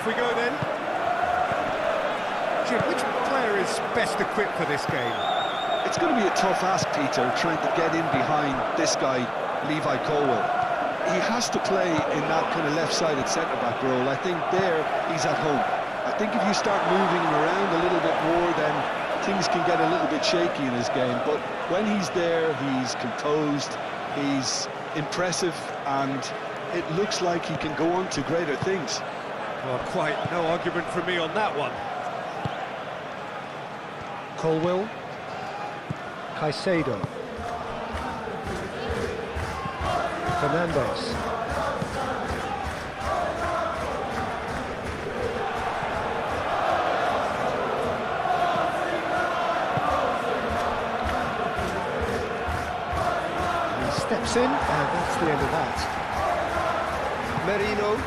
Off we go then. Jim, which player is best equipped for this game? It's going to be a tough ask, Peter, trying to get in behind this guy, Levi Colwill. He has to play in that kind of left-sided centre-back role. I think there, he's at home. I think if you start moving him around a little bit more, then things can get a little bit shaky in his game. But when he's there, he's composed, he's impressive, and it looks like he can go on to greater things. Well, quite no argument from me on that one. Colwill. Caicedo. Fernandes. He steps in, and that's the end of that. Merino.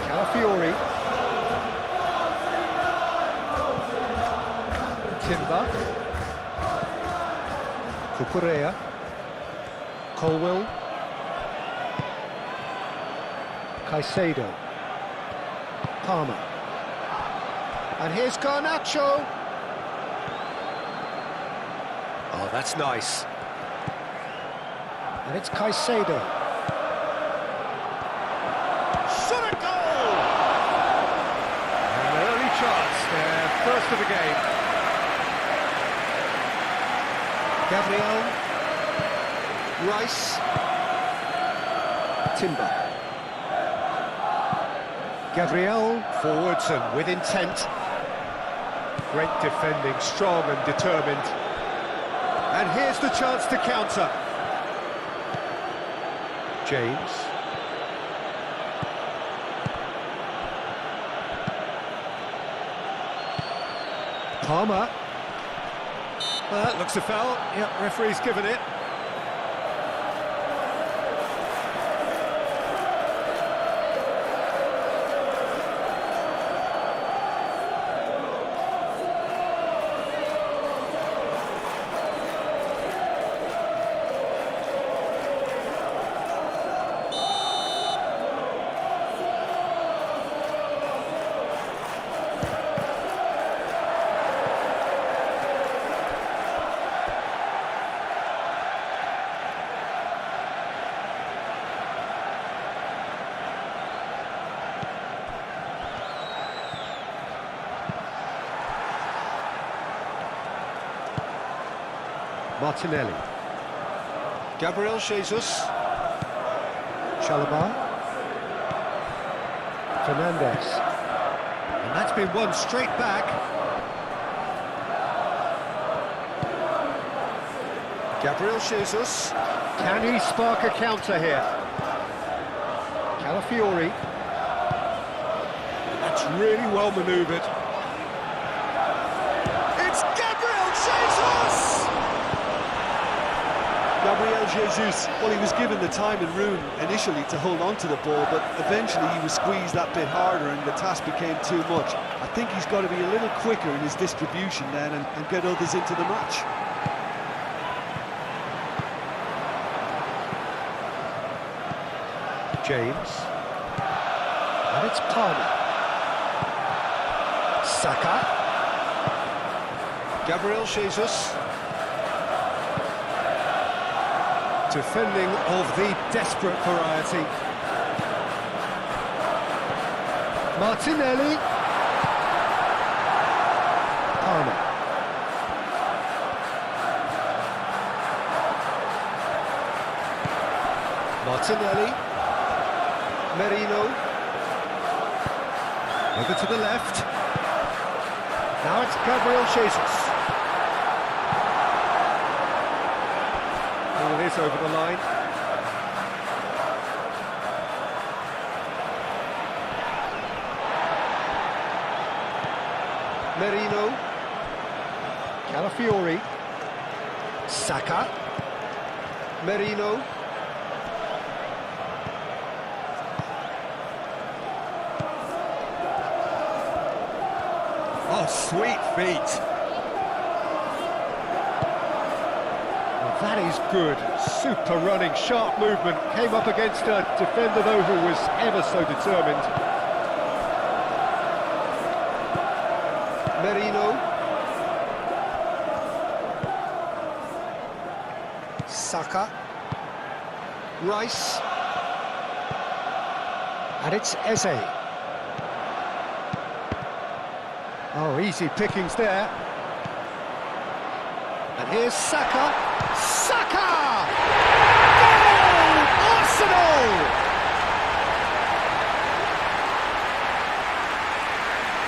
Calafiori. Timber. Cucurella. Colwill. Caicedo. Palmer. And here's Garnacho. Oh, that's nice. And it's Caicedo. Shot a goal! An early chance there, first of the game. Gabriel. Rice. Timber. Gabriel. Forwards and with intent. Great defending, strong and determined. And here's the chance to counter. James. Palmer. Well, that looks a foul. Yep, referee's given it. Martinelli. Gabriel Jesus. Chalobah. Fernandes. And that's been won straight back. Gabriel Jesus. Can he spark a counter here? Calafiori. That's really well manoeuvred. It's Gabriel Jesus! Gabriel Jesus, well, he was given the time and room initially to hold on to the ball, but eventually he was squeezed that bit harder and the task became too much. I think he's got to be a little quicker in his distribution then and get others into the match. James. And it's Palmer. Saka. Gabriel Jesus. Defending of the desperate variety. Martinelli. Palmer. Martinelli. Merino. Over to the left. Now it's Gabriel Jesus. Oh, it is over the line. Merino. Calafiori. Saka. Merino. Oh, sweet feet. Well, that is good. Super running, sharp movement. Came up against a defender, though, who was ever so determined. Merino. Saka. Rice. And it's Eze. Oh, easy pickings there. And here's Saka. Saka! Goal! Arsenal!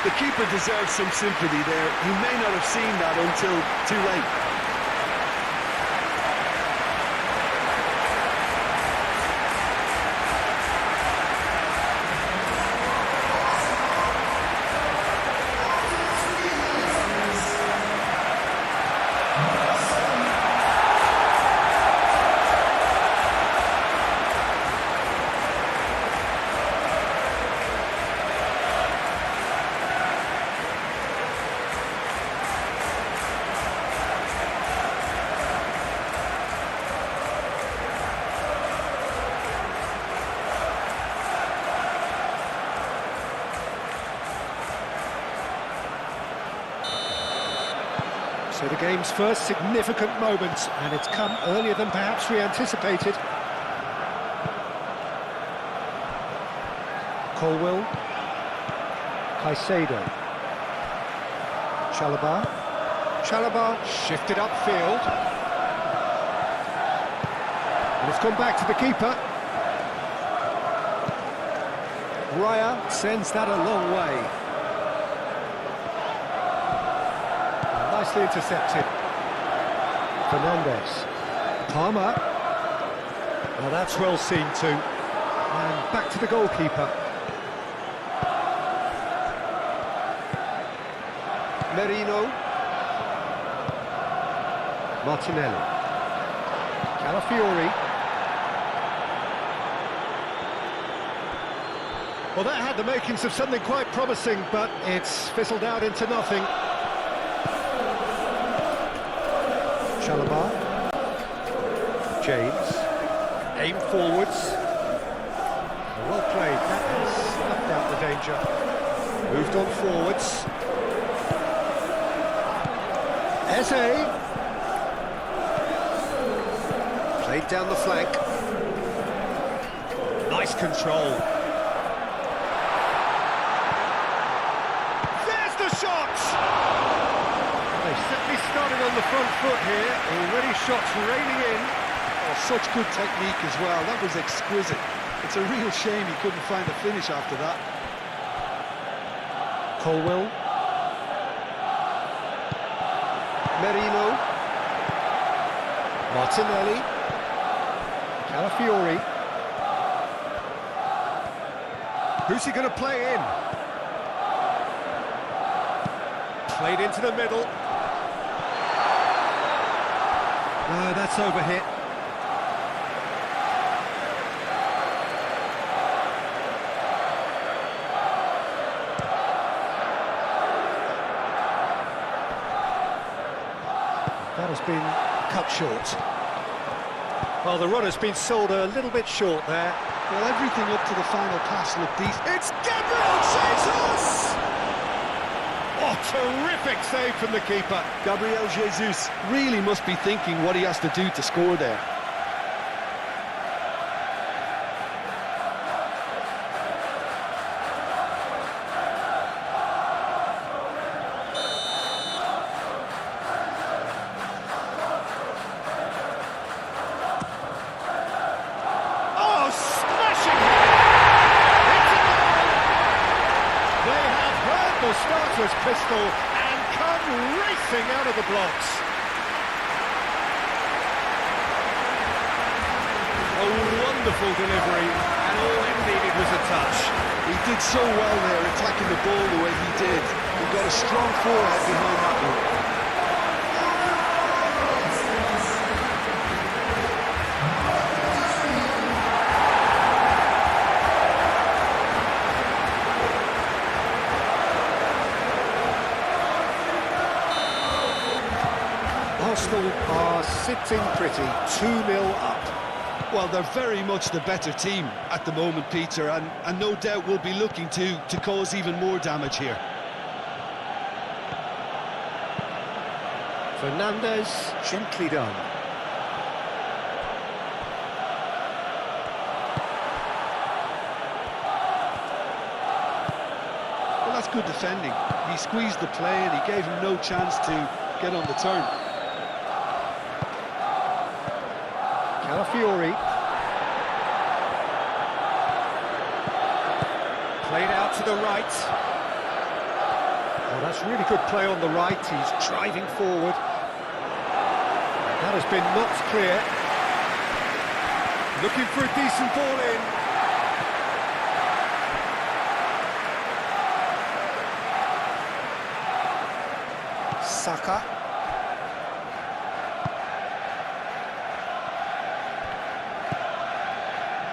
The keeper deserves some sympathy there. He may not have seen that until too late. So the game's first significant moment, and it's come earlier than perhaps we anticipated. Colwill. Caicedo. Chalobah. Chalobah shifted upfield. And it's gone back to the keeper. Raya sends that a long way. Nicely intercepted. Fernandez. Palmer. Well, that's well seen too. And back to the goalkeeper. Merino. Martinelli. Calafiori. Well, that had the makings of something quite promising, but it's fizzled out into nothing. Chalobah. James. Aim forwards. Well played. That has snuffed out the danger. Moved on forwards. Eze. Played down the flank. Nice control. There's the shot! They've certainly started on the front foot here. Already shots raining in. Oh, such good technique as well. That was exquisite. It's a real shame he couldn't find a finish after that. Colwill. Merino. Martinelli. Calafiori. Who's he going to play in? Played into the middle. No, that's overhit. That has been cut short. Well, the run has been sold a little bit short there. Well, everything up to the final pass looked decent. It's Gabriel Jesus! Oh, terrific save from the keeper. Gabriel Jesus really must be thinking what he has to do to score there. Starter's pistol and come racing out of the blocks. A wonderful delivery, and all it needed was a touch. He did so well there, attacking the ball the way he did. He got a strong forehead behind that one. Arsenal are sitting pretty, 2-0 up. Well, they're very much the better team at the moment, Peter, and no doubt will be looking to cause even more damage here. Fernandez, gently done. Well, that's good defending. He squeezed the play and he gave him no chance to get on the turn. Calafiori. Played out to the right. Oh, that's really good play on the right. He's driving forward. That has been knocked clear. Looking for a decent ball in. Saka.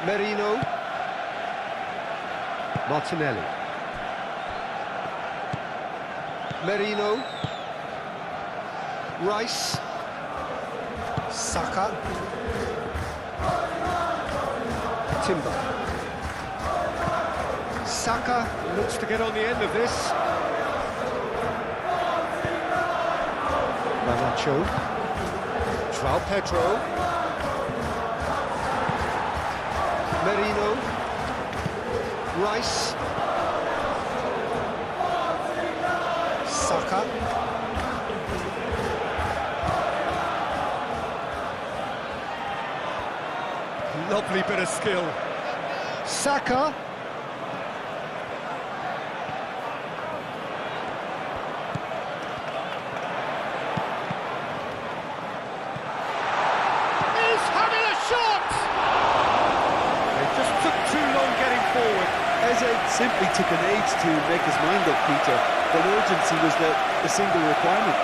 Merino. Martinelli. Merino. Rice. Saka. Timber. Saka looks to get on the end of this. Manacho. João Pedro. Merino. Rice. Saka. Lovely bit of skill. Saka. He's having a shot! They just took too long getting forward. Eze simply took an age to make his mind up, Peter, but urgency was the single requirement.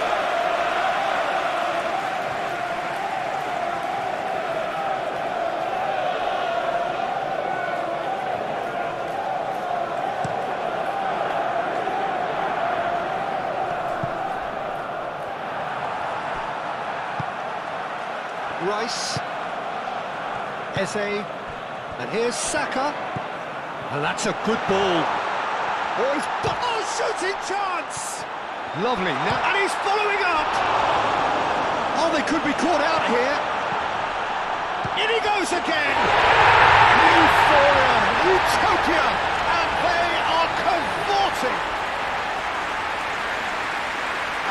Rice. Eze. And here's Saka. And that's a good ball. Oh, he's... Oh, shooting chance! Lovely. Now, and he's following up! Oh, they could be caught out here. In he goes again! Euphoria, utopia, and they are cavorting!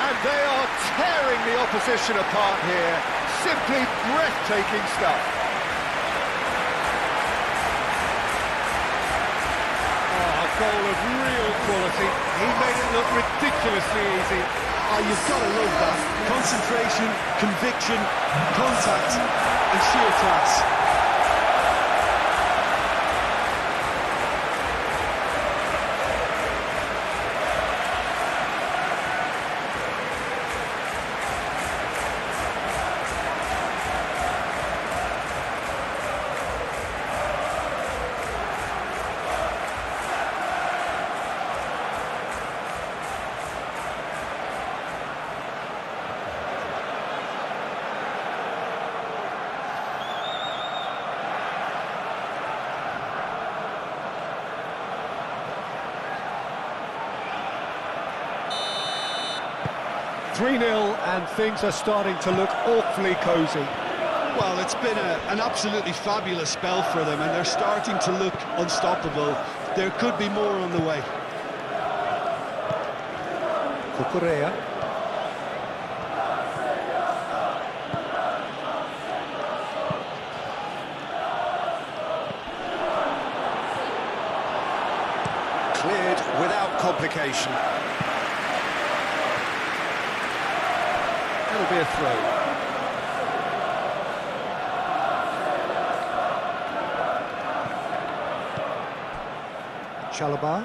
And they are tearing the opposition apart here. Simply breathtaking stuff. Oh, a goal of real quality. He made it look ridiculously easy. Oh, you've got to love that. Concentration, conviction, contact, and sheer class. Three-0, and things are starting to look awfully cosy. Well, it's been an absolutely fabulous spell for them, and they're starting to look unstoppable. There could be more on the way. Cucurella. Cleared without complication. That'll be a throw. Carabao.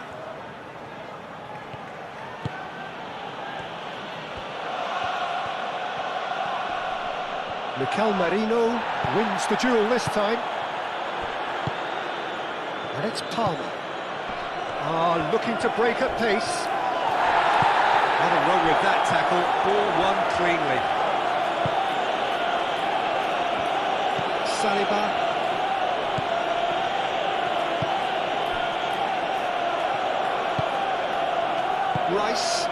Mikel Merino wins the duel this time. And it's Palmer. Looking to break at pace. Nothing wrong with that tackle. Ball won cleanly. Saliba. Rice.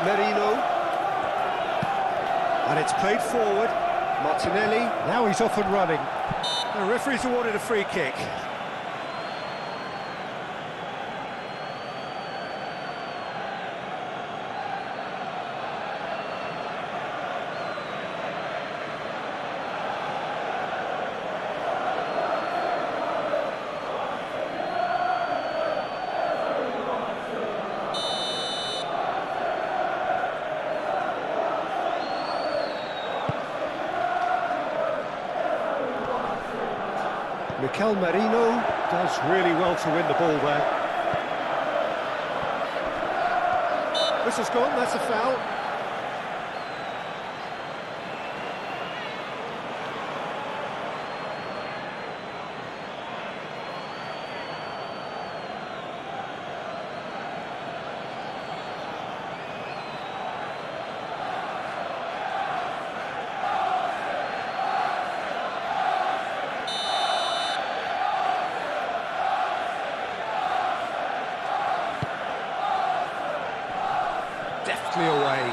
Merino. And it's played forward. Martinelli, now he's off and running. The referee's awarded a free kick. Mikel Merino does really well to win the ball there. Whistle's gone, that's a foul. Deftly away.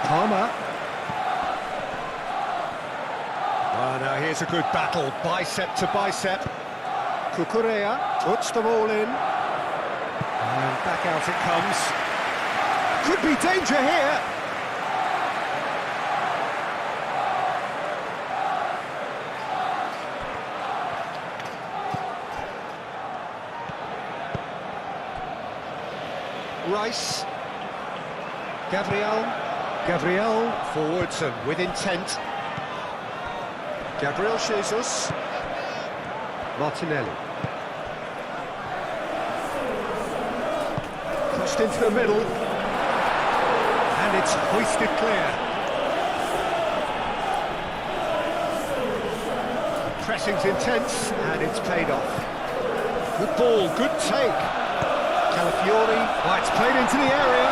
Palmer. Oh, now here's a good battle, bicep to bicep. Cucurella puts the ball in. And back out it comes. Could be danger here. Rice, Gabriel forwards and with intent. Gabriel Jesus, Martinelli. Crossed into the middle, and it's hoisted clear. Pressing's intense, and it's paid off. Good ball, good take. Calafiori, oh, it's played into the area.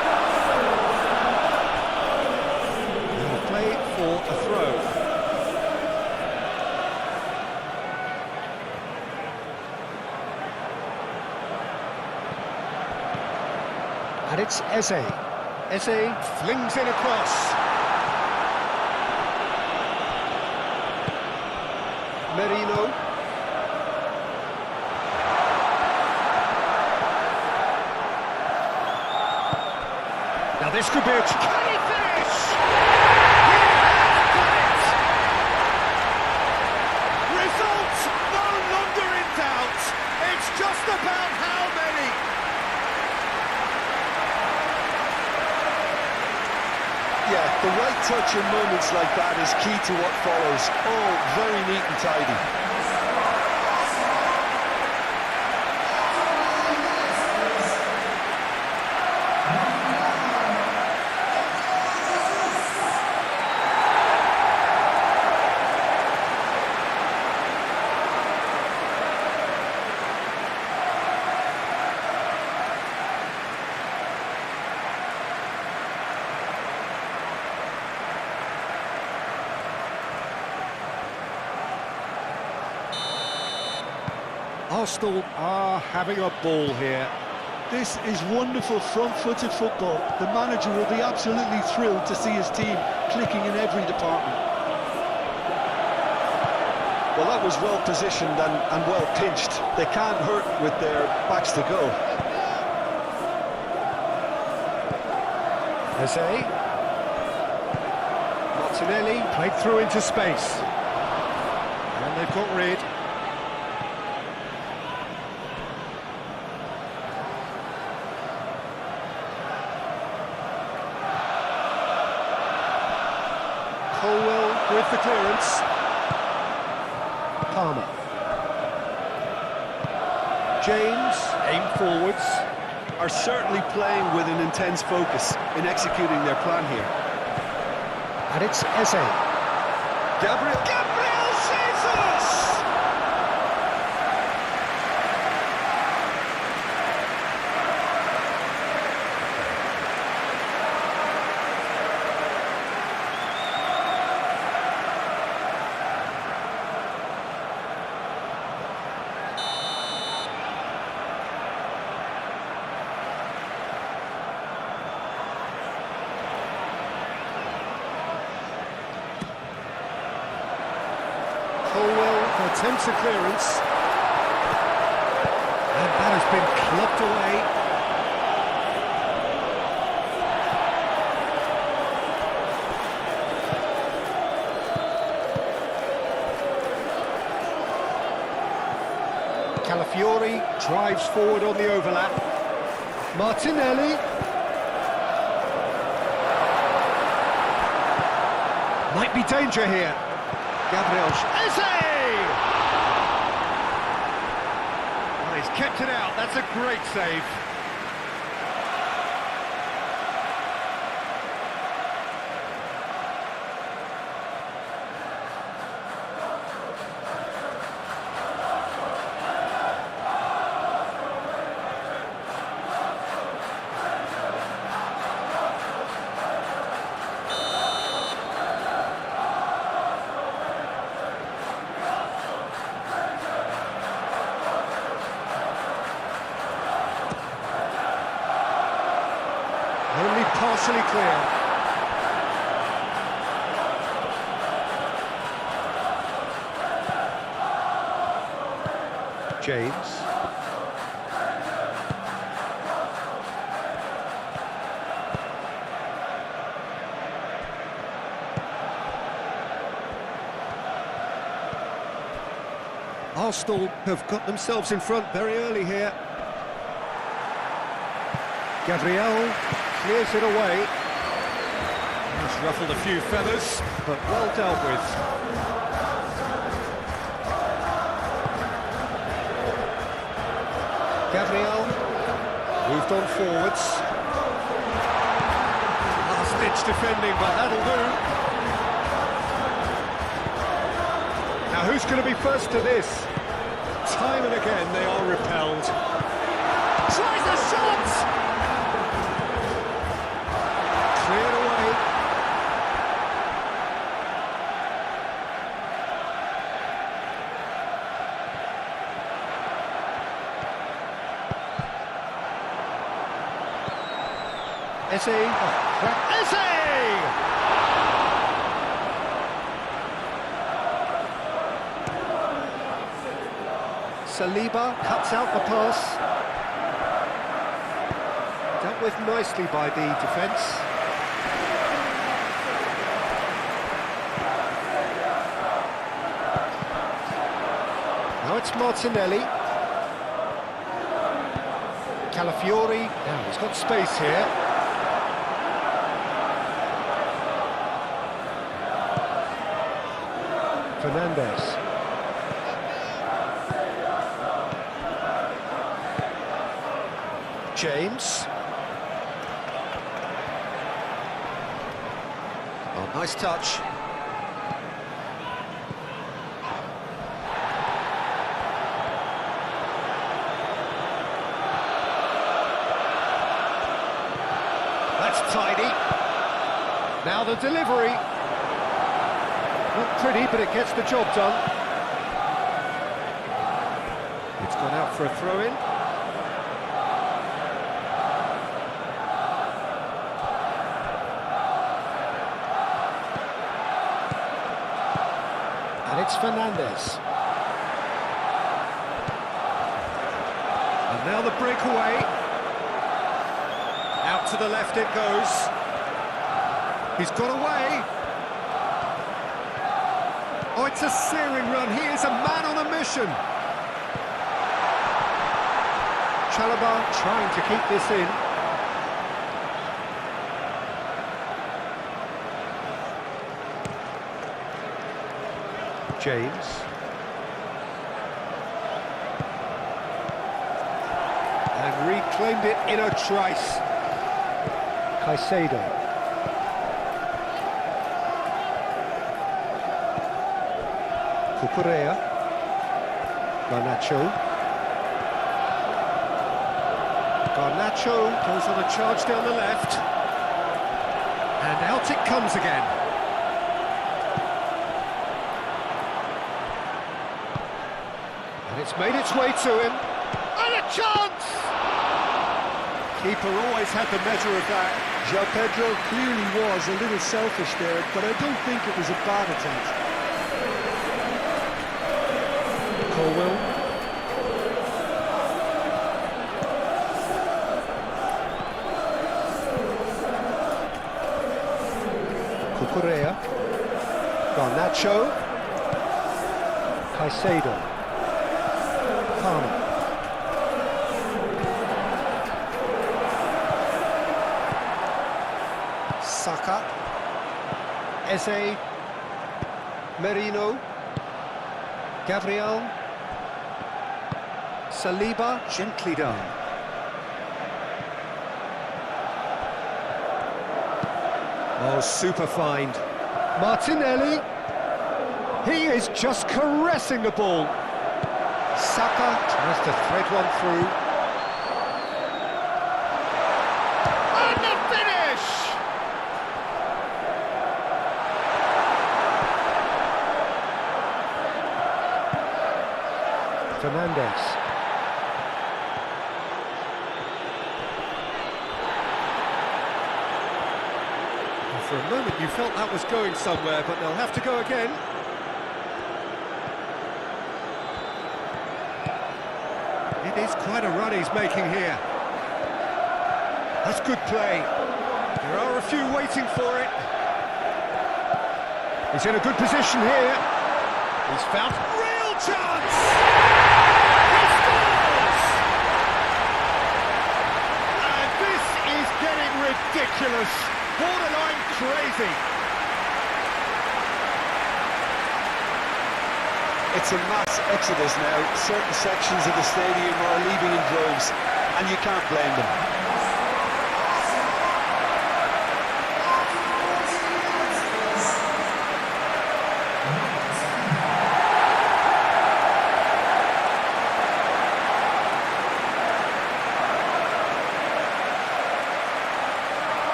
And play for a throw. And it's Eze. Eze flings in across. Merino. Now this could be a... Can he finish? Results no longer in doubt. It's just about how many. Yeah, the right touch in moments like that is key to what follows. Oh, very neat and tidy. Arsenal are having a ball here. This is wonderful front-footed football. The manager will be absolutely thrilled to see his team clicking in every department. Well, that was well positioned and well pinched. They can't hurt with their backs to go. Eze. Martinelli played through into space. And they've got rid. Colwell with the clearance. Palmer. James, aim forwards. Are certainly playing with an intense focus in executing their plan here. And it's Eze. Gabriel Jesus! attempts a clearance. And that has been clubbed away. Calafiori drives forward on the overlap. Martinelli. Might be danger here. Gabriel Eze! Well, he's kept it out. That's a great save. Only partially clear. James. Arsenal have got themselves in front very early here. Gabriel clears it away. Just ruffled a few feathers, but well dealt with. Gabriel moved on forwards. Last-ditch defending, but that'll do. Now who's going to be first to this? Time and again they are repelled. Tries the shot! Cleared away. Eze. Eze! Saliba cuts out the pass. Dealt with nicely by the defence. Now it's Martinelli. Calafiori. Now he's got space here. Fernandes. James. Oh, nice touch. That's tidy. Now the delivery. Not pretty, but it gets the job done. It's gone out for a throw-in. And it's Fernandes. And now the breakaway. Out to the left it goes. He's got away. Oh, it's a searing run. He is a man on a mission. Carabao trying to keep this in. James. And reclaimed it in a trice. Caicedo. Cucurella. Garnacho. Garnacho goes on a charge down the left. And out it comes again. And it's made its way to him. And a chance! Keeper always had the measure of that. João Pedro clearly was a little selfish there, but I don't think it was a bad attempt. Colwell. Cucurella. Garnacho. Caicedo. Palmer. Saka. Eze. Merino. Gabriel. Saliba, gently done. Oh, super find. Martinelli. He is just caressing the ball. Saka tries to thread one through. And the finish! Fernandes. For a moment you felt that was going somewhere, but they'll have to go again. It is quite a run he's making here. That's good play. There are a few waiting for it. He's in a good position here. He's found real chance! He scores! And this is getting ridiculous. Borderline crazy. It's a mass exodus now. Certain sections of the stadium are leaving in droves, and you can't blame them.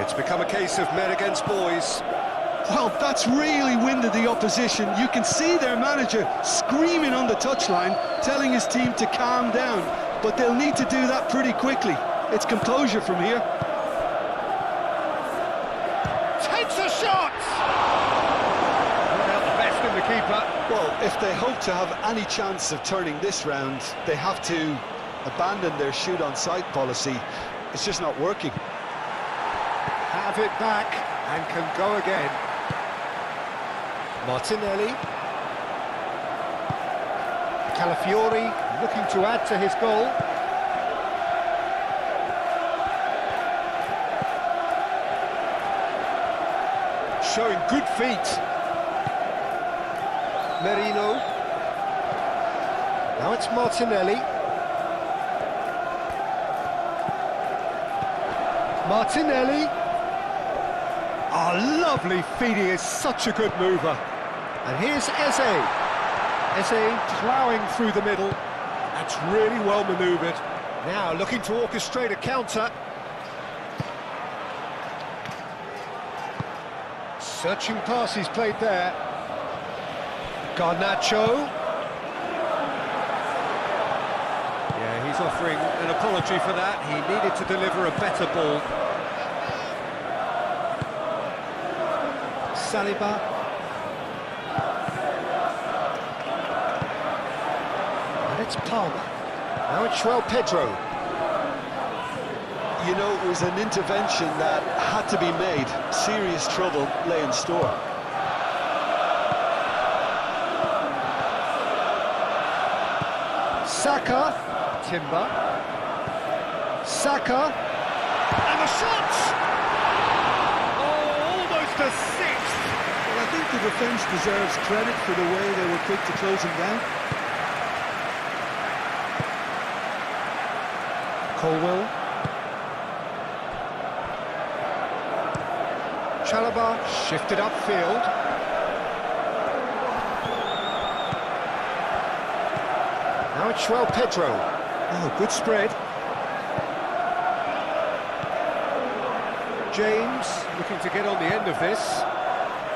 It's become a case of men against boys. Well, that's really winded the opposition. You can see their manager screaming on the touchline, telling his team to calm down. But they'll need to do that pretty quickly. It's composure from here. Takes a shot! Not out the best in the keeper. Well, if they hope to have any chance of turning this round, they have to abandon their shoot-on-sight policy. It's just not working. Have it back and can go again. Martinelli. Calafiori looking to add to his goal. Showing good feet. Merino. Now it's Martinelli. Martinelli. Oh, lovely feet, he is such a good mover. And here's Eze. Eze ploughing through the middle. That's really well manoeuvred. Now looking to orchestrate a counter. Searching pass he's played there. Garnacho. Yeah, he's offering an apology for that. He needed to deliver a better ball. Saliba. And it's Palmer. Now it's João Pedro. You know, it was an intervention that had to be made. Serious trouble lay in store. Saka. Timber. Saka. And the shot! Oh, almost a six! Well, I think the defence deserves credit for the way they were quick to close him down. Colwell. Chalobah shifted upfield. Now it's João Pedro. Oh, good spread. James looking to get on the end of this.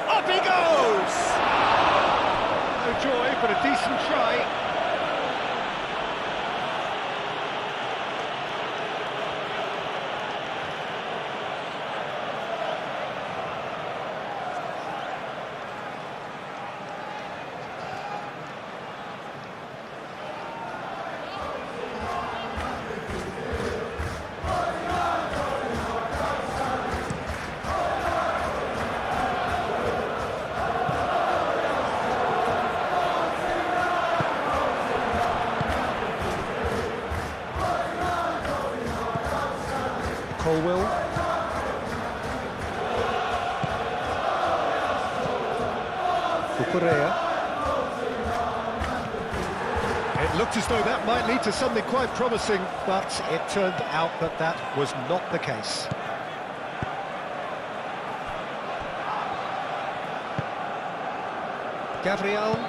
Up he goes! No joy, but a decent try. Colwell. Cucurella. It looked as though that might lead to something quite promising, but it turned out that that was not the case. Gabriel,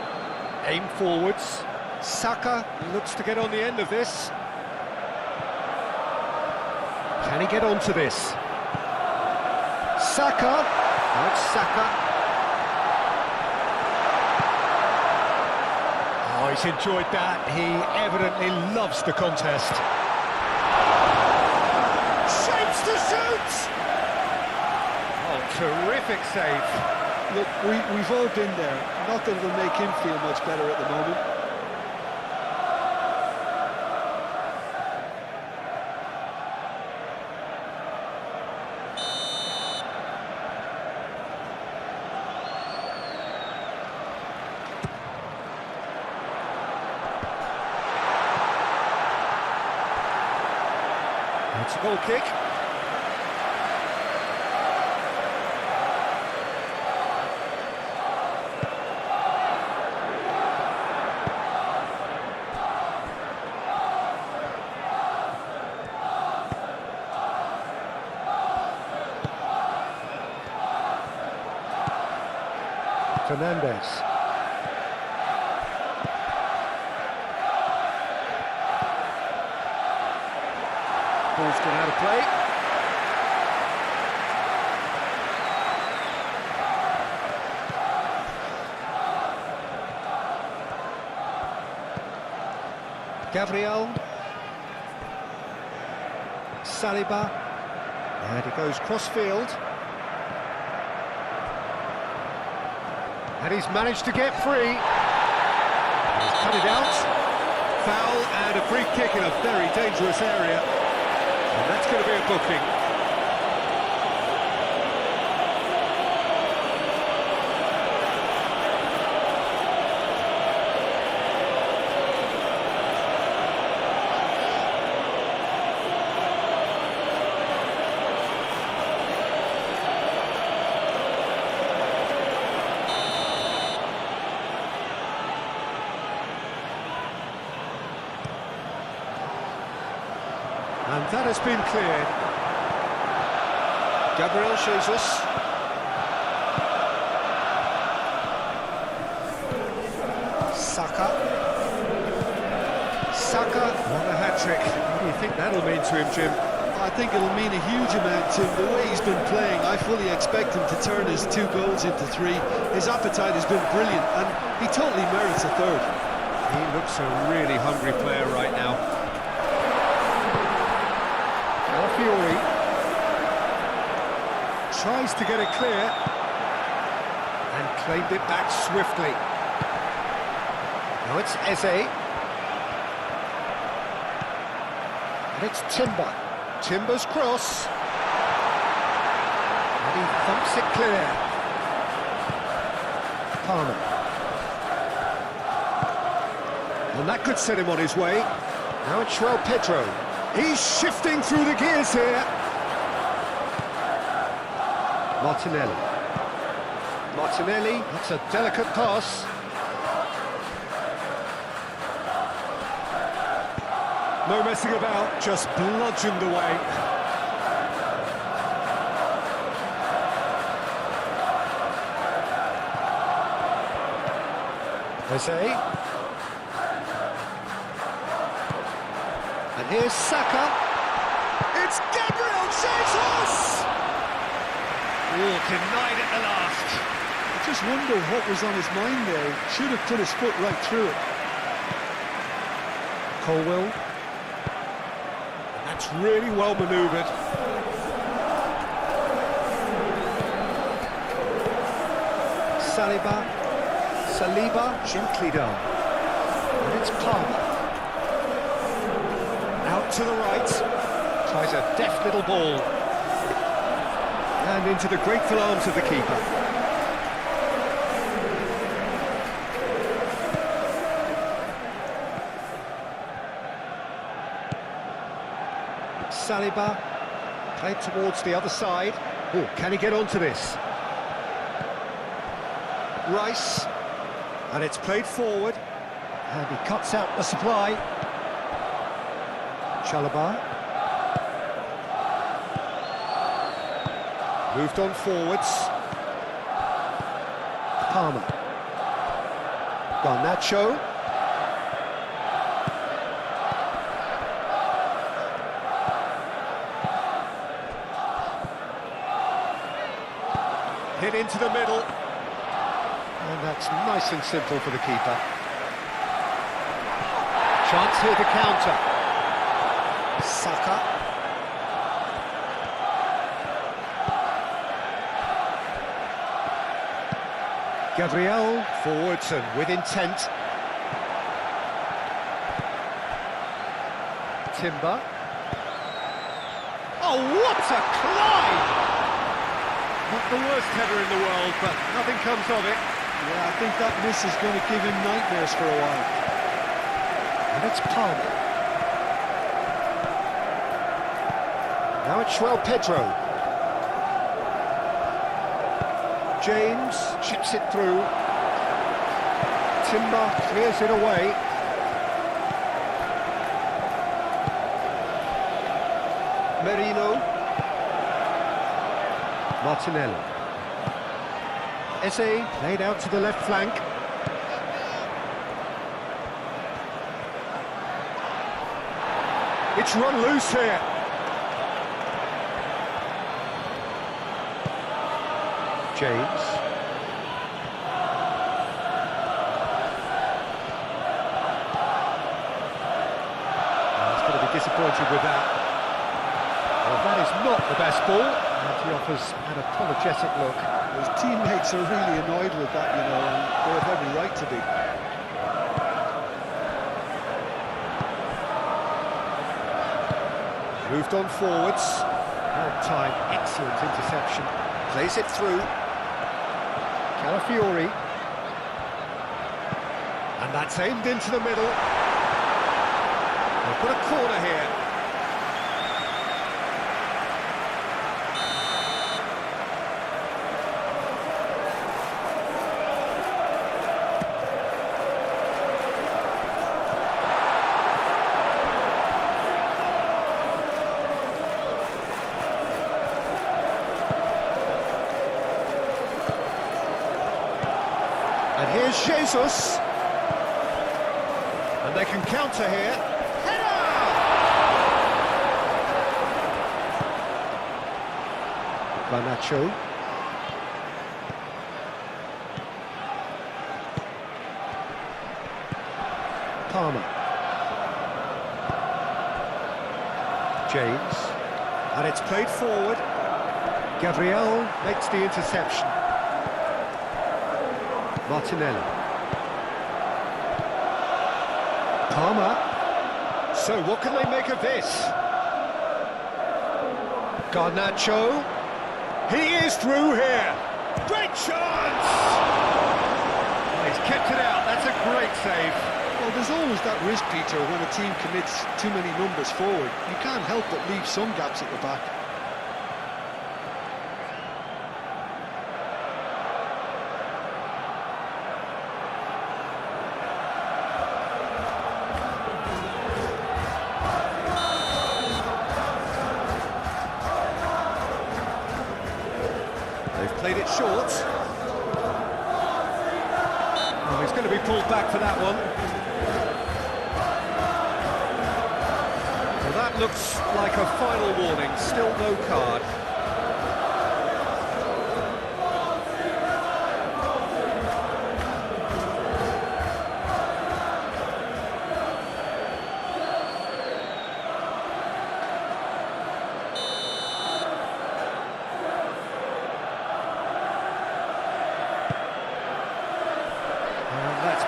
aim forwards. Saka looks to get on the end of this. Can he get onto this? Saka. Oh, it's Saka. Oh, he's enjoyed that. He evidently loves the contest. Shapes to shoot! Oh, terrific save. Look, we've all been there. Not that it'll make him feel much better at the moment. It's a goal kick. Fernandez. Ball's gone out of play. Gabriel. Saliba. And he goes cross-field. And he's managed to get free. He's cut it out. Foul and a free kick in a very dangerous area. And that's going to be a booking. And that has been cleared. Gabriel Jesus. Saka. Saka, what a hat-trick. What do you think that'll mean to him, Jim? I think it'll mean a huge amount to him. The way he's been playing, I fully expect him to turn his 2 goals into 3. His appetite has been brilliant, and he totally merits a third. He looks a really hungry player right now. Fiori tries to get it clear and claimed it back swiftly. Now it's Eze. And it's Timber. Timber's cross. And he thumps it clear. Palmer. And that could set him on his way. Now it's João Pedro. He's shifting through the gears here. Martinelli. Martinelli, that's a delicate pass. No messing about, just bludgeoned away. Eze. And here's Saka. It's Gabriel Jesus! Oh, denied at the last. I just wonder what was on his mind there. Should have put his foot right through it. Colwell. That's really well manoeuvred. Saliba, gently done. And it's Palmer. Out to the right. Tries a deft little ball. And into the grateful arms of the keeper. Saliba, played towards the other side. Oh, can he get onto this? Rice. And it's played forward. And he cuts out the supply. Chalobah. Moved on forwards. Palmer. Garnacho. Hit into the middle. And that's nice and simple for the keeper. Chance here to counter. Saka. Gabriel forwards and with intent. Timber. Oh, what a climb! Not the worst header in the world, but nothing comes of it. Yeah, I think that miss is going to give him nightmares for a while. And it's Palmer. Now it's João Pedro. James chips it through. Timber clears it away. Merino. Martinelli. Eze played out to the left flank. It's run loose here. James. He's going to be disappointed with that. Well, that is not the best ball. And he offers an apologetic look. His teammates are really annoyed with that, you know, and they have every right to be. Moved on forwards. Well timed, excellent interception. Plays it through. Calafiori. And that's aimed into the middle. They've got a corner here. And here's Jesus. And they can counter here. Header! Garnacho. Palmer. James. And it's played forward. Gabriel makes the interception. Martinelli. Palmer. So what can they make of this? Garnacho. He is through here. Great chance! Well, he's kept it out. That's a great save. Well, there's always that risk, Peter, when a team commits too many numbers forward. You can't help but leave some gaps at the back. They've played it short. Oh, he's going to be pulled back for that one. Well, that looks like a final warning. Still no card.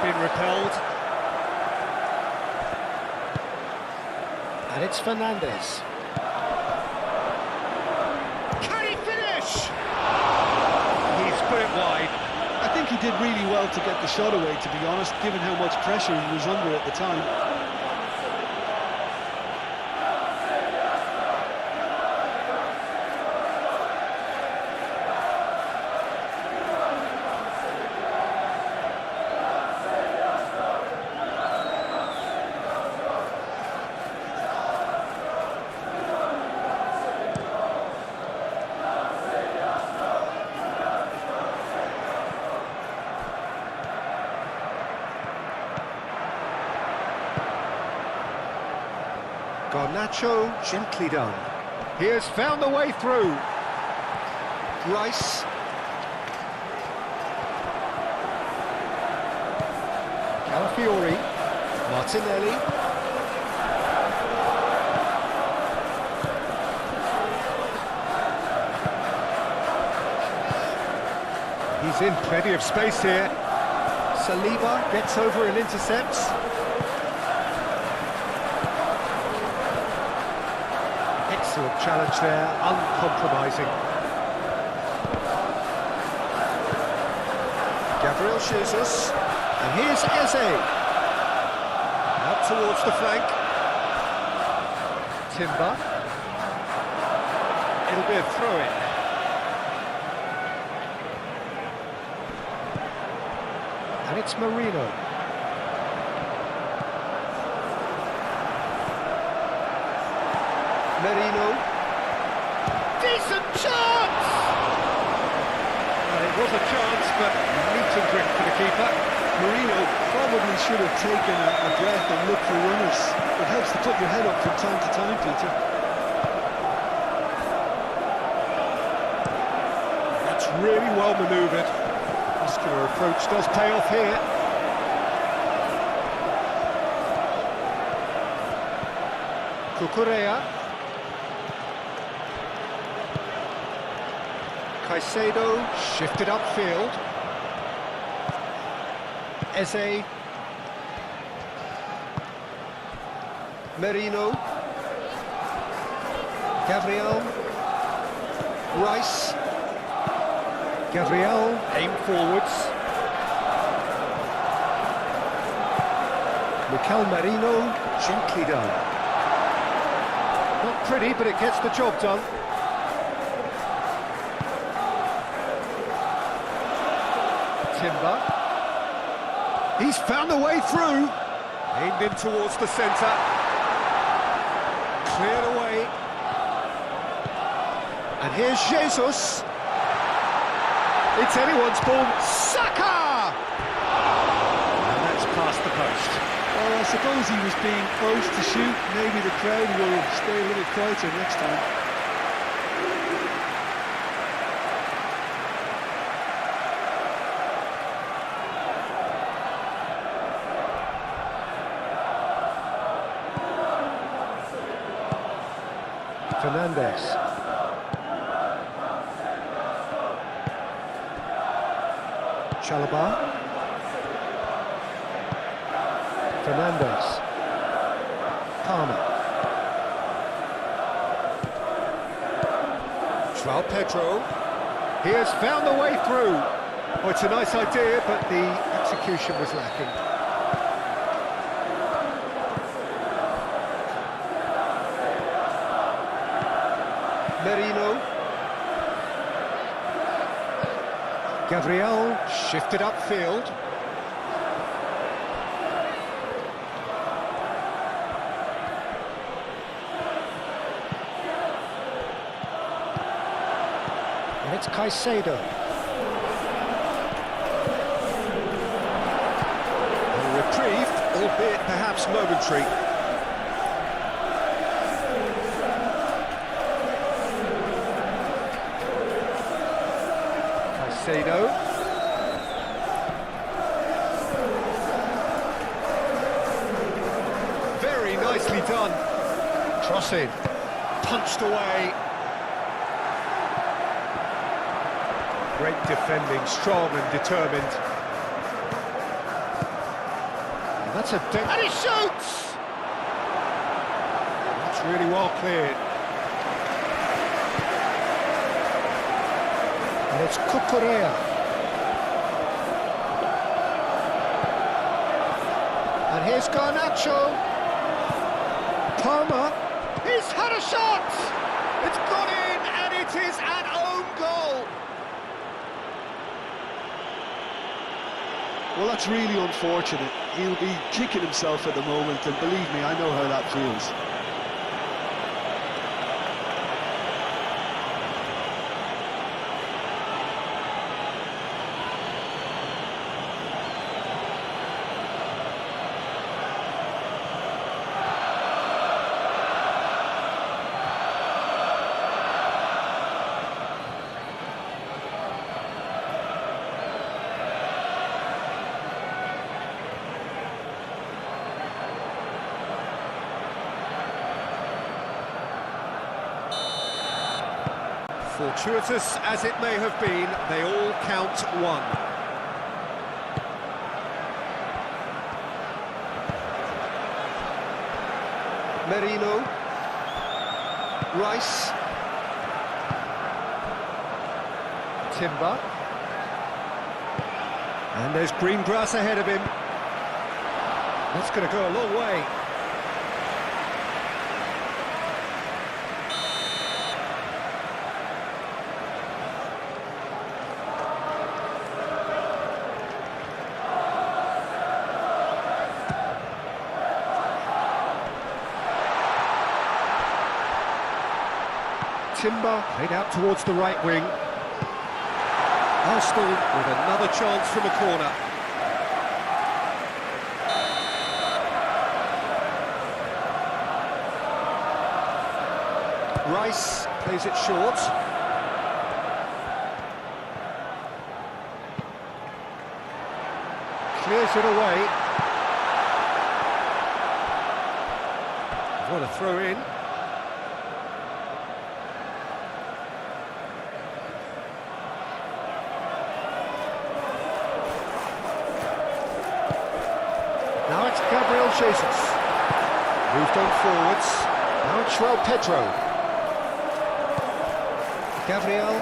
been repelled. And it's Fernandes. Can he finish? He's put it wide. I think he did really well to get the shot away, to be honest, given how much pressure he was under at the time. Garnacho, gently done. He has found the way through. Rice. Calafiori. Martinelli. He's in plenty of space here. Saliba gets over and intercepts. Excellent challenge there, uncompromising. Gabriel Jesus, and here's Eze. Out towards the flank. Timber. It'll be a throw-in. And it's Marino. Merino. Decent chance! Well, it was a chance, but neat and quick for the keeper. Marino probably should have taken a breath and looked for runners. It helps to put your head up from time to time, Peter. That's really well manoeuvred. Muscular approach does pay off here. Cucurella. Caicedo shifted upfield. Eze. Merino. Gabriel. Rice. Gabriel, aim forwards. Mikel Merino, gently done. Not pretty, but it gets the job done. Timber. He's found a way through. Aimed in towards the centre. Cleared away. And here's Jesus. It's anyone's ball. Saka! And that's past the post. Well, I suppose he was being forced to shoot. Maybe the crowd will stay a little quieter next time. Fernandes. Chalobah. Fernandes. Palmer. João Pedro. He has found the way through. Oh, it's a nice idea, but the execution was lacking. Merino. Gabriel shifted upfield. And it's Caicedo. A reprieve, albeit perhaps momentary. Caicedo. Very nicely done. Cross in. Punched away. Great defending, strong and determined. That's and he shoots! That's really well cleared. And it's Cucurella. And here's Garnacho. Palmer. He's had a shot! It's gone in, and it is an own goal. Well, that's really unfortunate. He'll be kicking himself at the moment, and believe me, I know how that feels. Fortuitous as it may have been, they all count one. Merino. Rice. Timber. And there's green grass ahead of him. That's going to go a long way. Timber played out towards the right wing. Arsenal with another chance from a corner. Rice plays it short. Clears it away. What a throw in. Now it's Gabriel Jesus. Moved on forwards. Now it's João Pedro. Gabriel.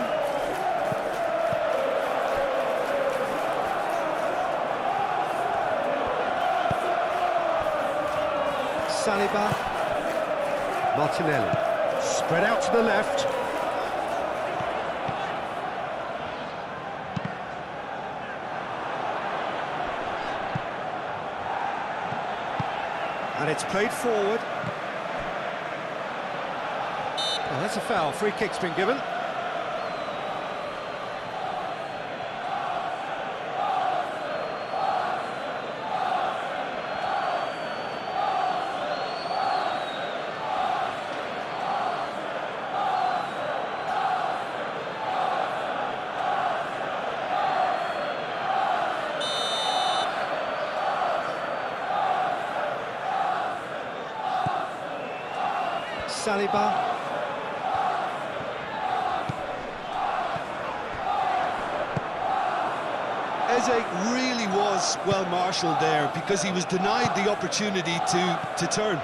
Saliba. Martinelli. Spread out to the left. And it's played forward. Oh, that's a foul. Free kick's been given. Saliba. Eze really was well marshalled there because he was denied the opportunity to turn.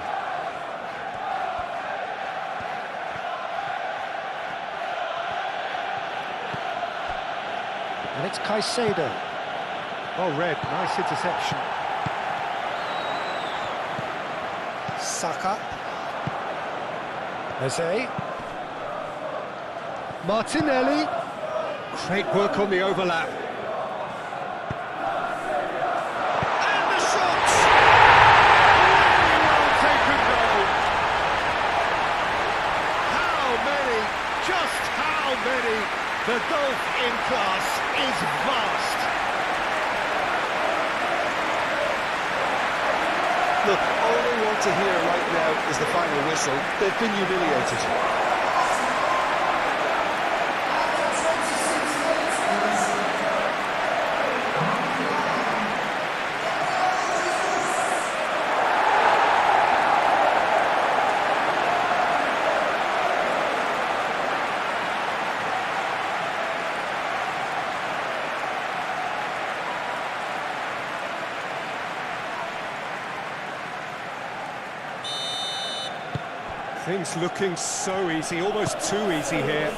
And it's Caicedo. Oh, red. Nice interception. Saka. Eze. Martinelli. Great work on the overlap. And the shot! Really well taken goal. How many, just how many? The gulf in class is vast. Look, all they want to hear right now is the final whistle. They've been humiliated. Things looking so easy, almost too easy here.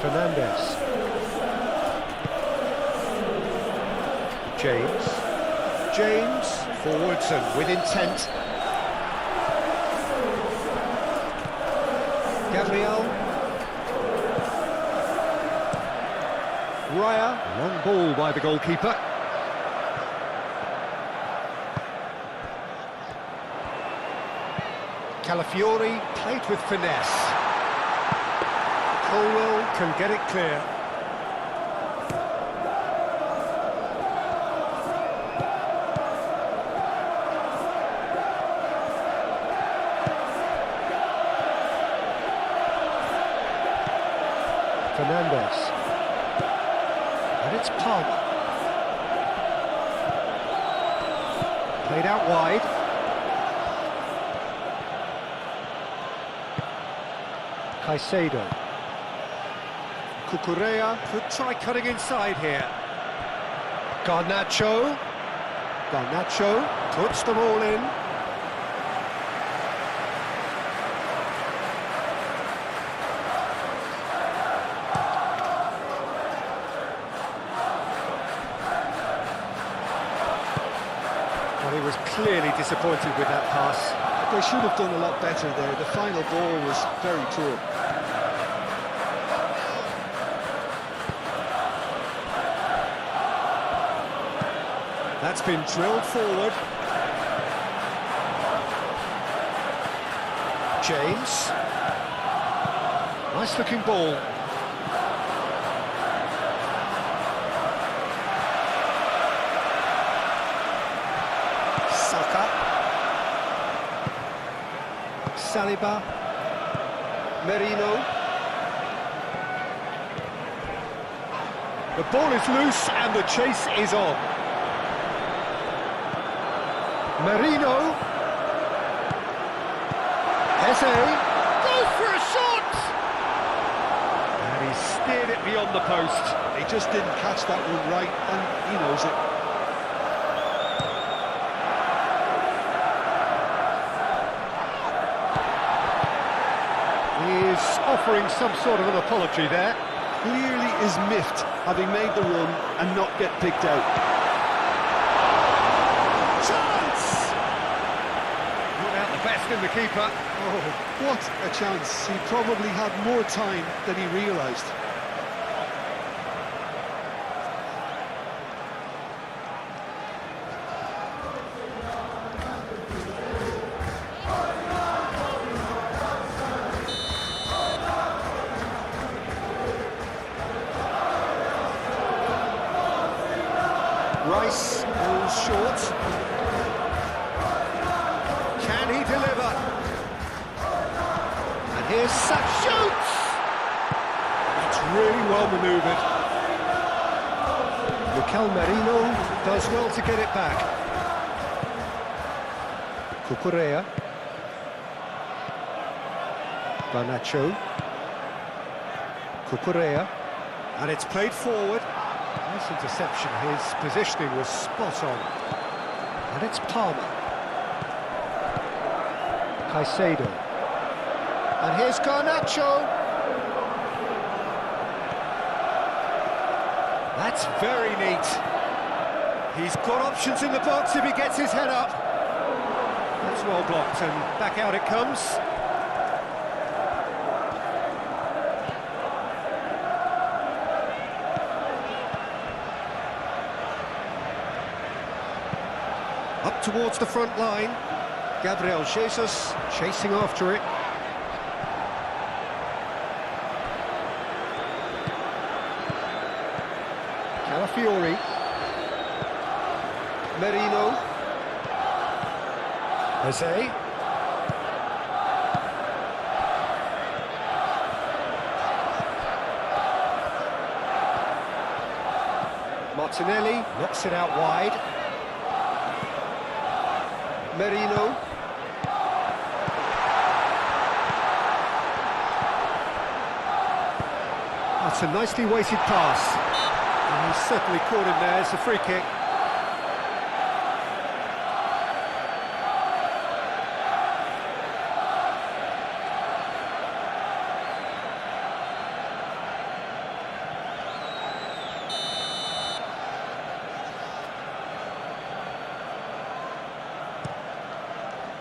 Fernandez. James, forwards and with intent. Gabriel. Raya, long ball by the goalkeeper. Calafiori, played with finesse. Colwell can get it clear. Fernandez. And it's Palmer. Played out wide. Caicedo. Cucurella could try cutting inside here. Garnacho Puts them all in. Well, he was clearly disappointed with that pass. They should have done a lot better there. The final ball was very poor. That's been drilled forward. James. Nice looking ball. Saka. Saliba. Merino. The ball is loose and the chase is on. Merino. Eze. Goes for a shot! And he steered it beyond the post. He just didn't catch that one right, and he knows it. He is offering some sort of an apology there. Clearly is miffed, having made the run and not get picked out. Chance! Not out the best in the keeper. Oh, what a chance. He probably had more time than he realised. Rice falls short. Can he deliver? And here's Sak shoots! It's really well manoeuvred. Mikel Merino does well to get it back. Cucurella. Garnacho. Cucurella. And it's played forward. Nice interception, his positioning was spot on. And it's Palmer. Caicedo. And here's Garnacho. That's very neat. He's got options in the box if he gets his head up. That's well blocked, and back out it comes. Up towards the front line. Gabriel Jesus chasing after it. Calafiori. Merino. Eze. Martinelli knocks it out wide. Merino. That's a nicely weighted pass. And He's certainly caught him there. It's a free kick.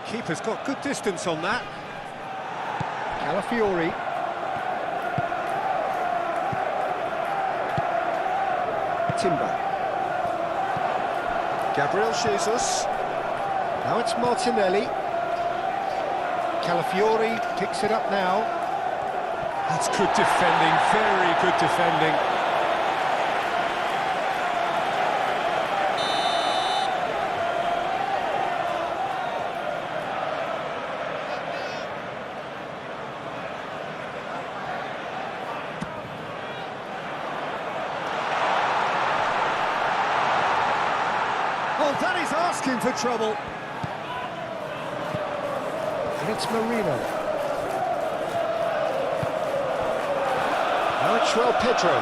Keeper's got good distance on that. Calafiori. Timber. Gabriel Jesus. Now it's Martinelli. Calafiori picks it up now. That's good defending, very good defending. Oh, that is asking for trouble. And it's Marino. Now it's Pedro.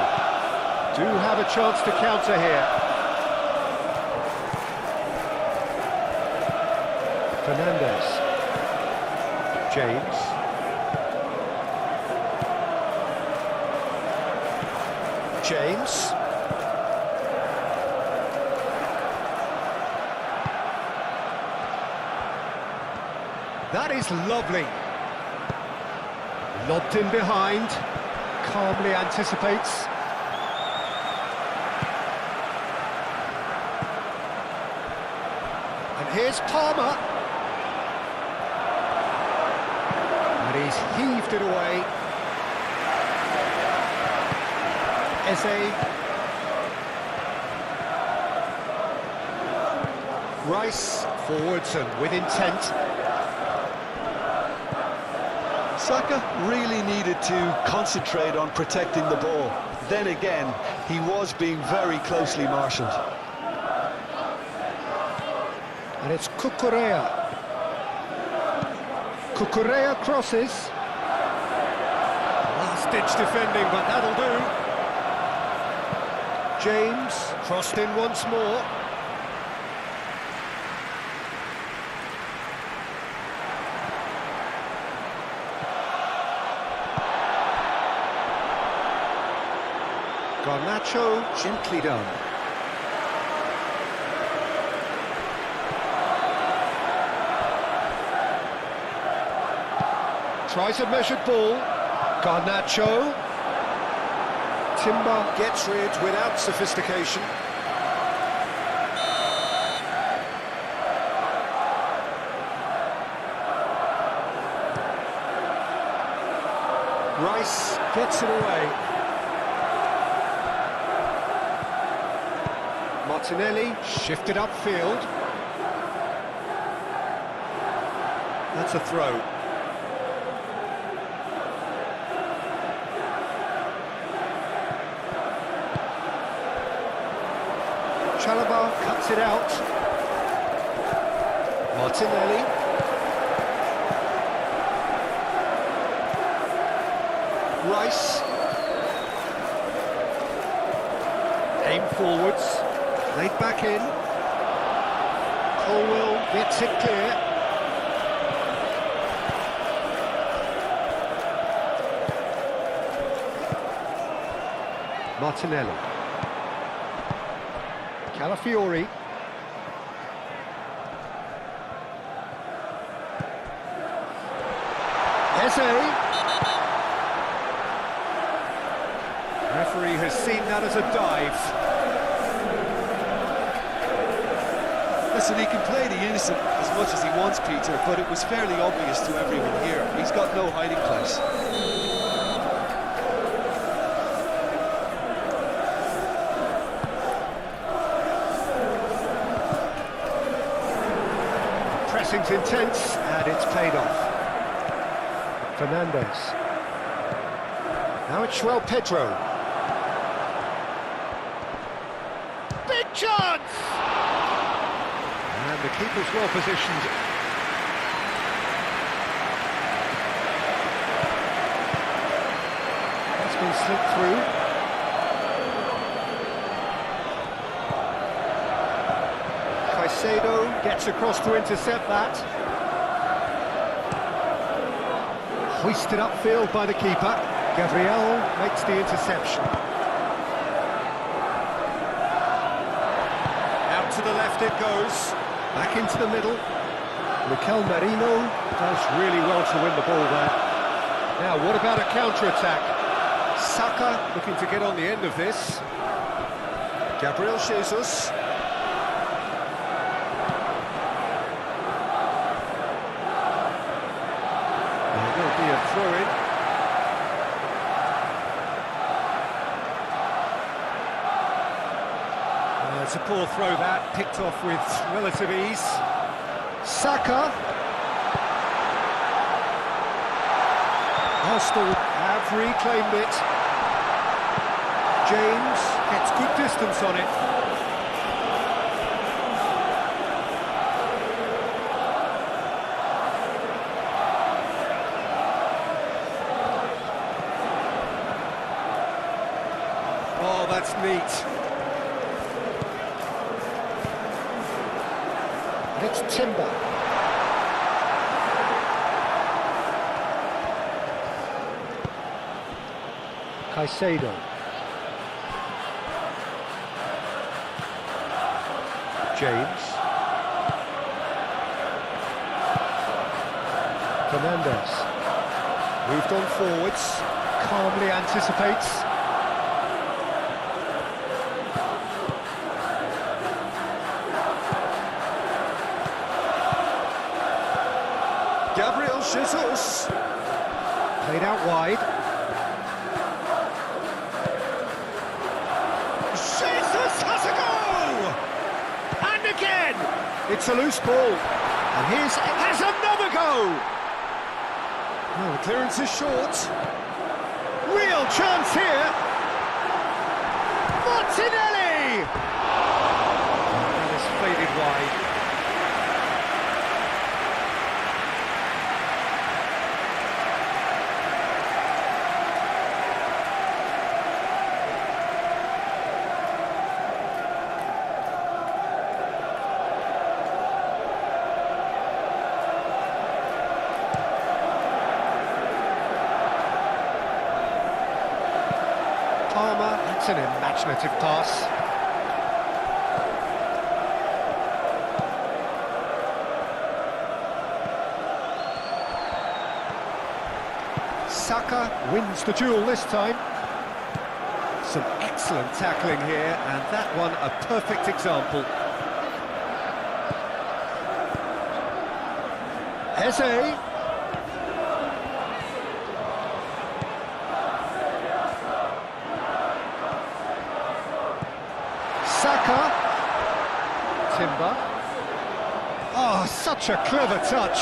Do have a chance to counter here. Fernandez. James. James. That is lovely. Lobbed in behind. Calmly anticipates. And here's Palmer. And he's heaved it away. Eze. Rice forwards and with intent. Saka really needed to concentrate on protecting the ball. Then again, he was being very closely marshalled. And it's Cucurella. Cucurella crosses. Last-ditch defending, but that'll do. James crossed in once more. Garnacho, gently done. Tries a measured ball. Garnacho. Timber gets rid without sophistication. Rice gets it away. Martinelli shifted upfield. That's a throw. Carabao cuts it out. Martinelli. Rice. Aim forwards. Laid back in. Colwell gets it clear. Martinelli. Calafiori. Eze. Referee has seen that as a dive. Listen, he can play the innocent as much as he wants, Peter, but it was fairly obvious to everyone here. He's got no hiding place. Pressing's intense, and it's paid off. Fernandez. Now it's Pedro. Big chance! And the keeper's well positioned. That's been slipped through. gets across to intercept that. Hoisted upfield by the keeper. Gabriel makes the interception. Out to the left it goes. Back into the middle. Mikel Merino does really well to win the ball there. Now, what about a counter-attack? Saka looking to get on the end of this. Gabriel Jesus. There will be a throw-in. It's a poor throw that, picked off with relative ease. Saka. Arsenal have reclaimed it. James gets good distance on it. Oh, that's neat. And it's Timber. Caicedo. James. Fernandes. Moved on forwards. Calmly anticipates. Gabriel Jesus. Played out wide. Jesus has a goal! And again! It's a loose ball. And has another go! Oh, the clearance is short. Real chance here. Martinelli! That is faded wide. That's an imaginative pass. Saka wins the duel this time. Some excellent tackling here, and that one a perfect example. Eze. Saka. Timber. Oh, such a clever touch.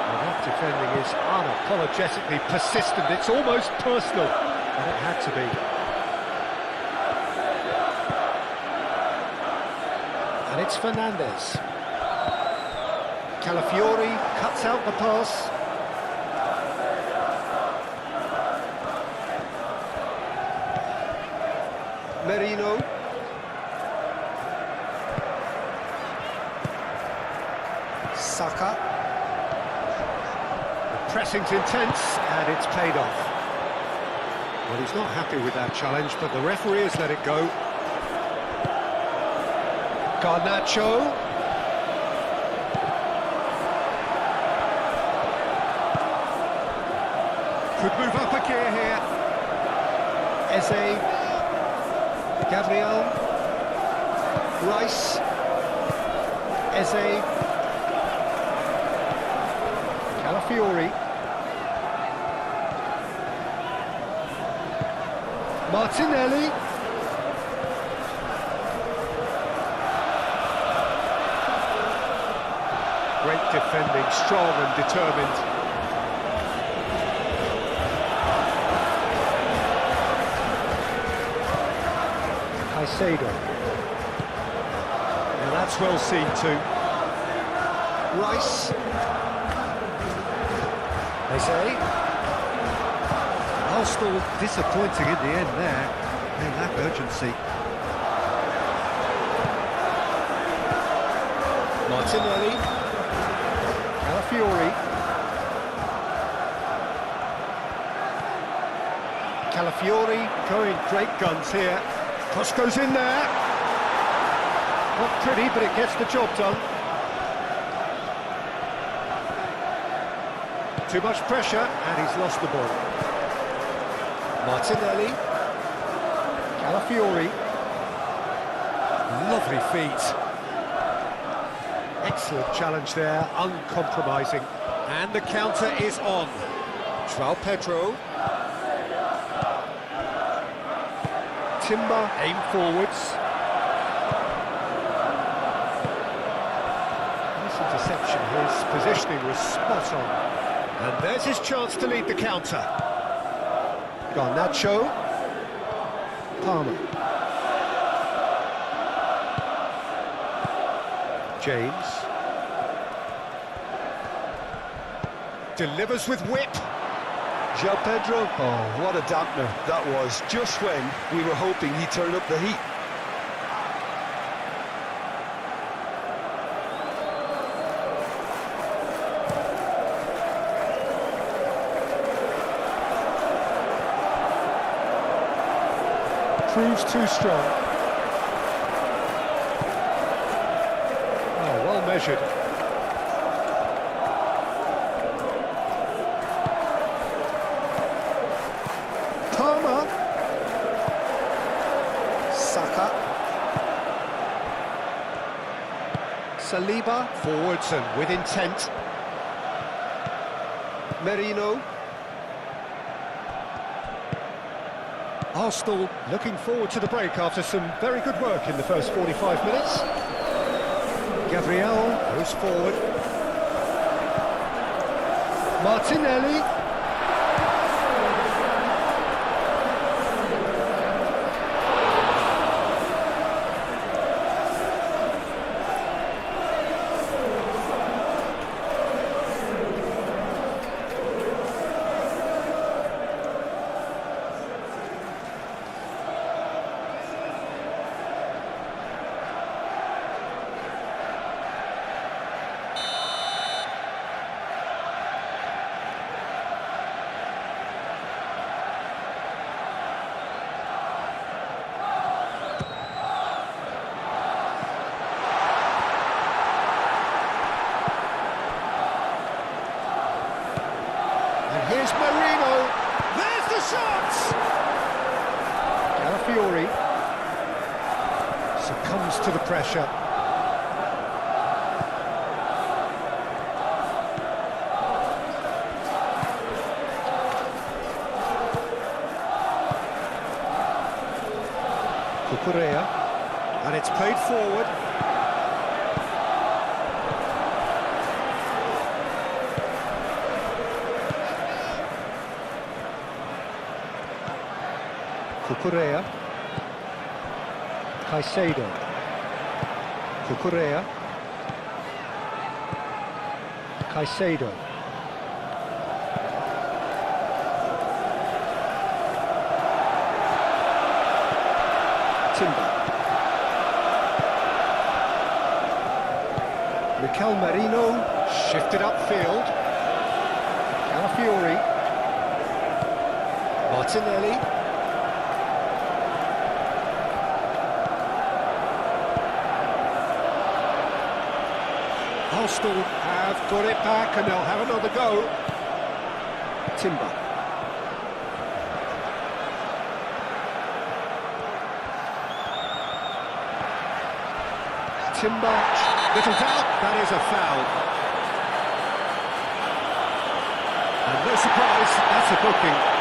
Well, that defending is unapologetically persistent. It's almost personal, and it had to be. And it's Fernandes. Calafiori cuts out the pass. Merino. Saka. The pressing's intense, and it's paid off. Well, he's not happy with that challenge, but the referee has let it go. Garnacho. Could move up a gear here. Eze. Gabriel. Rice. Eze. Calafiori. Martinelli. Great defending, strong and determined. Caicedo. Now that's well seen too. Rice. They say. Arsenal disappointing in the end there. They lack urgency. Martinelli. Calafiori. Calafiori going great guns here. Cross goes in there. Not pretty, but it gets the job done. Too much pressure, and he's lost the ball. Martinelli. Calafiori. Lovely feet. Excellent challenge there, uncompromising. And the counter is on. João Pedro. Timber, aim forwards. Nice interception, his positioning was spot on. And there's his chance to lead the counter. Garnacho. Palmer. James. Delivers with whip. João Pedro, oh, what a dampener that was, just when we were hoping he'd turn up the heat. Proves too strong. Oh, well measured. Palmer. Saka. Saliba, forwards and with intent. Merino. Arsenal looking forward to the break after some very good work in the first 45 minutes. Gabriel goes forward. Martinelli. Here's Marino. There's the shot! Calafiori succumbs to the pressure. Cucurella, and it's played forward. Cucurella. Caicedo. Cucurella. Caicedo. Timber. Mikel Merino shifted upfield. Calafiori. Martinelli. Arsenal have got it back and they'll have another go. Timber. Timber, little doubt, that is a foul. And no surprise, that's a booking.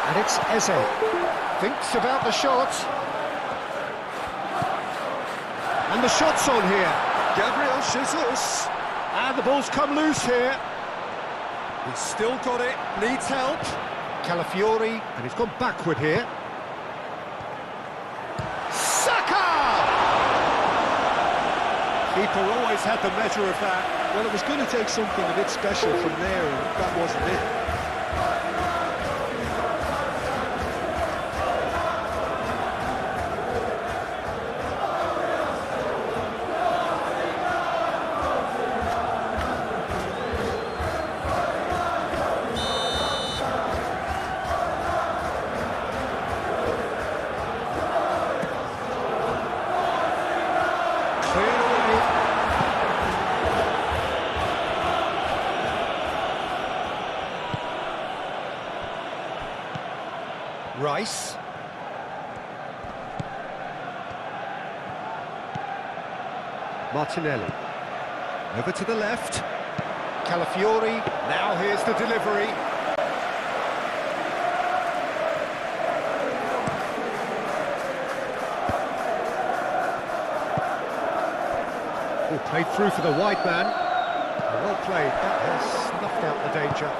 And it's Eze. Thinks about the shot. And the shot's on here. Gabriel Jesus. And the ball's come loose here. He's still got it, needs help. Calafiori, and he's gone backward here. Saka! Keeper always had the measure of that. Well, it was going to take something a bit special from there, and that wasn't it. Rice. Martinelli. Over to the left. Calafiori. Now here's the delivery. Oh, played through for the wide man. Well played. That has snuffed out the danger.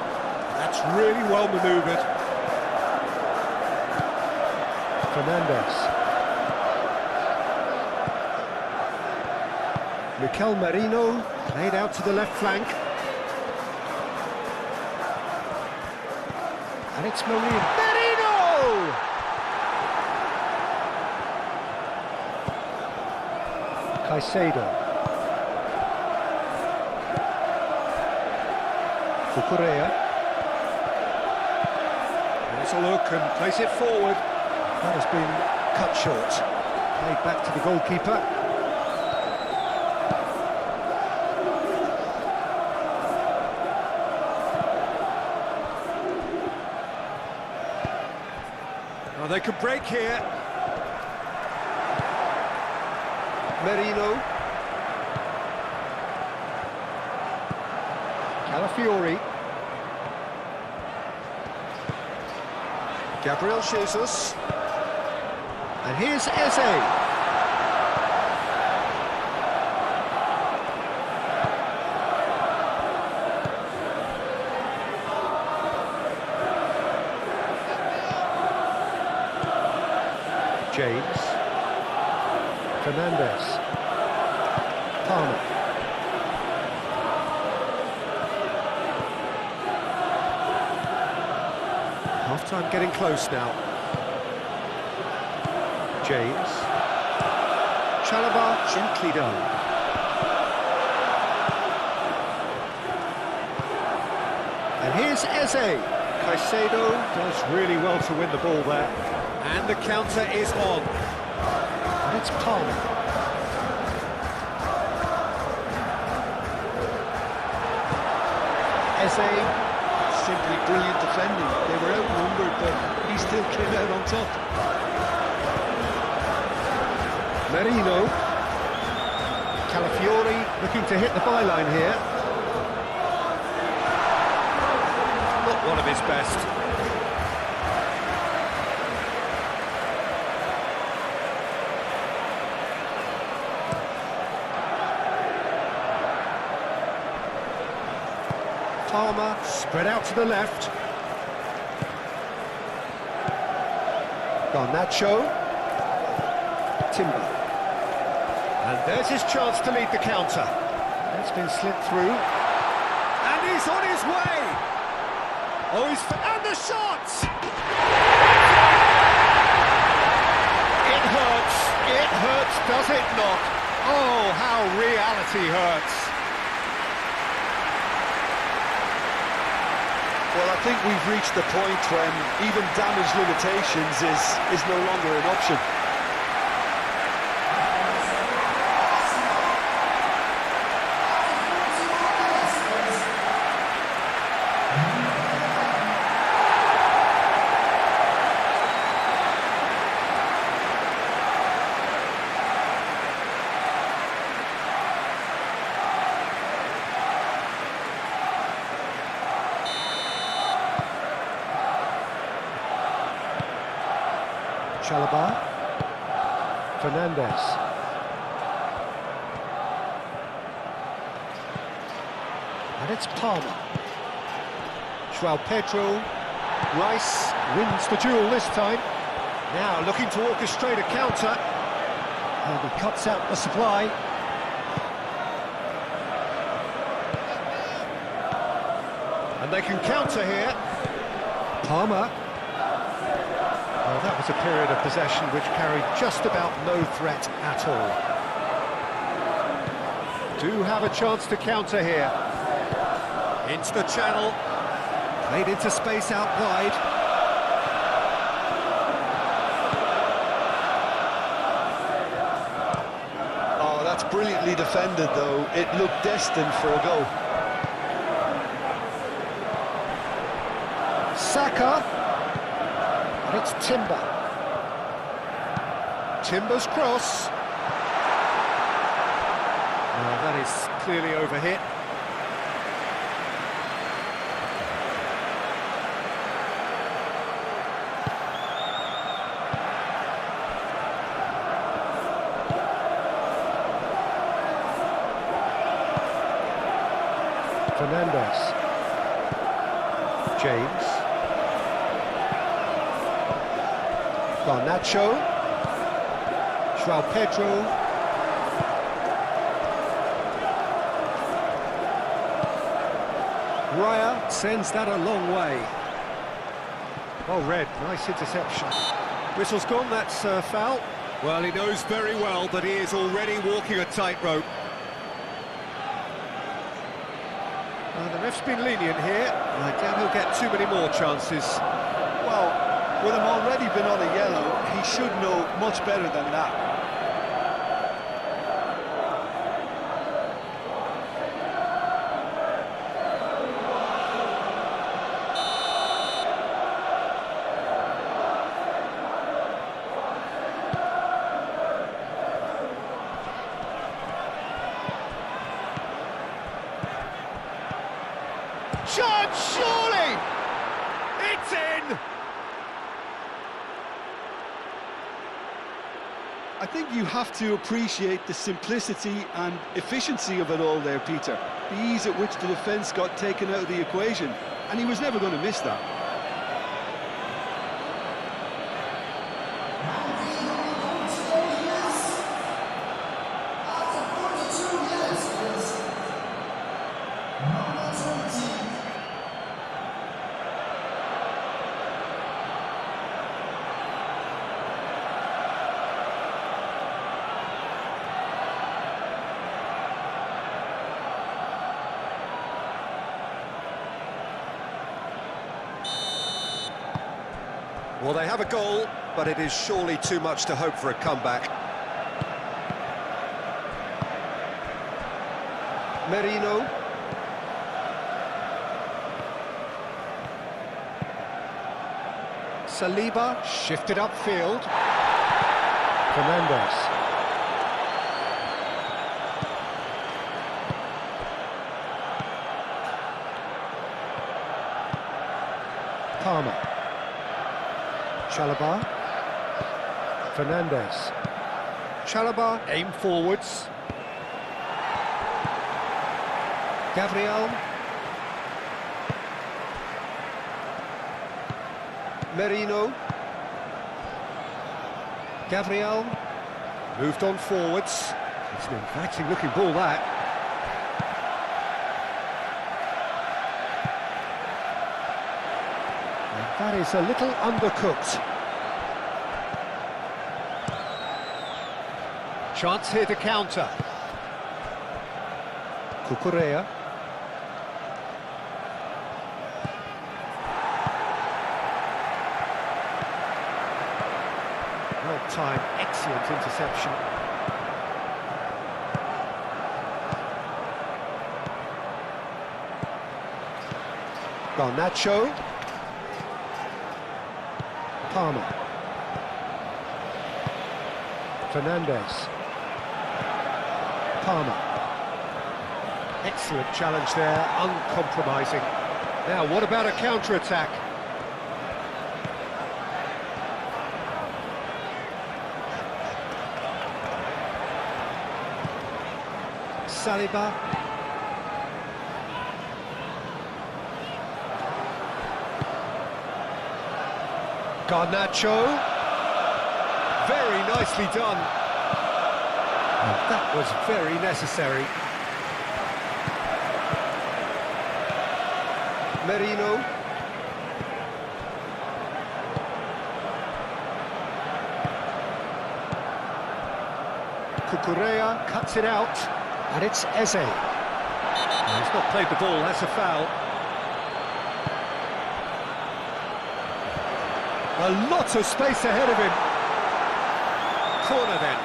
That's really well manoeuvred. Fernandez. Mikel Merino played out to the left flank. And it's Merino! Caicedo. Cucurella. There's a look and plays it forward. That has been cut short. Played back to the goalkeeper. Oh, they can break here. Merino. Calafiori. Gabriel Jesus. And here's Eze. James. Fernandez. Palmer. Half-time getting close now. James. Carabao gently done. And here's Eze. Caicedo does really well to win the ball there. And the counter is on. And it's Palmer. Eze. Simply brilliant defending. They were outnumbered, but he still came out on top. Merino. Calafiori looking to hit the byline here. Not one of his best. Palmer spread out to the left. Garnacho. Timber. And there's his chance to lead the counter. That's been slipped through. And he's on his way. Oh, and the shot! It hurts, does it not? Oh, how reality hurts. Well, I think we've reached the point when even damage limitations is no longer an option. Carabao. Fernandez. And it's Palmer. João Pedro. Rice wins the duel this time. Now looking to orchestrate a counter. And he cuts out the supply. And they can counter here. Palmer. Well, that was a period of possession which carried just about no threat at all. Do have a chance to counter here. Into the channel. Played into space out wide. Oh, that's brilliantly defended, though. It looked destined for a goal. Saka. And it's Timber. Timber's cross. Well, that is clearly overhit. Fernandez. James. Garnacho. João Pedro. Raya sends that a long way. Well read, nice interception. Whistle's gone, that's a foul. Well, he knows very well that he is already walking a tightrope. The ref's been lenient here. I doubt he'll get too many more chances. Well, with him already been on a yellow, he should know much better than that. Shot, surely! It's in! I think you have to appreciate the simplicity and efficiency of it all there, Peter. The ease at which the defence got taken out of the equation, and he was never going to miss that. Well, they have a goal, but it is surely too much to hope for a comeback. Merino. Saliba shifted upfield. Fernandez. Palmer. Chalobah. Fernandez. Chalobah, aim forwards. Gabriel. Merino. Gabriel. Moved on forwards. It's an inviting looking ball, that. That is a little undercooked. Chance here to counter. Cucurella. Well timed, excellent interception. Garnacho. Palmer. Fernandez. Palmer. Excellent challenge there, uncompromising. Now, what about a counter-attack? Saliba. Garnacho. Very nicely done. And that was very necessary. Merino. Cucurella cuts it out, and it's Eze. He's not played the ball, that's a foul. A lot of space ahead of him. Corner then.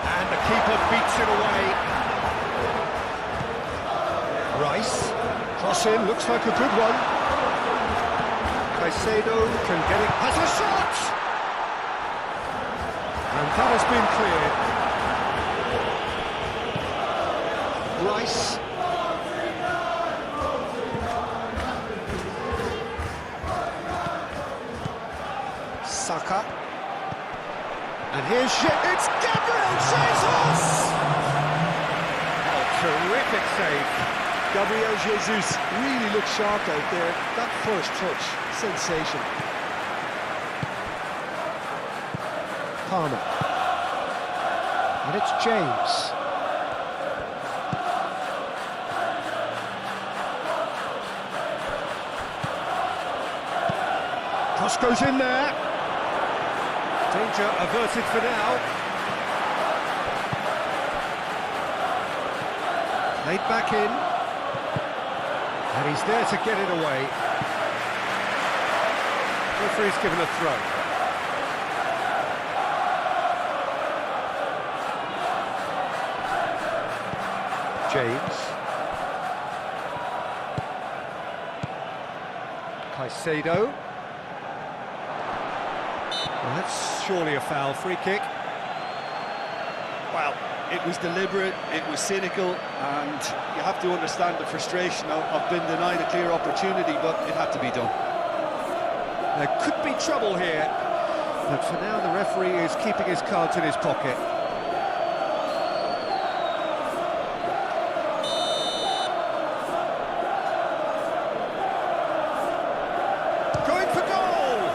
And the keeper beats it away. Rice, cross in, looks like a good one. Caicedo can get it, has a shot! And that has been cleared. Rice. Saka. And here's it's Gabriel Jesus! Oh, terrific save. Gabriel Jesus really looked sharp out there. That first touch, sensation. Palmer. And it's James. Cross goes in there. Danger averted for now. Played back in. And he's there to get it away. Referee's given a throw. James. Caicedo. Well, that's surely a foul. Free kick. Well, it was deliberate, it was cynical, and you have to understand the frustration of being denied a clear opportunity, but it had to be done. There could be trouble here, but for now the referee is keeping his cards in his pocket. Going for goal!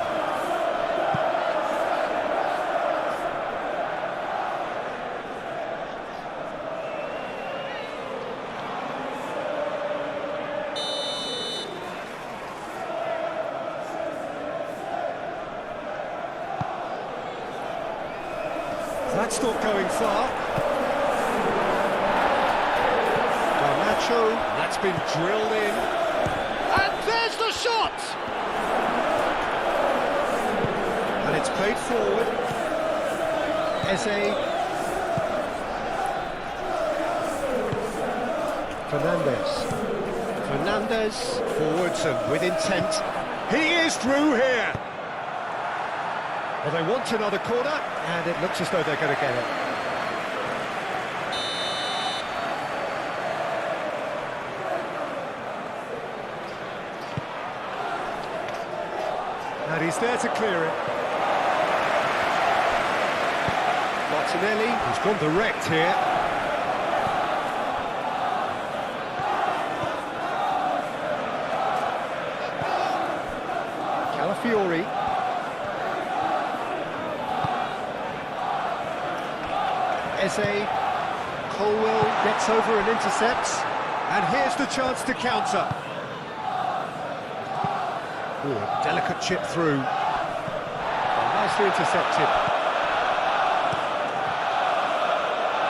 That's not going far. Garnacho, that's been drilled in. And there's the shot! And it's played forward. Eze. Fernandez forwards and with intent. He is through here. Well, they want another corner, and it looks as though they're going to get it. And he's there to clear it. Martinelli, who's gone direct here. Calafiori. Eze, Colwell gets over and intercepts, and here's the chance to counter. Ooh, a delicate chip through. Oh, nicely intercepted.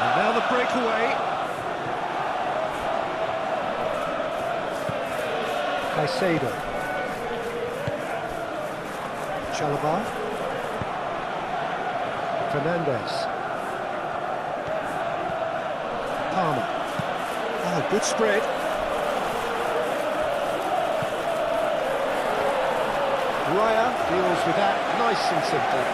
And now the breakaway. Caicedo. Chalobah. Fernandez. Palmer. Oh, good spread. Raya deals with that nice and simple.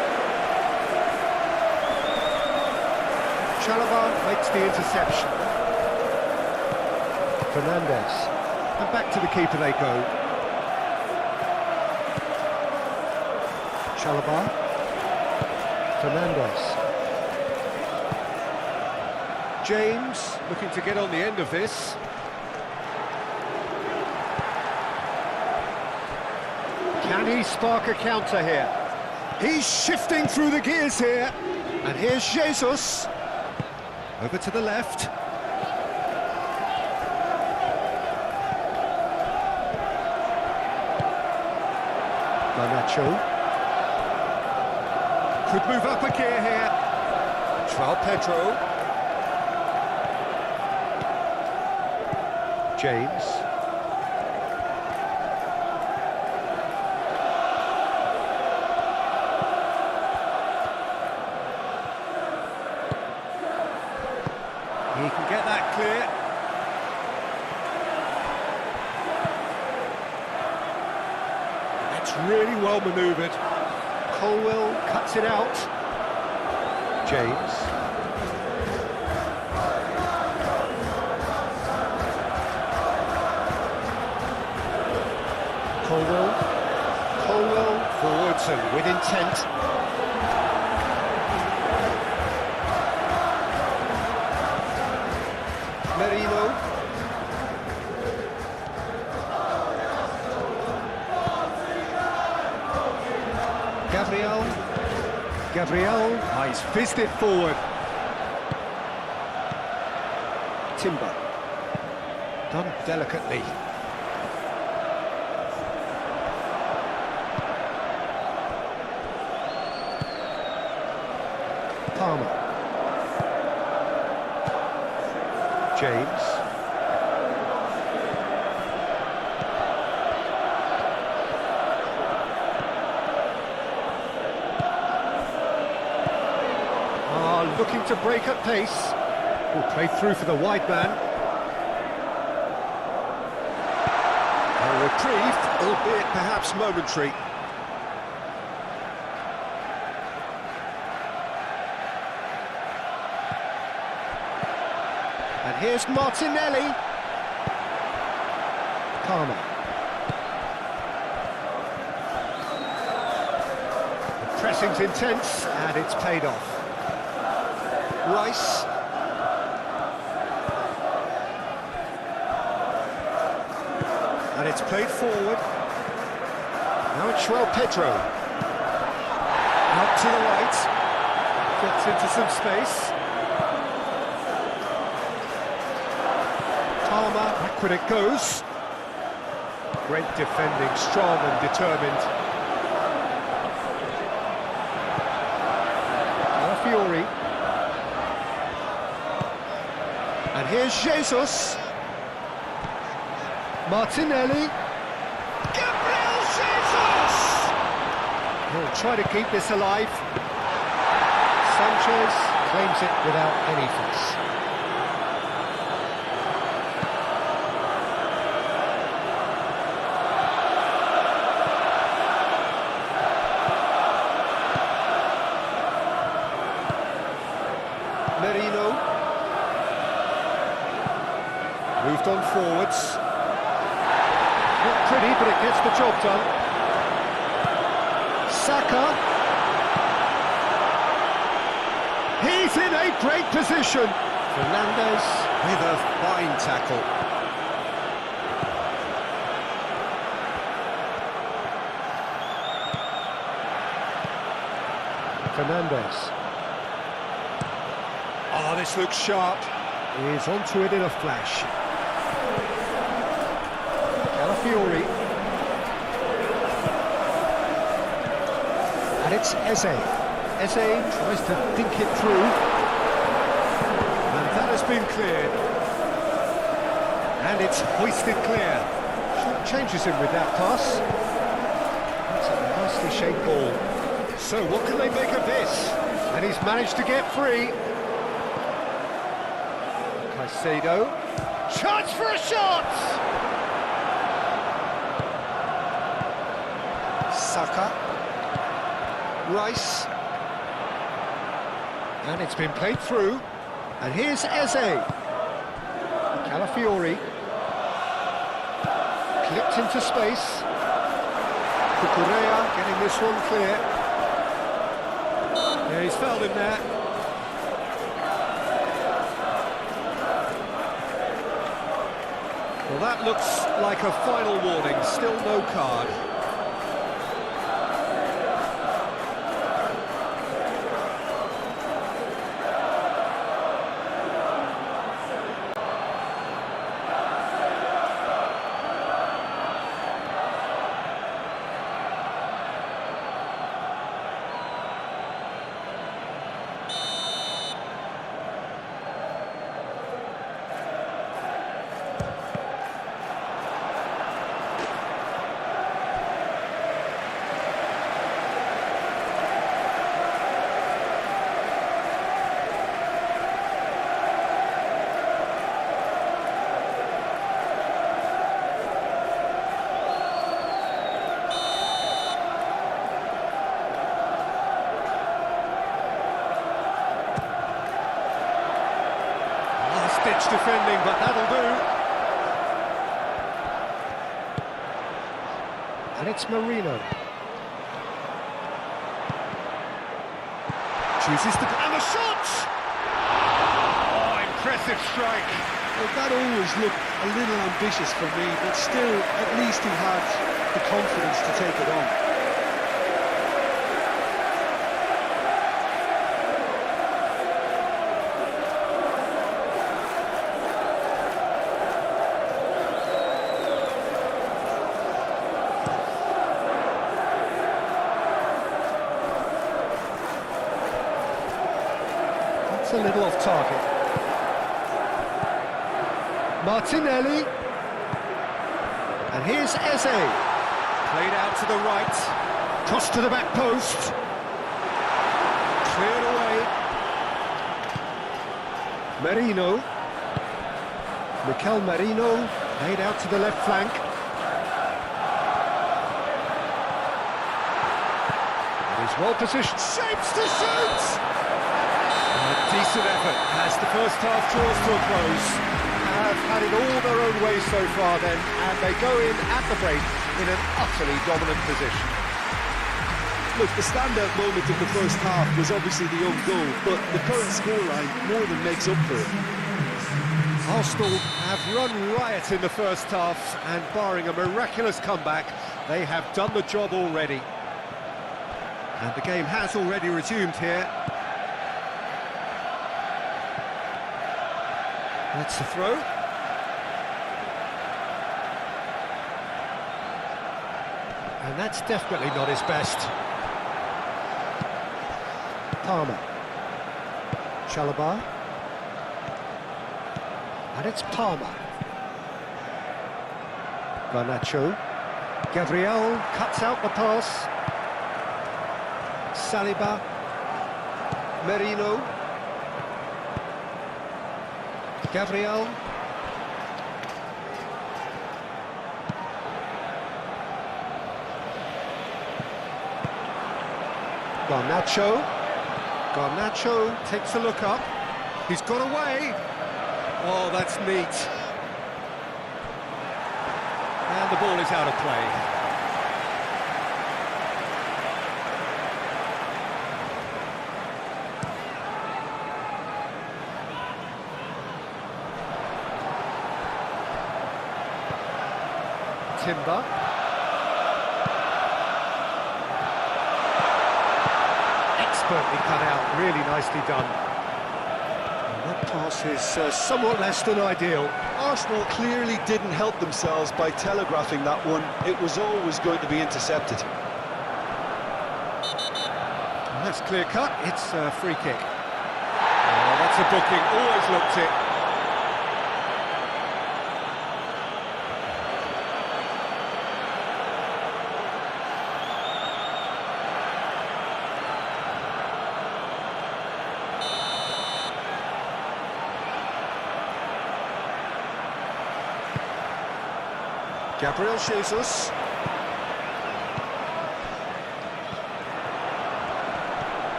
Chalobah makes the interception. Fernandez. And back to the keeper they go. Chalobah. Fernandez. James looking to get on the end of this. Can he spark a counter here? He's shifting through the gears here. And here's Jesus. Over to the left. Garnacho. Could move up a gear here. João Pedro. James. He can get that clear. That's really well manoeuvred. Colwell cuts it out. James. Colwell forwards and with intent. Merino. Gabriel. He's fizzed it forward. Timber. Done delicately. Palmer. James. Looking to break at pace. Will play through for the wide man. A reprieve, albeit perhaps momentary. And here's Martinelli. Palmer. The pressing's intense, and it's paid off. Rice. And it's played forward. Now it's João Pedro. Out to the right. Gets into some space. Palmer, back when it goes. Great defending, strong and determined. Alafiori. And here's Jesus. Martinelli. Gabriel Jesus! He'll try to keep this alive. Sanchez claims it without any fuss. Merino. Moved on forwards. Not pretty, but it gets the job done. Saka. He's in a great position. Fernandes with a fine tackle. Fernandes. Oh, this looks sharp. He's onto it in a flash. Alafiori. And it's Eze. Eze tries to dink it through. And that has been cleared. And it's hoisted clear. Short changes him with that pass. That's a nicely shaped ball. So what can they make of this? And he's managed to get free. Caicedo. Chance for a shot! Saka. Rice. And it's been played through. And here's Eze. Calafiori. Clipped into space. Cucurella getting this one clear. Yeah, he's fouled him there. Well, that looks like a final warning, still no card. Last-ditch defending, but that'll do. And it's Marino. Chooses to... And the shot! Oh, impressive strike. Well, that always looked a little ambitious for me, but still, at least he had the confidence to take it on. It's a little off target. Martinelli. And here's Eze. Played out to the right. Cross to the back post. Cleared away. Marino. Mikel Marino. Played out to the left flank. He's well positioned. Shapes to shoot! Decent effort as the first half draws to a close. Have had it all their own way so far then, and they go in at the break in an utterly dominant position. Look, the standout moment of the first half was obviously the own goal, but the current scoreline more than makes up for it. Arsenal have run riot in the first half, and barring a miraculous comeback, they have done the job already. And the game has already resumed here. That's the throw. And that's definitely not his best. Palmer. Chalobah. And it's Palmer. Garnacho. Gabriel cuts out the pass. Saliba. Merino. Gabriel. Garnacho. Garnacho takes a look up. He's got away. Oh, that's neat. And the ball is out of play. Timber. Expertly cut out, really nicely done. And that pass is somewhat less than ideal. Arsenal clearly didn't help themselves by telegraphing that one. It was always going to be intercepted. And that's clear cut, it's a free kick. Oh, that's a booking, always looked it. Gabriel Jesus.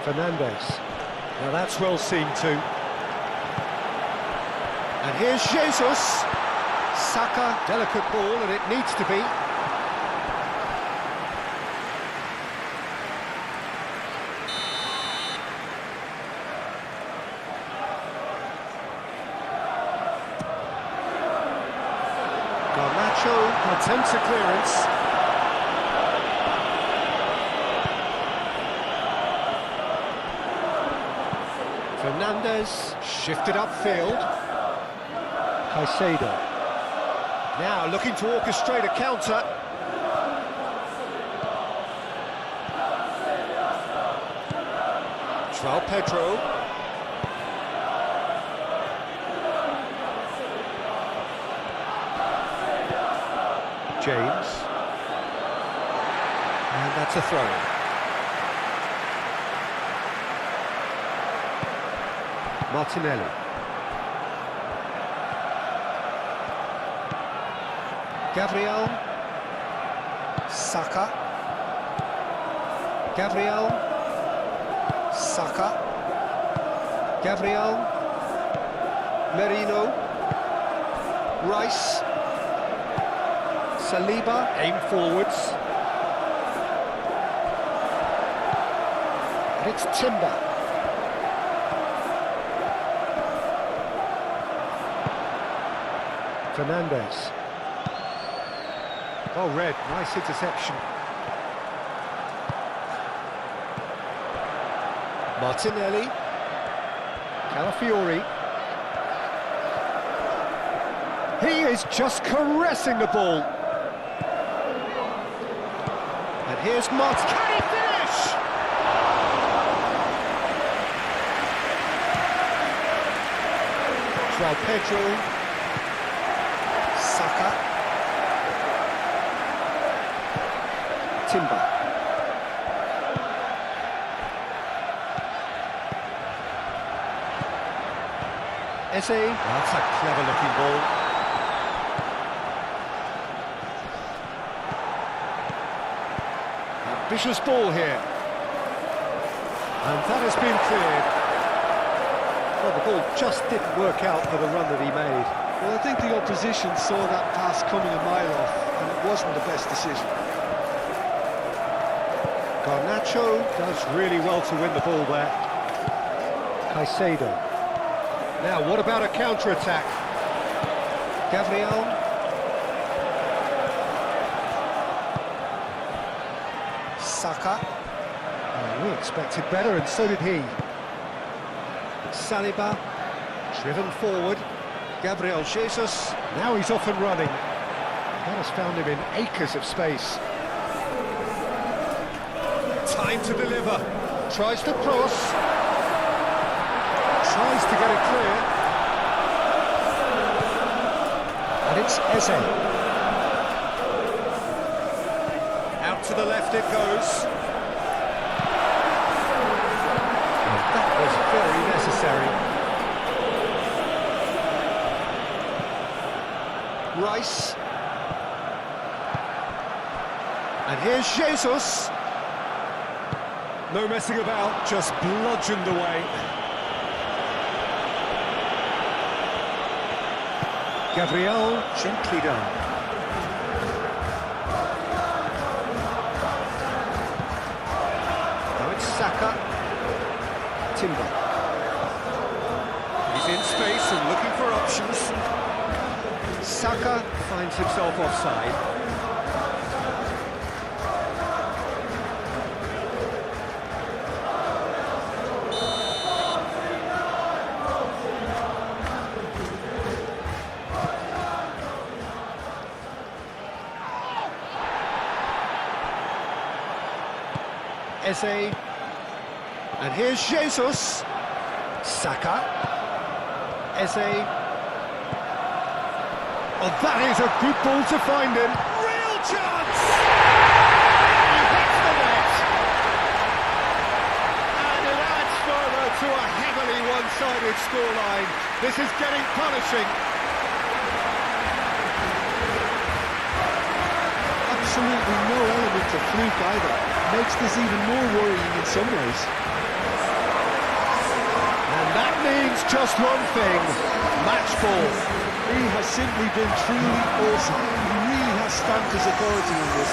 Fernandes. Now that's well seen too. And here's Jesus. Saka, delicate ball, and it needs to be. Garnacho attempts a clearance. Fernandez shifted upfield. Caicedo. Now looking to orchestrate a counter. João Pedro. James. And that's a throw. Martinelli. Gabriel. Saka. Gabriel. Saka. Gabriel. Merino. Rice. Saliba, aim forwards. And it's Timber. Fernandez. Oh, Red, nice interception. Martinelli. Calafiori. He is just caressing the ball. And here's Martin. Can he finish? João Pedro. Saka. Timber. Eze. That's a clever-looking ball. Ambitious ball here. And that has been cleared. Well, the ball just didn't work out for the run that he made. Well, I think the opposition saw that pass coming a mile off, and it wasn't the best decision. Garnacho does really well to win the ball there. Caicedo. Now, what about a counter-attack? Gabriel. Saka. We expected better, and so did he. Saliba, driven forward. Gabriel Jesus, now he's off and running. That has found him in acres of space. Time to deliver. Tries to cross. Tries to get it clear. And it's Eze. Out to the left it goes. And that was very necessary. Rice. And here's Jesus. No messing about, just bludgeoned away. Gabriel gently down. Now it's Saka. Timber. He's in space and looking for options. Saka finds himself offside. Eze. And here's Jesus. Saka. Eze. Oh, that is a good ball to find him. Real chance! He hits the net. And it adds further to a heavily one-sided scoreline. This is getting punishing. Absolutely no element of fluke either. Makes this even more worrying in some ways. And that means just one thing, match ball. He has simply been truly awesome. He really has stamped his authority on this.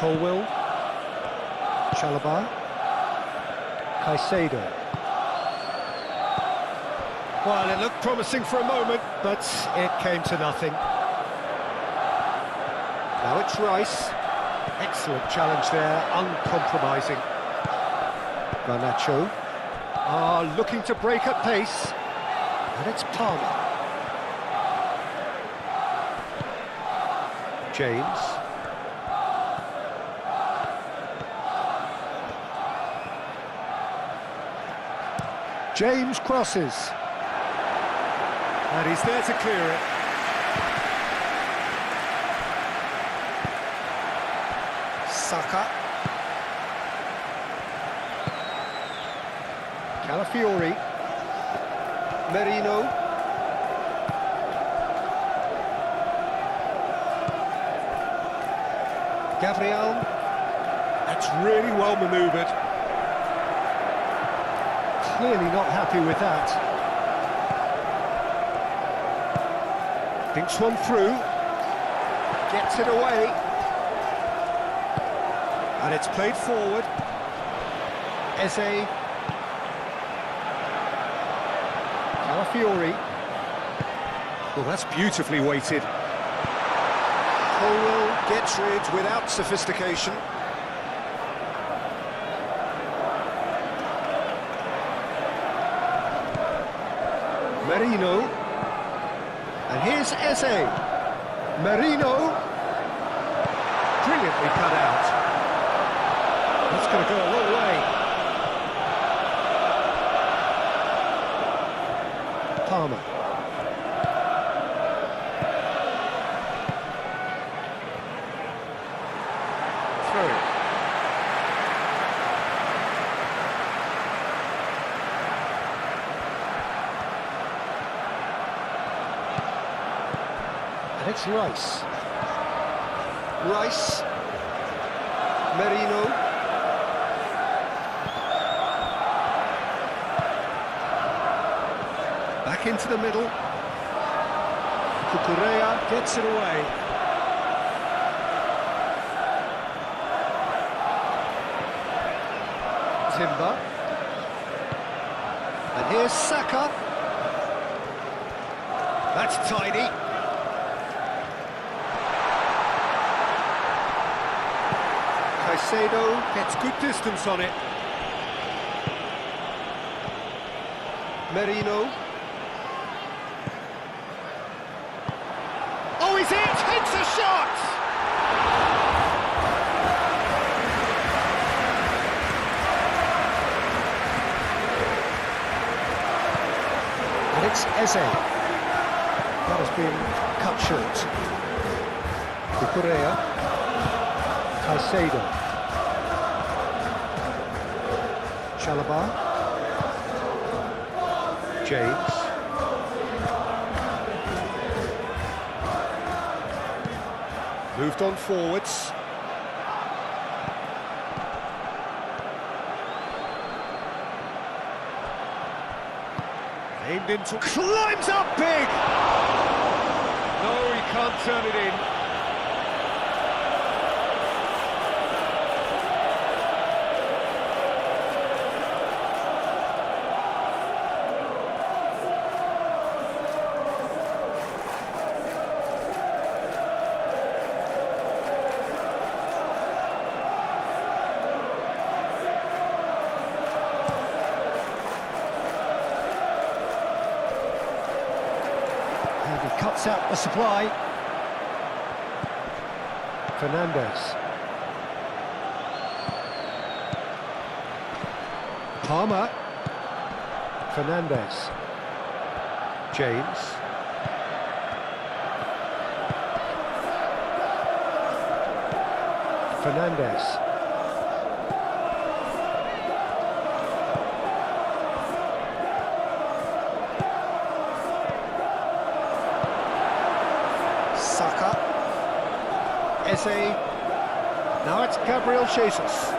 Colwill. Chalobah. Caicedo. Well, it looked promising for a moment, but it came to nothing. Now it's Rice. Excellent challenge there, uncompromising. Garnacho are looking to break at pace, and it's Palmer. James. James crosses. And he's there to clear it. Saka. Calafiori. Merino. Gabriel. That's really well manoeuvred. Clearly not happy with that. Thinks one through. Gets it away. And it's played forward. Eze. Calafiori. Well, that's beautifully weighted. Colwill gets rid without sophistication. Merino. And here's Eze. Merino. Brilliantly cut out. That's going to go a long way. Palmer. Through. And it's Rice. Rice. Merino. Back into the middle. Cucurella gets it away. Timber. And here's Saka. That's tidy. Caicedo gets good distance on it. Merino. Oh, he's in! Takes a shot! And it's Eze. That has been cut short. Cucurella. Caicedo. Chalobah. James. Moved on forwards. Aimed into... Climbs up big! No, he can't turn it in. And he cuts out the supply. Fernandes. Palmer. Fernandes. James. Fernandes. Saka. Eze. Now it's Gabriel Jesus.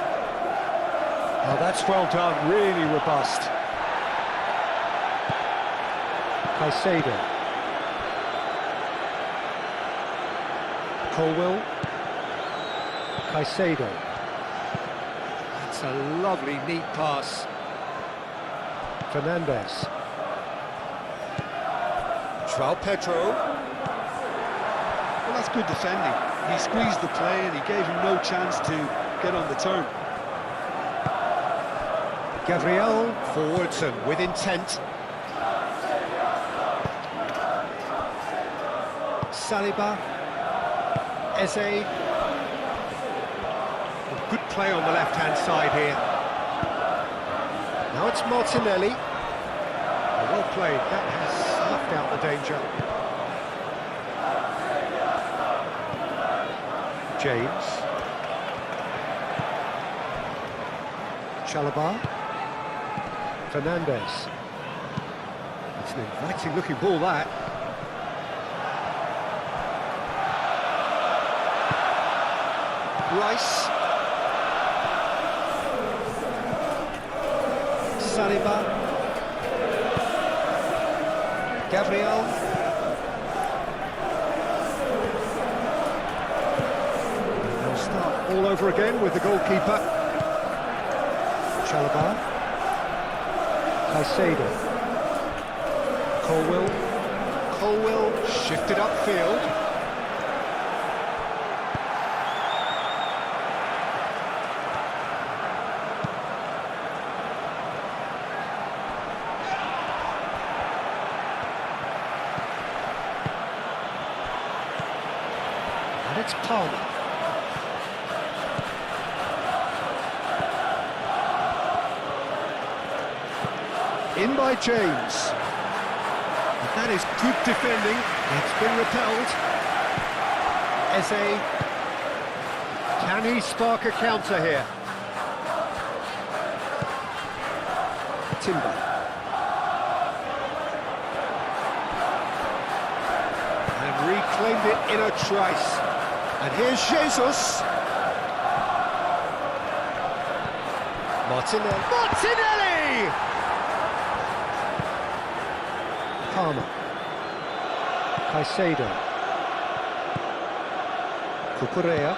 Oh, that's well done, really robust. Caicedo. Colwill. Caicedo. That's a lovely, neat pass. Fernandez. João Pedro. Well, that's good defending. He squeezed the play and he gave him no chance to get on the turn. Gabriel, forwards and with intent. Saliba. Eze. Good play on the left-hand side here. Now it's Martinelli. Well played, that has snuffed out the danger. James. Chalobah. Fernandez. It's an inviting looking ball, that. Rice. Saliba. Gabriel. They'll start all over again with the goalkeeper. Chalobah. Caicedo. Colwill shifted upfield. And it's Palmer. In by James. And that is good defending. It's been repelled. Eze. Can he spark a counter here? Timber. And reclaimed it in a trice. And here's Jesus. Martinelli! Palmer. Caicedo. Cucurella.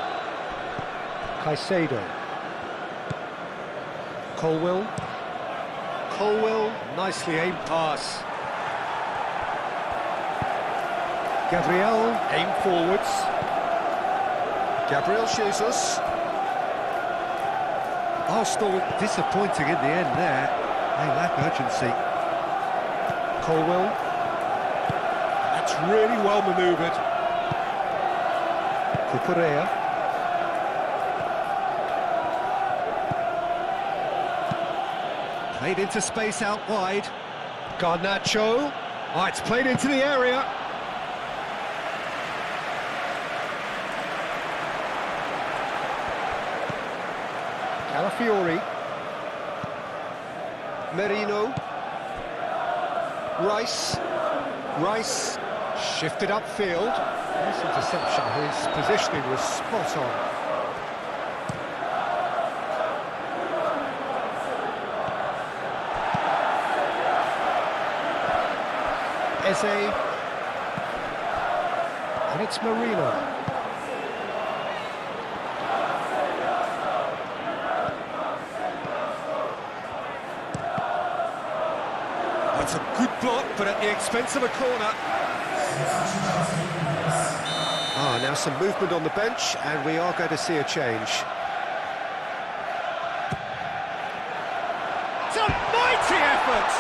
Caicedo. Colwill, nicely aimed pass. Gabriel, aim forwards. Gabriel Jesus. Arsenal disappointing in the end there. They lack urgency. Colwill. That's really well manoeuvred. Cucurella. Played into space out wide. Garnacho. Oh, it's played into the area. Calafiori. Merino. Rice shifted upfield. Nice interception. His positioning was spot on. Eze. And it's Merino. That's a good block, but at the expense of a corner. Now some movement on the bench, and we are going to see a change. It's a mighty effort!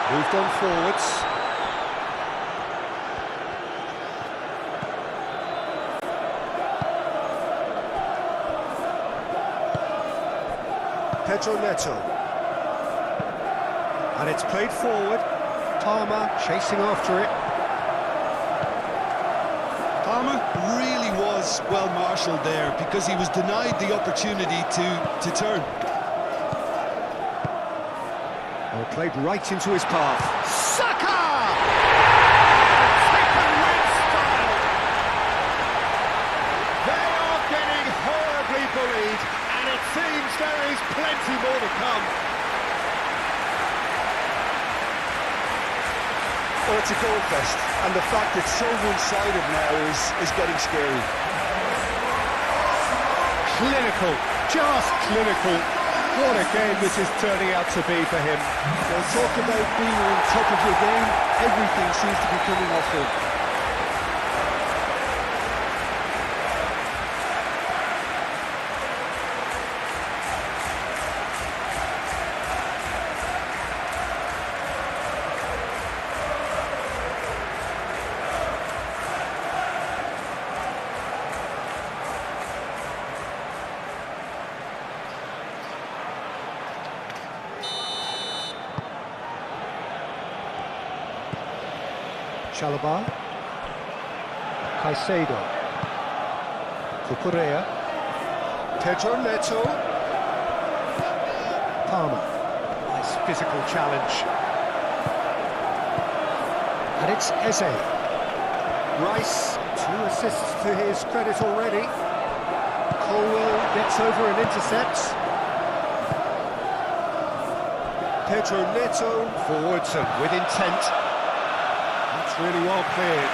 Moved on forwards. Pedro Neto. And it's played forward. Palmer chasing after it. Palmer really was well marshalled there because he was denied the opportunity to turn. Well, played right into his path. Saka! Taken with style. They are getting horribly bullied, and it seems there is plenty more to come. Well, it's a goal fest, and the fact it's so one-sided now is getting scary. Clinical, just clinical. What a game this is turning out to be for him. Well, talk about being on top of your game. Everything seems to be coming off him. Chalobah, Caicedo, Cucurella, Pedro Neto. Palmer. Nice physical challenge. And it's Eze. Rice, 2 assists to his credit already. Colwell gets over and intercepts. Pedro Neto forwards and with intent. That's really well cleared.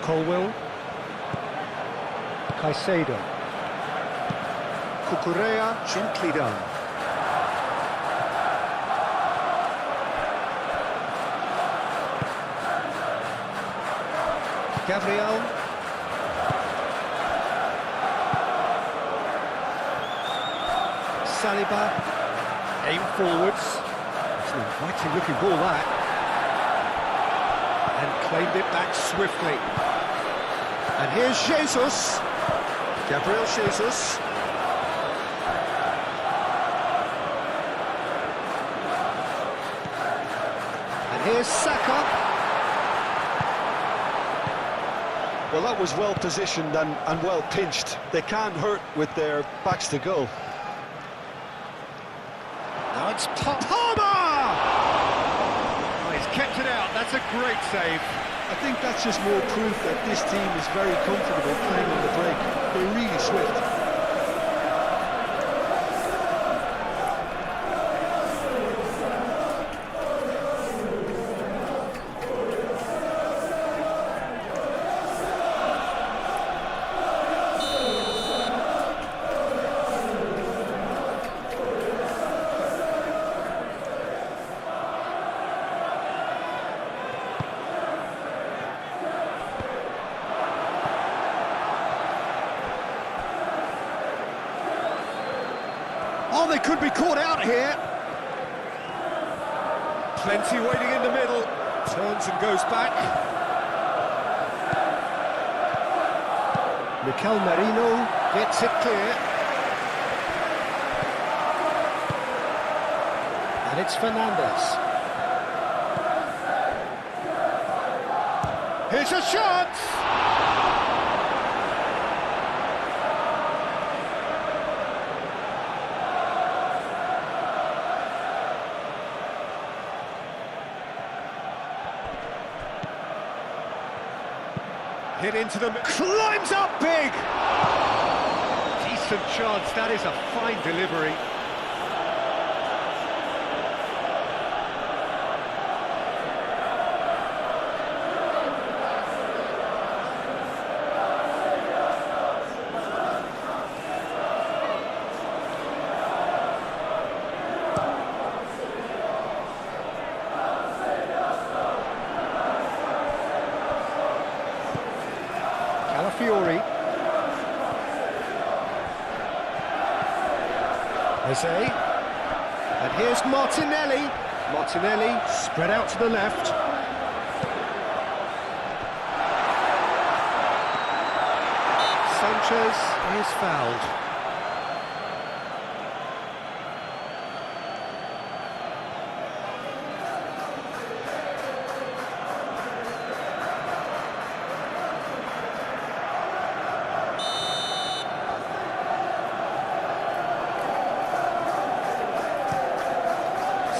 Colwell, Caicedo, Cucurella, gently done. Gabriel. Saliba, aim forwards. It's an inviting looking ball that. And claimed it back swiftly. And here's Jesus. Gabriel Jesus. And here's Saka. Well, that was well positioned and well pinched. They can't hurt with their backs to goal. Now it's Palmer! Oh, he's kept it out. That's a great save. I think that's just more proof that this team is very comfortable playing on the break. They're really swift. Oh, they could be caught out here. Plenty waiting in the middle. Turns and goes back. Mikel Merino Gets it clear. and it's Fernandes. Here's a shot! Hit into them, climbs up big! Decent chance, that is a fine delivery. Fiori. Eze. And here's Martinelli. Martinelli spread out to the left. Sanchez is fouled.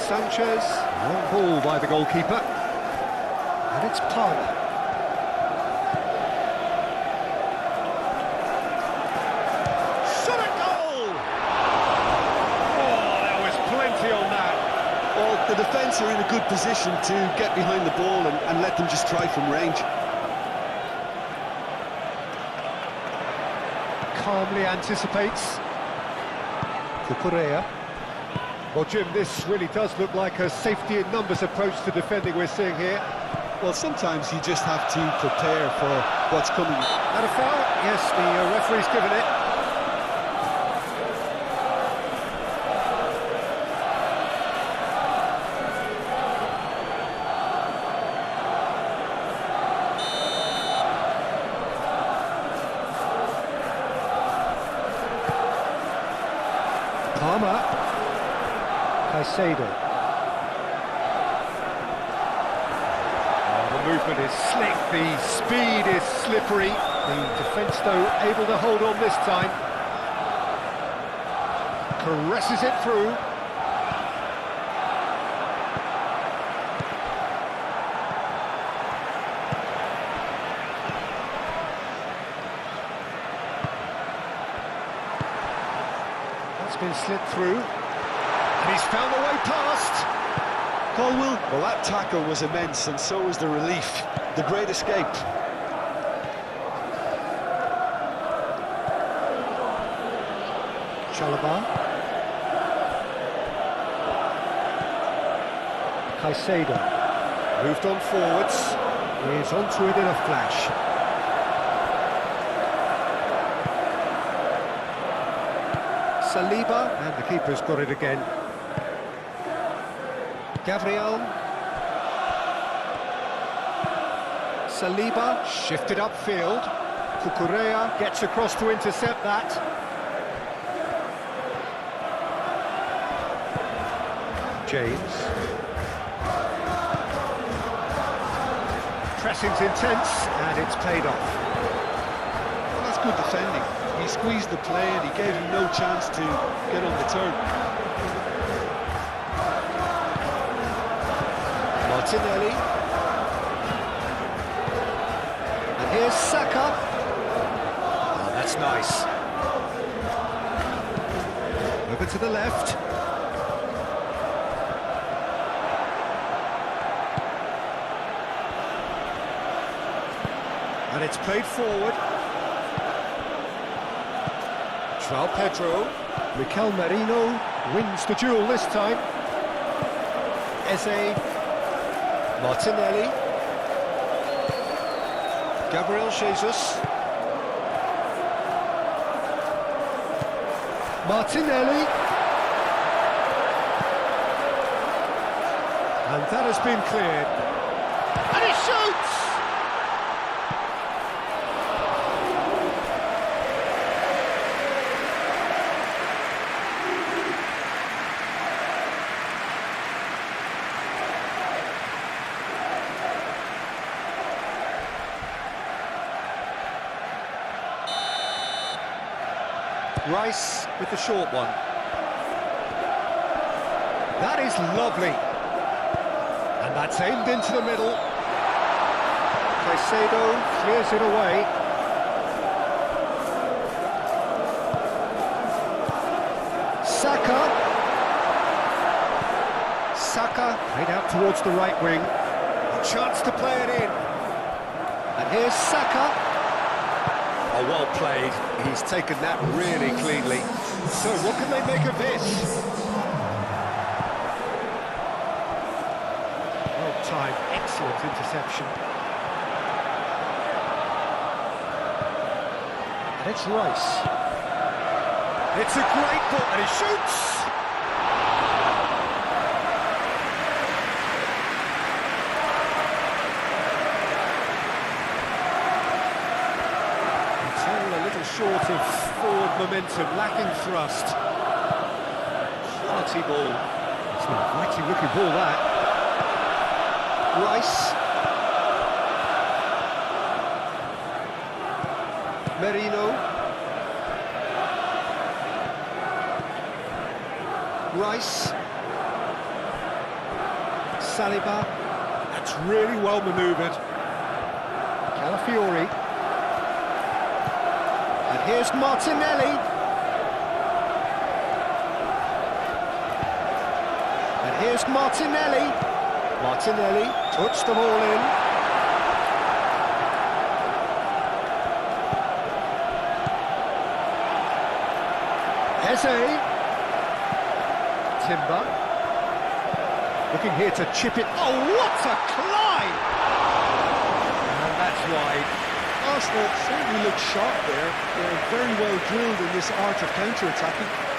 Sanchez, long ball by the goalkeeper, and it's Palmer. Shot at goal! defence are in a good position to get behind the ball and let them just try from range. Calmly anticipates. Cucurella. Well, Jim, this really does look like a safety in numbers approach to defending we're seeing here. Well, sometimes you just have to prepare for what's coming. And a foul? Yes, the referee's given it. Palmer. Caicedo. The movement is slick, the speed is slippery. The defence, though, able to hold on this time. Caresses it through. That's been slipped through. And he's found the way past. Colwell, well, that tackle was immense, and so was the relief. The great escape. Carabao. Caicedo. Moved on forwards. Is onto it in a flash. Saliba, and the keeper's got it again. Gabriel. Saliba, shifted upfield. Cucurella gets across to intercept that. James. Pressing's intense, and it's paid off. Well, that's good defending. He squeezed the play and he gave him no chance to get on the turn. Martinelli. And here's Saka. Oh, that's nice. Over to the left. And it's played forward. João Pedro. Mikel Merino wins the duel this time. Eze. Martinelli. Gabriel Jesus. Martinelli. And that has been cleared. And he shoots! Rice with the short one. That is lovely. And that's aimed into the middle. Caicedo clears it away. Saka. Saka played out towards the right wing. A chance to play it in. And here's Saka. Oh, well played. He's taken that really cleanly. So what can they make of this? Well timed, excellent interception. And it's Rice. It's a great ball, and he shoots! Short of forward momentum, lacking thrust. Quality ball. It's an inviting looking ball, that. Rice. Merino. Rice. Saliba. That's really well manoeuvred. Calafiori. And here's Martinelli. And here's It's Martinelli. Martinelli puts them all in. Eze. Timber. Looking here to chip it. Oh, what a climb! And that's wide. Arsenal certainly look sharp there. They're very well drilled in this art of counter-attacking.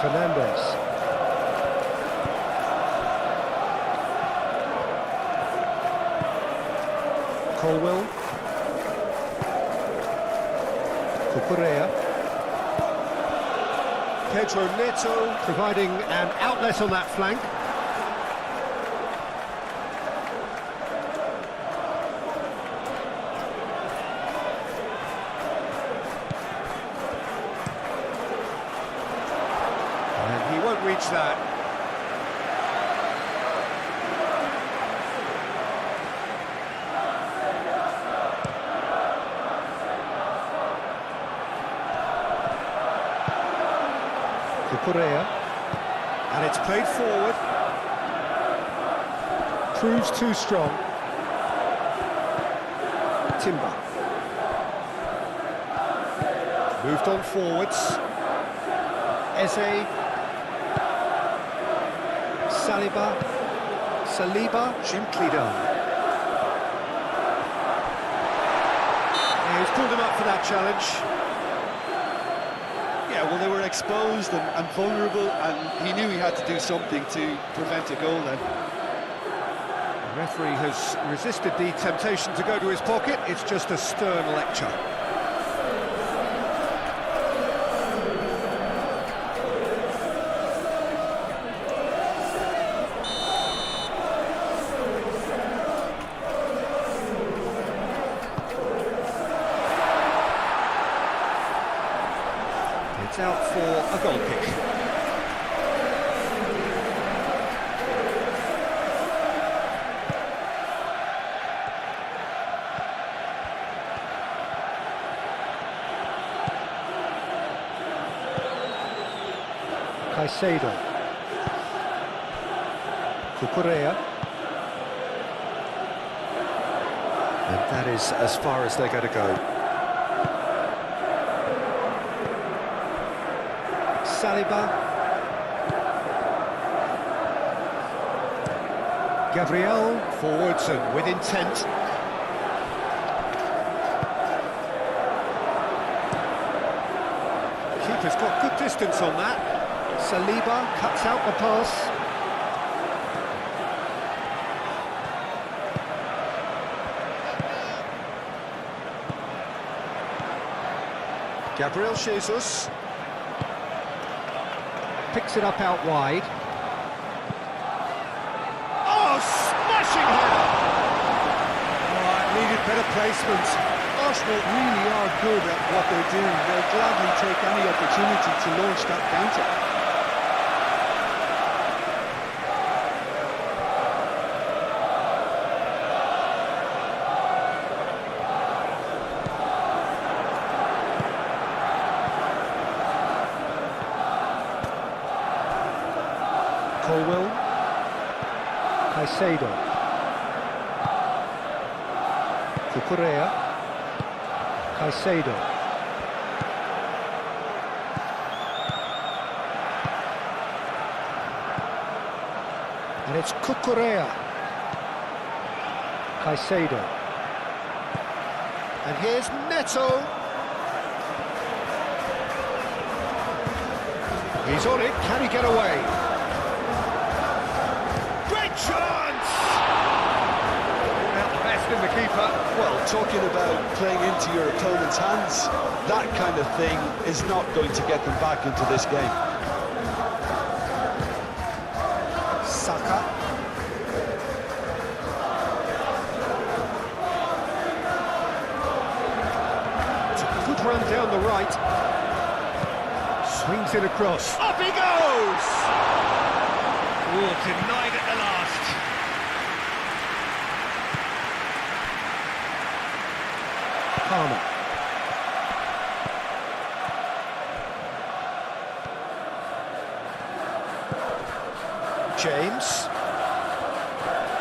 Fernandez. Colwell. Cucurella. Pedro Neto providing an outlet on that flank. And he won't reach that. Cucurella, and it's played forward. Proves too strong. Timber. Moved on forwards. Eze. Saliba, gently done. Yeah, he's pulled him up for that challenge. Yeah, well, they were exposed and vulnerable, and he knew he had to do something to prevent a goal then. The referee has resisted the temptation to go to his pocket. It's just a stern lecture. It's out for a goal kick. Caicedo. Cucurella. And that is as far as they're going to go. Saliba. Gabriel forwards and with intent. Keeper's got good distance on that. Saliba cuts out the pass. Gabriel Jesus picks it up out wide. Oh, smashing header! Oh, it needed better placement. Arsenal really are good at what they're doing. They'll gladly take any opportunity to launch that counter. Colwell. Caicedo. Cucurella. Caicedo. And it's Cucurella. Caicedo. And here's Neto. He's on it, can he get away? Chance! Out the best in the keeper. Well, talking about playing into your opponent's hands, that kind of thing is not going to get them back into this game. Saka. Took a good run down the right. Swings it across. Up he goes! Oh, denied at the last. Palmer. James.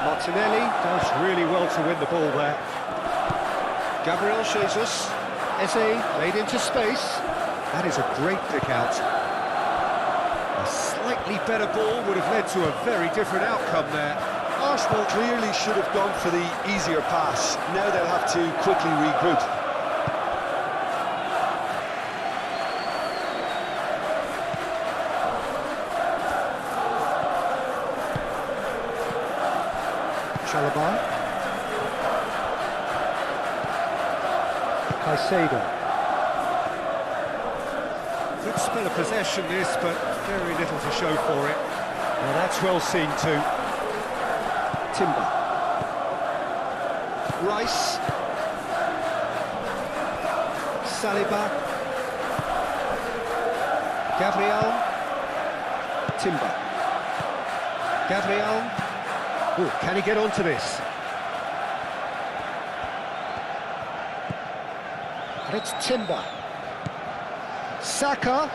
Martinelli does really well to win the ball there. Gabriel Jesus. Eze laid into space. That is a great pick out. A slightly better ball would have led to a very different outcome there. Arsenal clearly should have gone for the easier pass. Now they'll have to quickly regroup. Carabao. Caicedo. Good spell of possession this, but very little to show for it. Now that's well seen too. Timber. Rice. Saliba. Gabriel. Timber. Gabriel. Oh, can he get onto this? And it's Timber. Saka.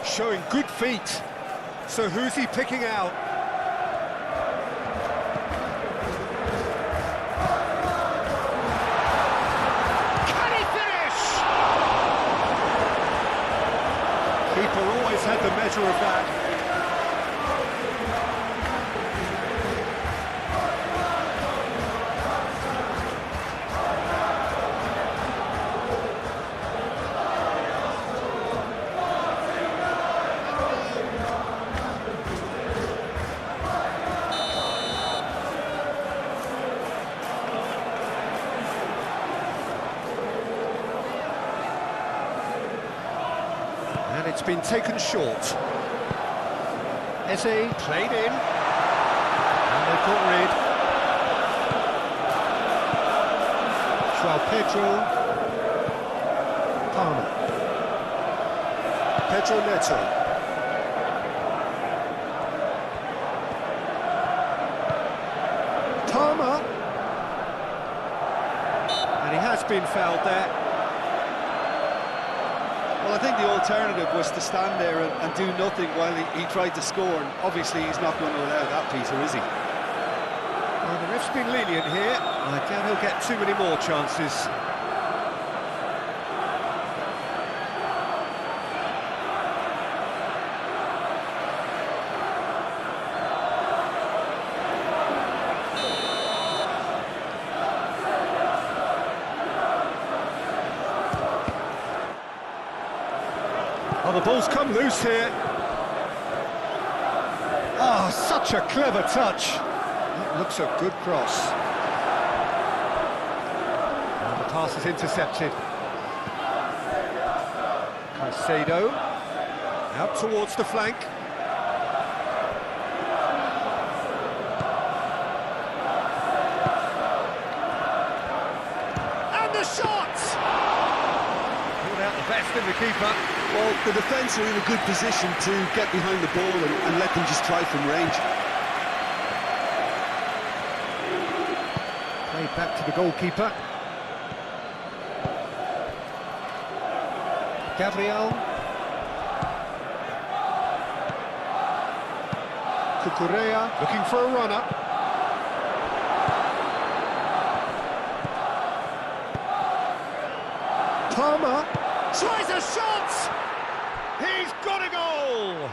Showing good feet. So who's he picking out? Can he finish? Keeper always had the measure of that. And it's been taken short. Eze played in. And they got rid. João Pedro. Palmer. Pedro Neto. Palmer. And he has been fouled there. Well, I think the alternative was to stand there and do nothing while he tried to score, and obviously he's not going to allow that, Peter, is he? Well, the ref's been lenient here. I doubt he'll get too many more chances. Oh, the ball's come loose here. Oh, such a clever touch. That looks a good cross. And the pass is intercepted. Caicedo. Out towards the flank. And the shot! Pulled out the best in the keeper. Well, the defence are in a good position to get behind the ball and let them just try from range. Played back to the goalkeeper. Gabriel. Cucurella looking for a runner. Palmer tries a shot! He's got a goal!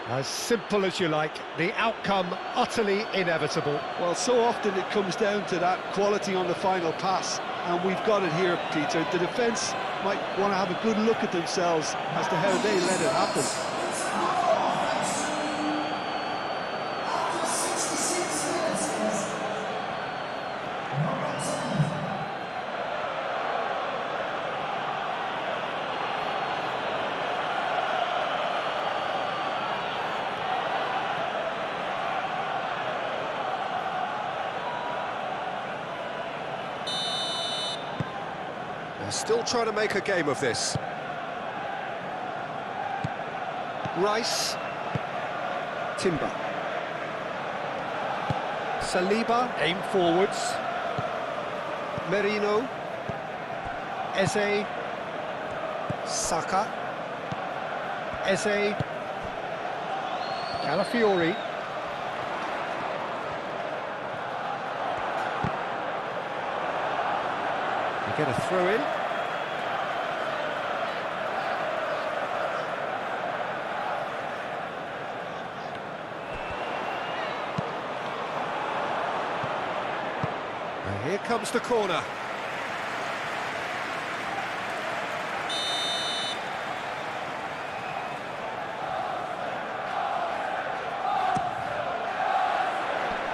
As simple as you like, the outcome utterly inevitable. Well, so often it comes down to that quality on the final pass, and we've got it here, Peter. The defence might want to have a good look at themselves as to how they let it happen. They're still trying to make a game of this. Rice. Timber. Saliba, aim forwards. Merino. Eze. Saka. Eze. Calafiori. They get a throw in. And here comes the corner.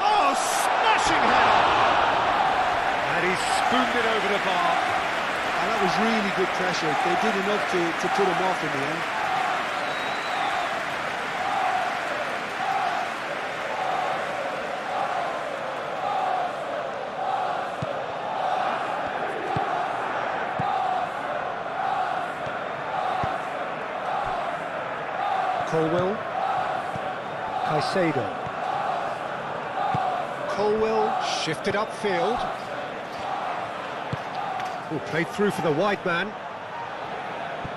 Oh, smashing header! And he spooned it over the bar. And that was really good pressure. They did enough to put him off in the end. Colwill. Caicedo. Colwill shifted upfield. Oh, played through for the wide man.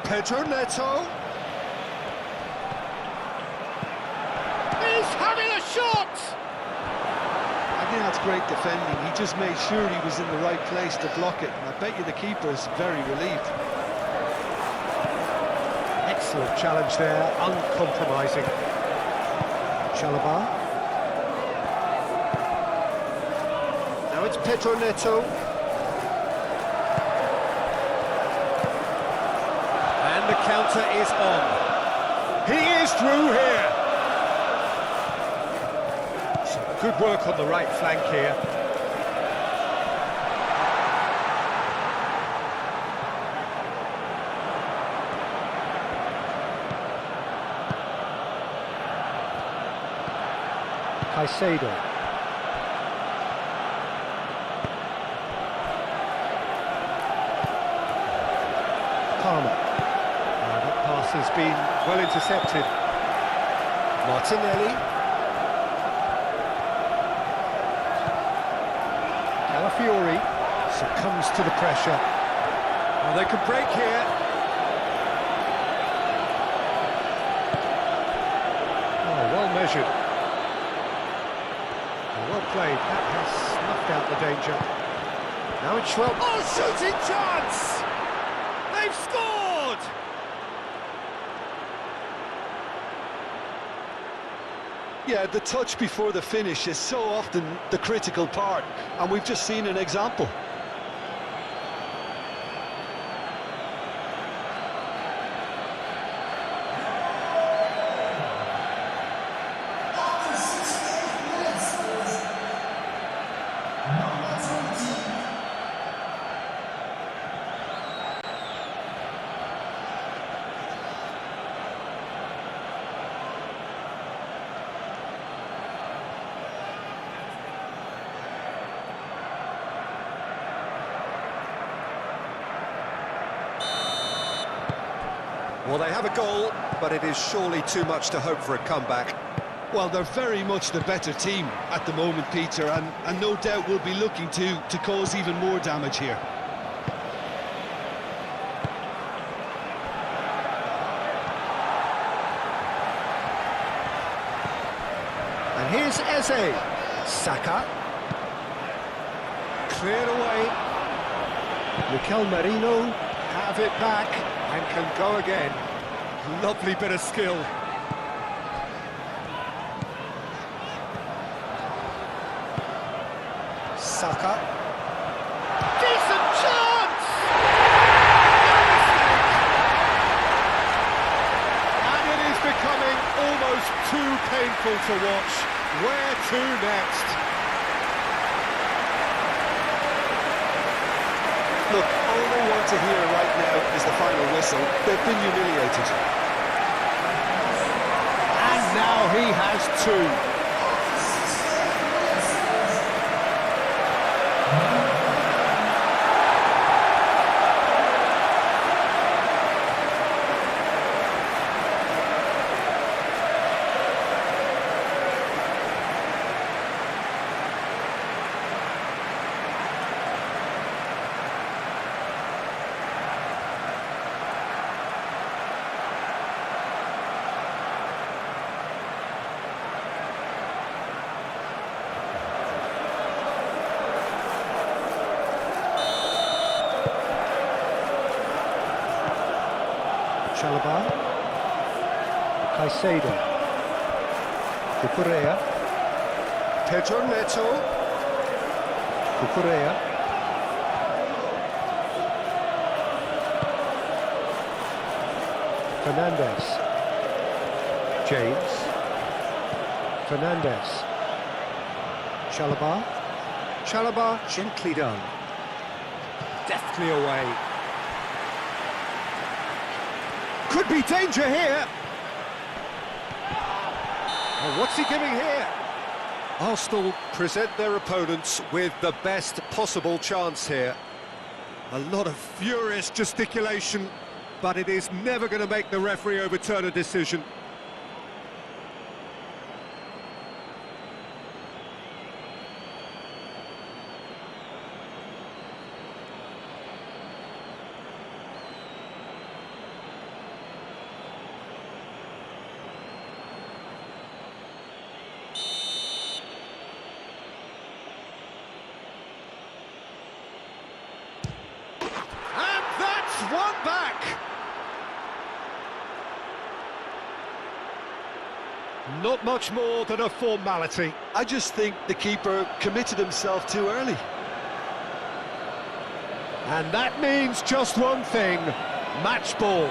Pedro Neto. He's having a shot! I think that's great defending. He just made sure he was in the right place to block it. And I bet you the keeper is very relieved. Excellent challenge there, uncompromising. Chalobah. Now it's Pedro Neto. And the counter is on. He is through here. Some good work on the right flank here. Caicedo. Palmer. That pass has been well intercepted. Martinelli. Calafiori succumbs to the pressure. Well, they could break here. Oh, well measured. Well played, that has snuffed out the danger. Now it's Schwab. Oh, shooting chance! They've scored! Yeah, the touch before the finish is so often the critical part, and we've just seen an example. Well, they have a goal, but it is surely too much to hope for a comeback. Well, they're very much the better team at the moment, Peter, and no doubt will be looking to cause even more damage here. And here's Eze. Saka. Cleared away. Mikel Merino have it back and can go again. Lovely bit of skill. Saka. Decent chance! And it is becoming almost too painful to watch. Where to next? Look, all they want to hear right now is the final whistle. They've been humiliated. And now he has two. Chalobah. Caicedo. Cucurella. Pedro Neto. Cucurella. Fernandez. James. Fernandez. Chalobah. Chalobah, gently done. Deftly away. Could be danger here. Oh, what's he giving here? Arsenal present their opponents with the best possible chance here. A lot of furious gesticulation, but it is never going to make the referee overturn a decision. One back. Not much more than a formality. I just think the keeper committed himself too early. And that means just one thing, match ball.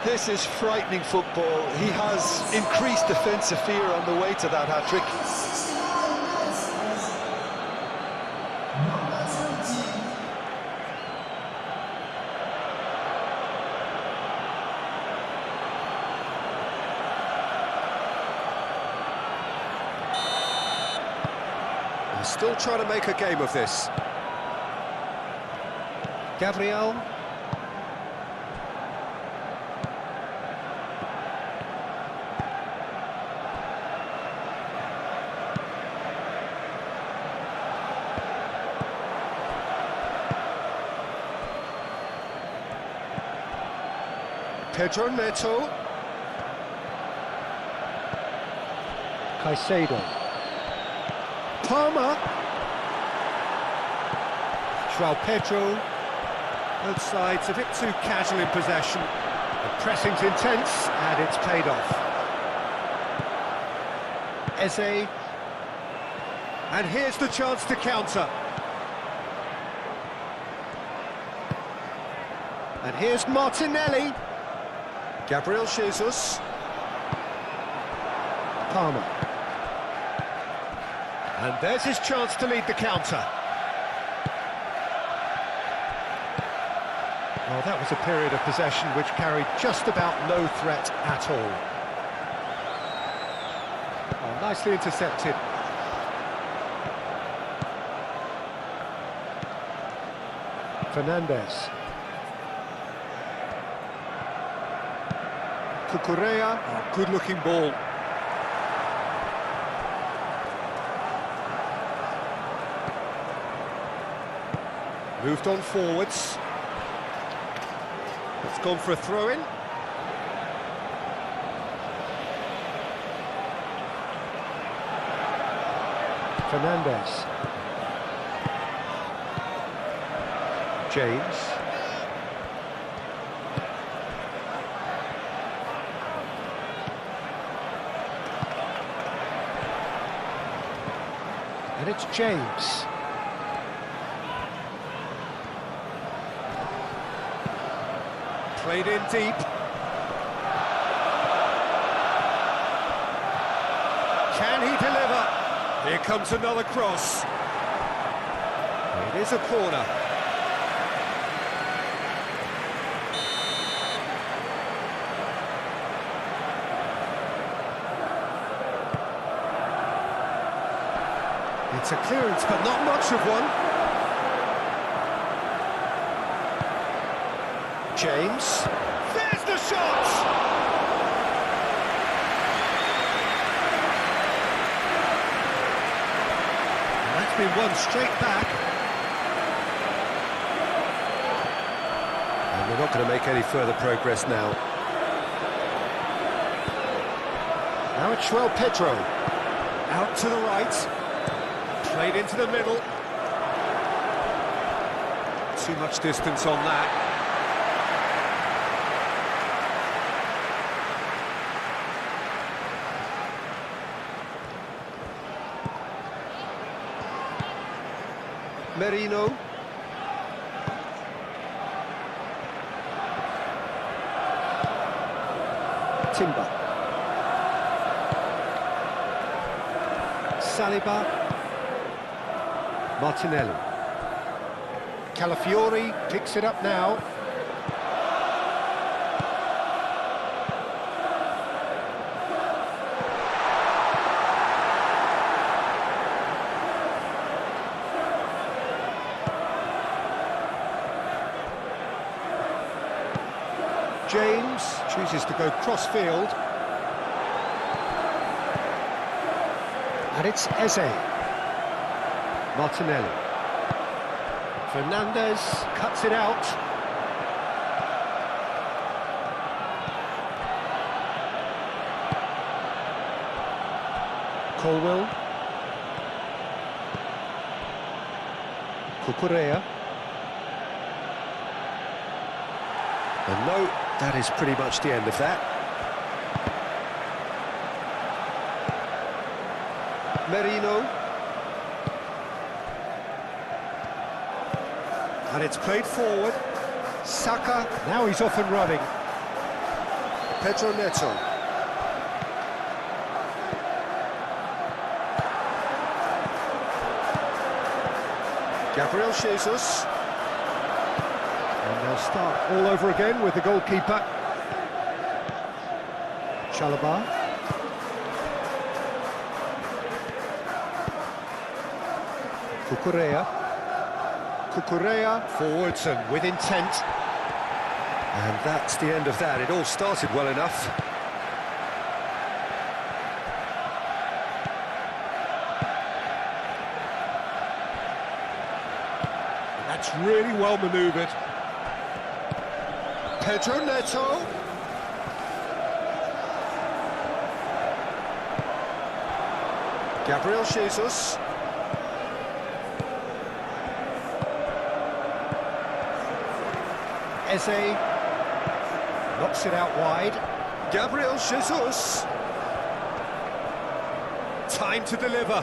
This is frightening football. He has increased defensive fear on the way to that hat-trick. Still trying to make a game of this. Gabriel. Pedro Neto. Caicedo. Palmer. João Pedro. Both sides a bit too casual in possession. The pressing's intense and it's paid off. Eze. And here's the chance to counter. And here's Martinelli. Gabriel Jesus. Palmer. And there's his chance to lead the counter. Well, that was a period of possession which carried just about no threat at all. Oh, nicely intercepted. Fernandez. Cucurella, oh, good-looking ball. Moved on forwards. It's gone for a throw-in. Fernandez. James. And it's James. Played in deep. Can he deliver? Here comes another cross. It is a corner. It's a clearance, but not much of one. James. There's the shot! And that's been won straight back. And we're not going to make any further progress now. Now it's João Pedro. Out to the right. Played into the middle. Too much distance on that. Merino. Timber. Saliba. Martinelli. Calafiori picks it up now. James chooses to go cross-field. And it's Eze. Martinelli. Fernandez cuts it out. Colwell. Cucurella. And no, that is pretty much the end of that. Merino. And it's played forward. Saka, now he's off and running. Pedro Neto. Gabriel Jesus. And they'll start all over again with the goalkeeper. Chalobah. Cucurella. Cucurella forwards and with intent. And that's the end of that. It all started well enough. And that's really well manoeuvred. Pedro Neto. Gabriel Jesus. Eze knocks it out wide. Gabriel Jesus. Time to deliver.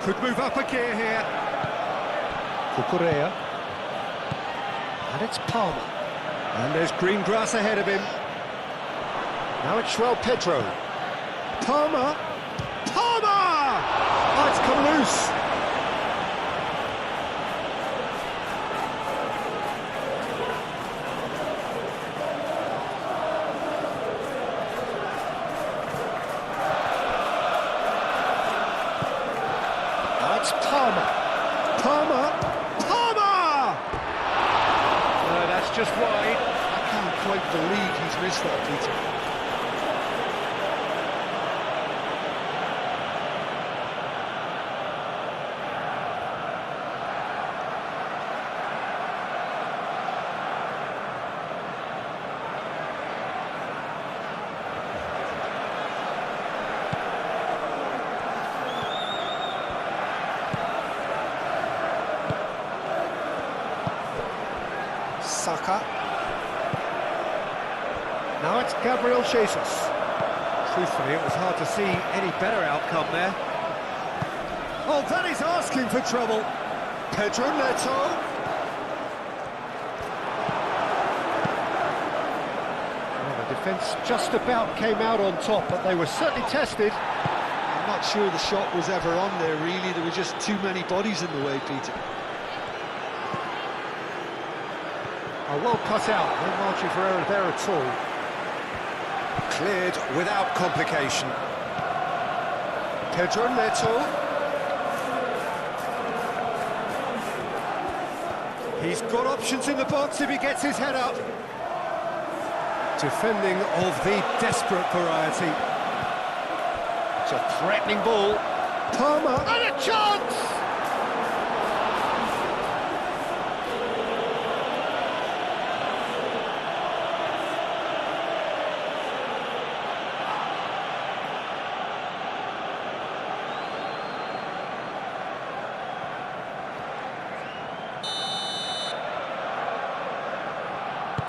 Could move up a gear here. Cucurella. And it's Palmer. And there's green grass ahead of him. Now it's João Pedro. Palmer. Palmer! Oh, it's come loose. Now it's Palmer. Palmer. Palmer! No, that's just wide. I can't quite believe he's missed that, Peter. Saka. Now it's Gabriel Jesus. Truthfully, it was hard to see any better outcome there. Oh, that is asking for trouble. Pedro Neto. Well, the defence just about came out on top, but they were certainly tested. I'm not sure the shot was ever on there, really. There were just too many bodies in the way, Peter. Oh, well cut out, no margin for error there at all. Cleared without complication. Pedro Neto. He's got options in the box if he gets his head up. Defending of the desperate variety. It's a threatening ball. Palmer, and a chance!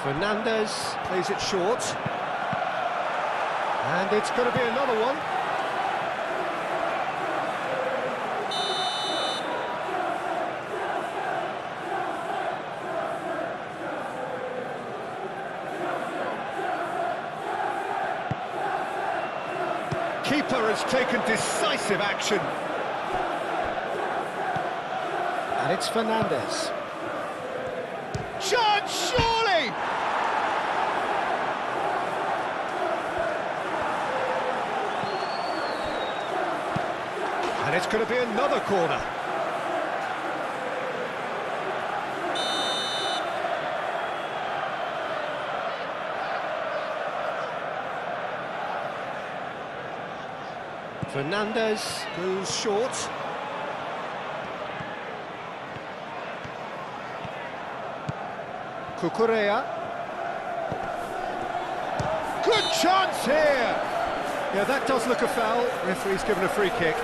Fernandez plays it short. And it's going to be another one. Keeper has taken decisive action. And it's Fernandez. Chance, surely! And it's going to be another corner. Fernandez goes short. Cucurella. Good chance here! Yeah, that does look a foul. Referee's given a free kick.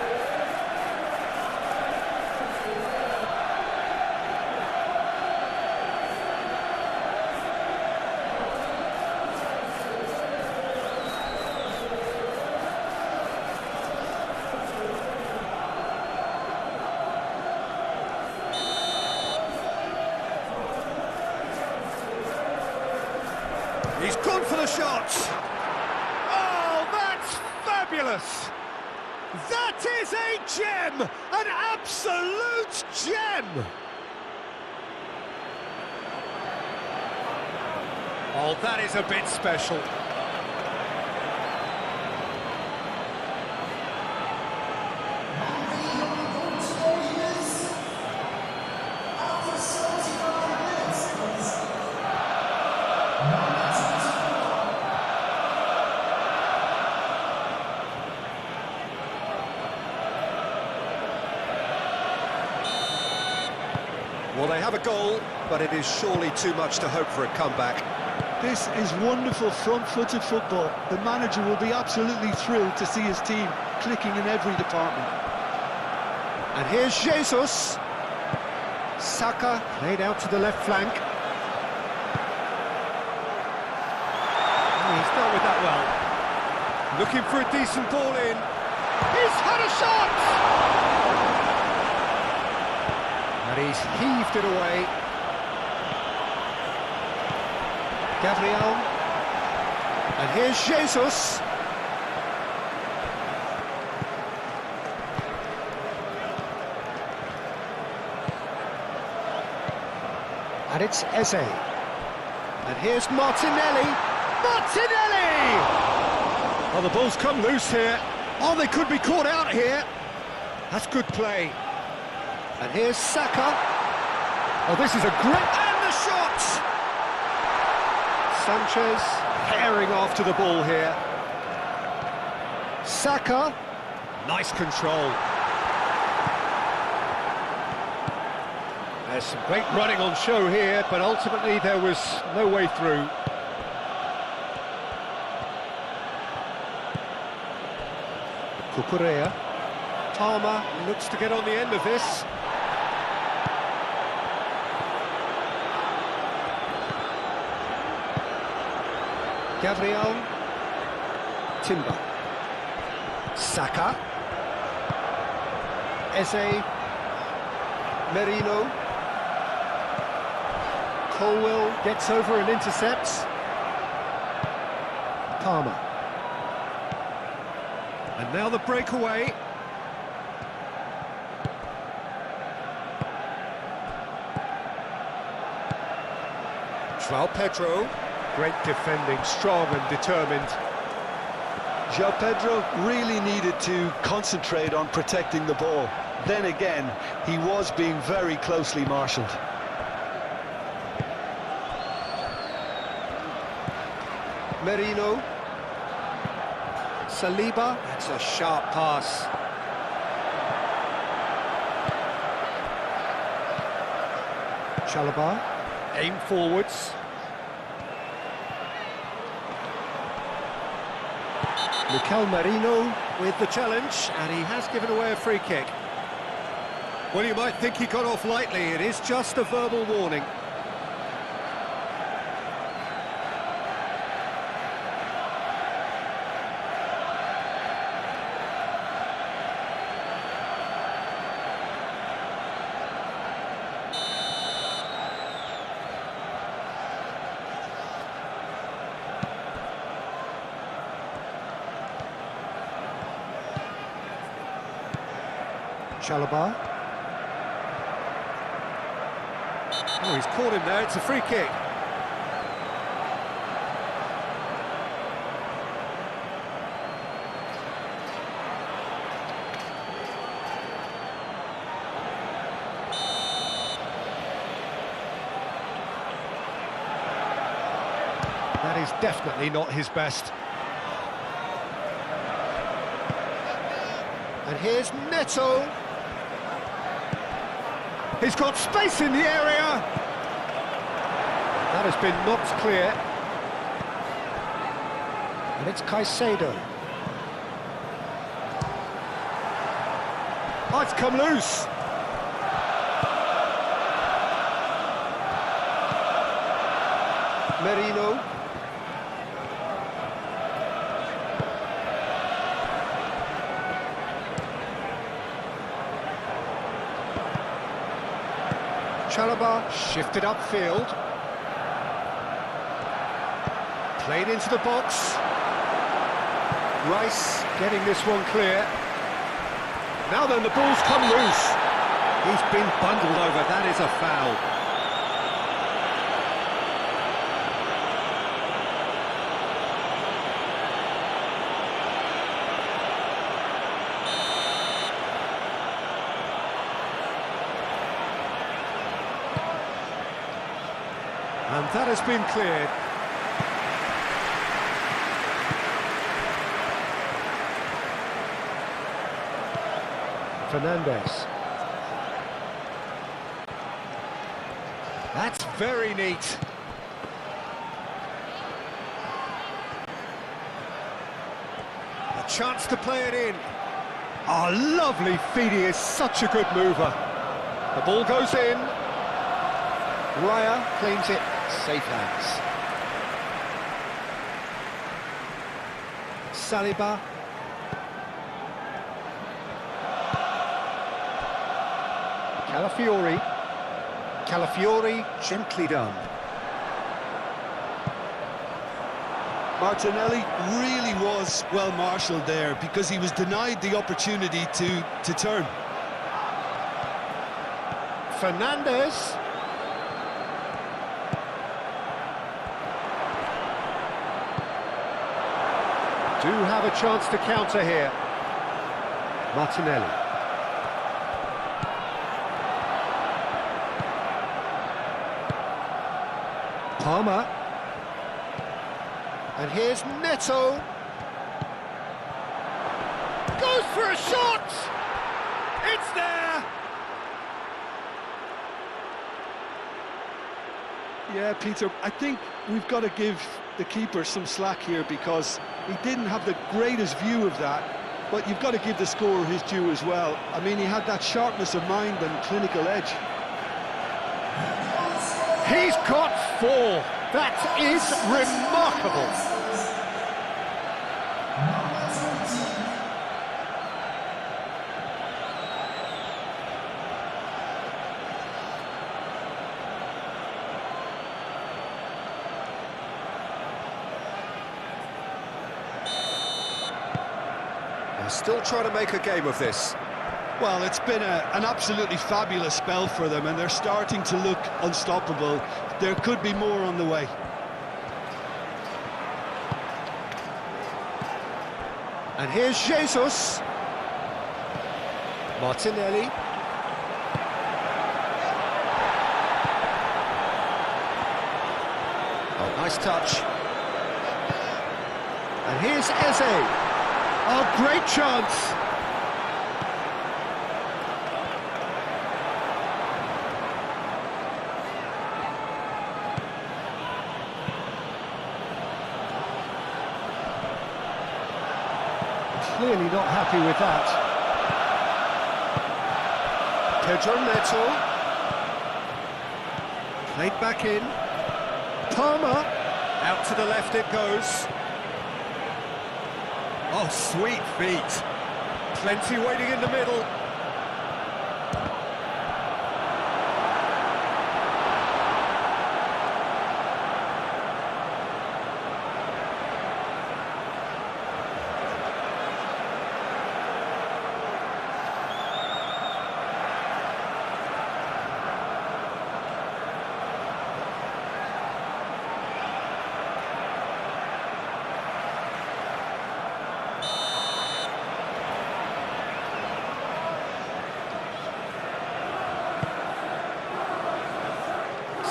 He's gone for the shot. Oh, that's fabulous. That is a gem, an absolute gem. Oh, that is a bit special. Well, they have a goal, but it is surely too much to hope for a comeback. This is wonderful front-footed football. The manager will be absolutely thrilled to see his team clicking in every department. And here's Jesus. Saka laid out to the left flank. Oh, he's dealt with that well. Looking for a decent ball in. He's had a shot! And he's heaved it away. Gabriel. And here's Jesus. And it's Eze. And here's Martinelli. Martinelli! Oh, the ball's come loose here. Oh, they could be caught out here. That's good play. And here's Saka. Oh, this is a great... And the shot! Sanchez herring after the ball here. Saka. Nice control. There's some great running on show here, but ultimately there was no way through. Cucurella. Palmer looks to get on the end of this. Gabriel. Timber. Saka. Eze. Merino. Colwell gets over and intercepts. Palmer. And now the breakaway. João Pedro. Great defending, strong and determined. João Pedro really needed to concentrate on protecting the ball. Then again, he was being very closely marshalled. Merino. Saliba. That's a sharp pass. Chalobah. Aim forwards. Mikel Merino with the challenge, and he has given away a free kick. Well, you might think he got off lightly. It is just a verbal warning. Chalobah. Oh, he's caught him there, it's a free kick. That is definitely not his best. And here's Neto. He's got space in the area. That has been knocked clear. And it's Caicedo. Oh, it's come loose. Merino. Chalobah shifted upfield. Played into the box. Rice getting this one clear. Now then, the ball's come loose. He's been bundled over, that is a foul. And that has been cleared. Fernandes. That's very neat. A chance to play it in. Oh, lovely feed, he is such a good mover. The ball goes in. Raya claims it. Safe hands. Saliba. Calafiori. Calafiori, gently done. Martinelli really was well marshalled there because he was denied the opportunity to turn. Fernandes. Do have a chance to counter here. Martinelli. Palmer. And here's Neto. Goes for a shot! It's there! Yeah, Peter, I think we've got to give the keeper some slack here because he didn't have the greatest view of that, but you've got to give the scorer his due as well. I mean, he had that sharpness of mind and clinical edge. He's got 4. That is remarkable. They're still trying to make a game of this. Well, it's been an absolutely fabulous spell for them, and they're starting to look unstoppable. There could be more on the way. And here's Jesus. Martinelli. Oh, nice touch. And here's Eze. Oh, great chance. Clearly not happy with that. Pedro Neto. Played back in. Palmer. Out to the left it goes. Oh, sweet feet. Plenty waiting in the middle.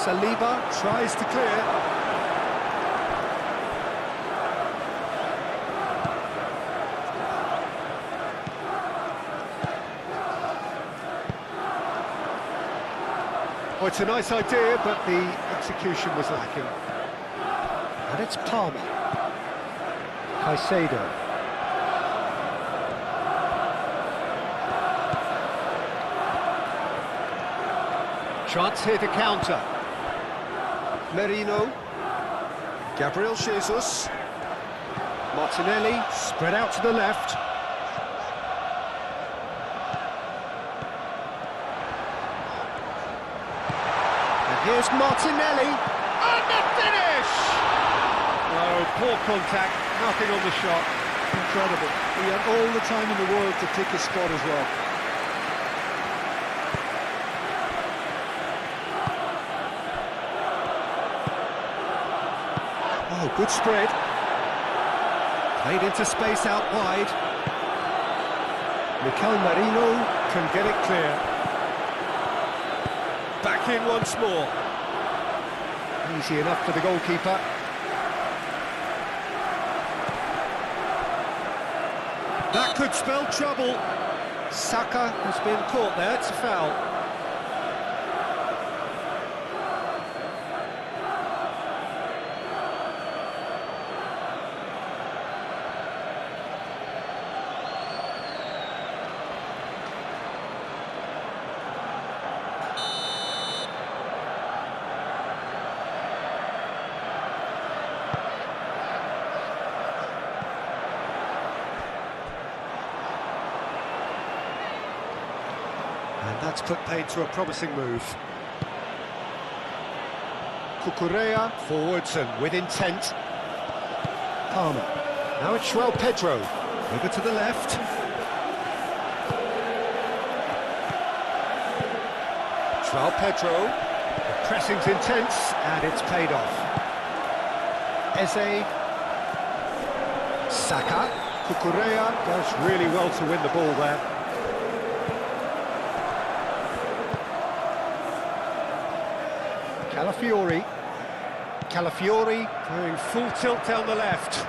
Saliba tries to clear. Oh, it's a nice idea, but the execution was lacking. And it's Palmer. Caicedo. Chance here to counter. Merino. Gabriel Jesus. Martinelli, spread out to the left. And here's Martinelli. And the finish! Oh, poor contact, nothing on the shot. Incredible. He had all the time in the world to pick his spot as well. Oh, good spread. Played into space out wide. Mikel Merino can get it clear. Back in once more. Easy enough for the goalkeeper. That could spell trouble. Saka has been caught there, it's a foul. And that's put paid to a promising move. Cucurella forwards and with intent. Palmer. Now it's João Pedro. Over to the left. João Pedro. The pressing's intense and it's paid off. Eze. Saka. Cucurella does really well to win the ball there. Calafiori going full tilt down the left.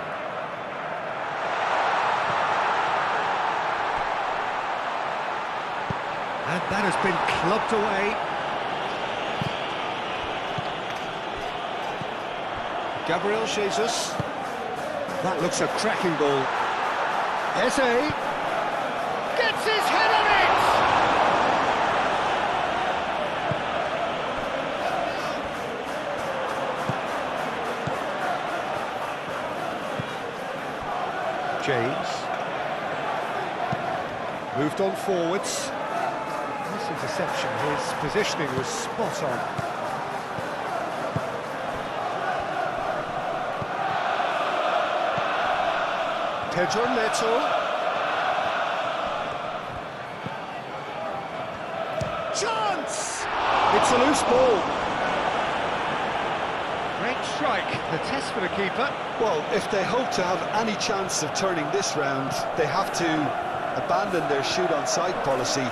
And that has been clubbed away. Gabriel Jesus. That looks a cracking ball. Eze gets his head on it! James moved on forwards. Nice interception, his positioning was spot on. Pedro Neto. Chance! It's a loose ball. Great strike, the test for the keeper. Well, if they hope to have any chance of turning this round, they have to abandon their shoot-on-sight policy.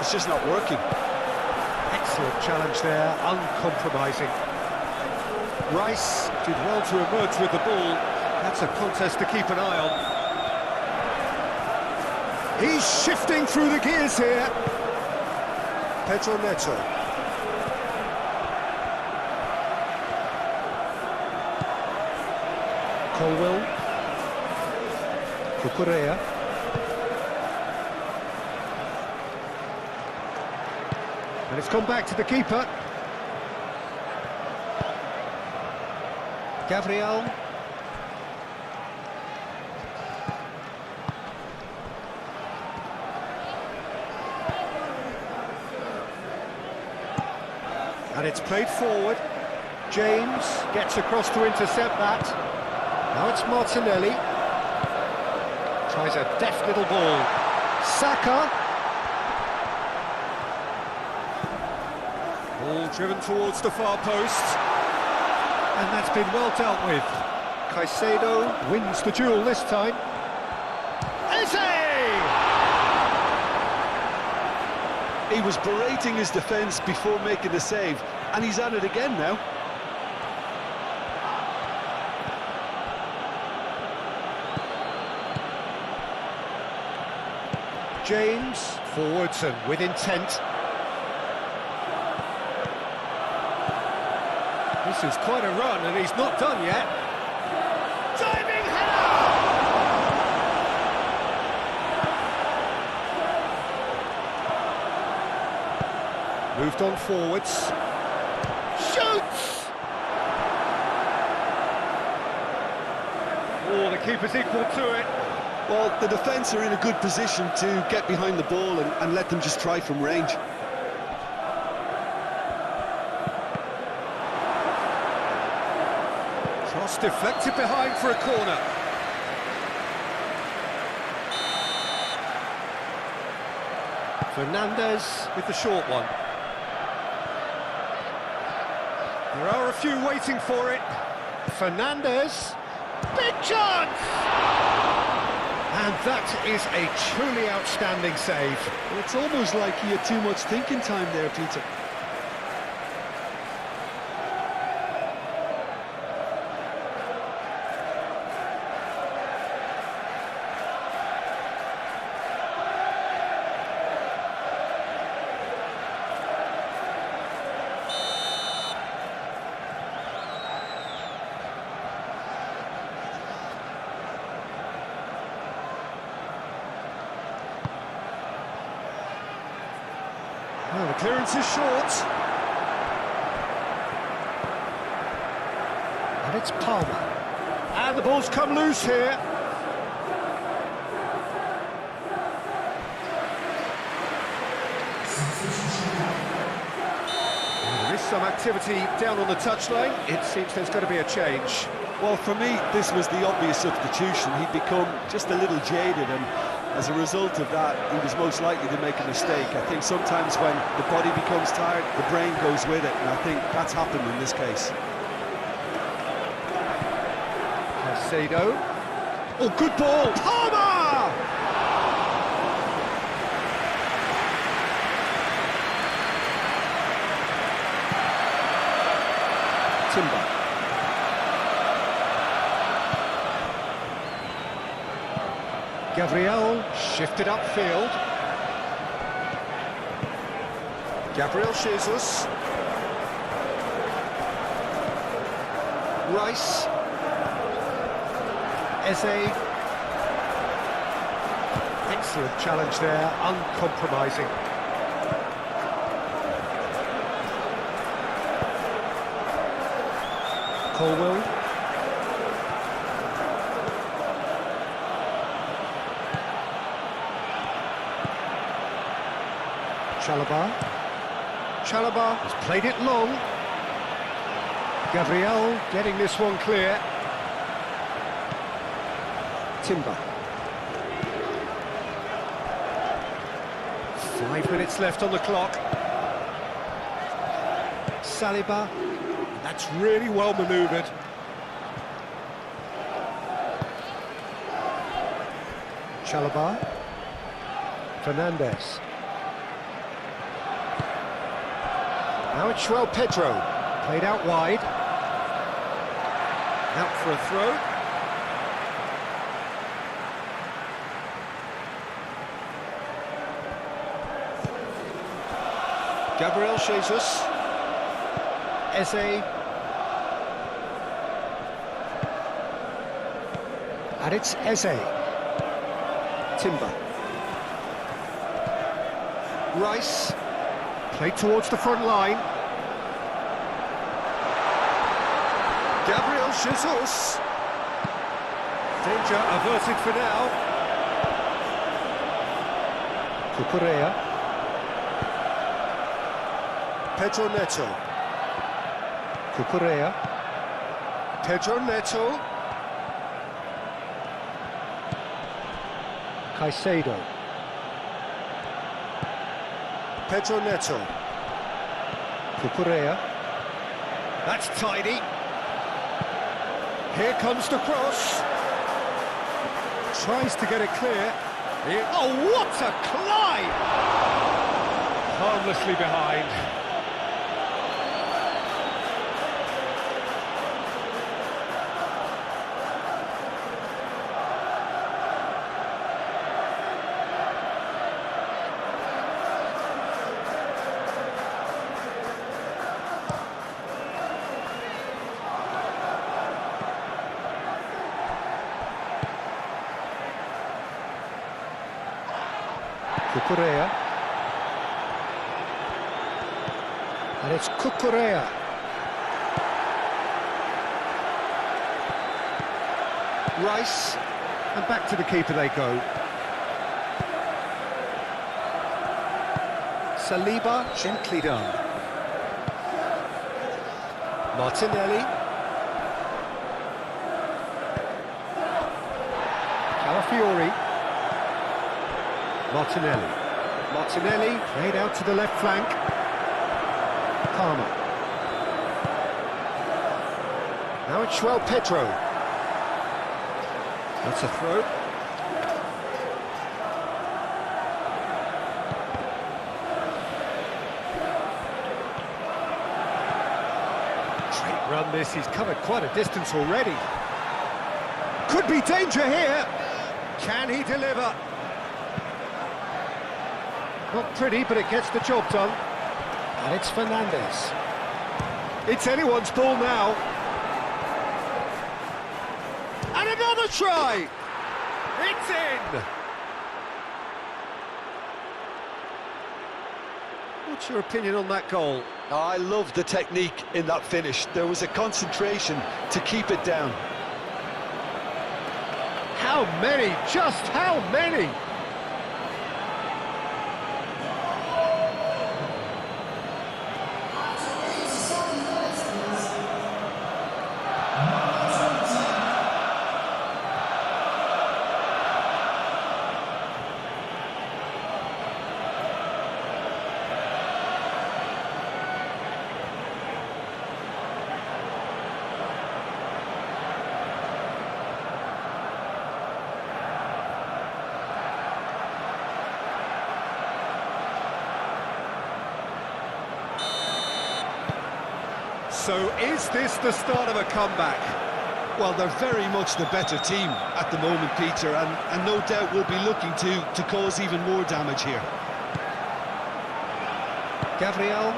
It's just not working. Excellent challenge there, uncompromising. Rice did well to emerge with the ball. That's a contest to keep an eye on. He's shifting through the gears here. Pedro Neto. Colwell. Cucurella. And it's gone back to the keeper. Gabriel. And it's played forward. James gets across to intercept that. Now it's Martinelli. Tries a deft little ball. Saka. Ball driven towards the far post. And that's been well dealt with. Caicedo wins the duel this time. Eze! He was berating his defence before making the save. and he's at it again now. James, forwards and with intent. This is quite a run, and he's not done yet. Diving header! Moved on forwards. Shoots! Oh, the keeper's equal to it. Well, the defence are in a good position to get behind the ball and let them just try from range. Cross deflected behind for a corner. Fernandez with the short one. There are a few waiting for it. Fernandez, big chance! And that is a truly outstanding save. Well, it's almost like he had too much thinking time there, Peter. Well, the clearance is short. And it's Palmer. And the ball's come loose here. Well, there is some activity down on the touchline. It seems there's going to be a change. Well, for me, this was the obvious substitution. He'd become just a little jaded, and as a result of that, he was most likely to make a mistake. I think sometimes when the body becomes tired, the brain goes with it, and I think that's happened in this case. Caicedo. Oh, good ball! Palmer! Timber. Gabriel shifted upfield. Gabriel Jesus. Rice. Eze. Excellent challenge there, uncompromising. Colwell. Chalobah has played it long. Gabriel getting this one clear. Timber. 5 minutes left on the clock. Saliba. That's really well manoeuvred. Chalobah. Fernandez. Now it's João Pedro, played out wide. Out for a throw. Gabriel Jesus. Eze. And it's Eze. Timber. Rice. Played towards the front line. Gabriel Jesus. Danger averted for now. Cucurella. Pedro Neto. Cucurella. Pedro Neto. Caicedo. Pedro Neto. Cucurella. That's tidy. Here comes the cross. Tries to get it clear. Oh, what a climb! Harmlessly behind. Cucurella. And it's Cucurella. Rice. And back to the keeper they go. Saliba, gently done. Martinelli. Calafiori. Martinelli, played out to the left flank. Palmer. Now it's João Pedro. That's a throw. Great run this, he's covered quite a distance already. Could be danger here. Can he deliver? Not pretty, but it gets the job done. And it's Fernandes. It's anyone's ball now. And another try! It's in! What's your opinion on that goal? I love the technique in that finish. There was a concentration to keep it down. How many? Just how many? So is this the start of a comeback? Well, they're very much the better team at the moment, Peter, and no doubt will be looking to cause even more damage here. Gabriel.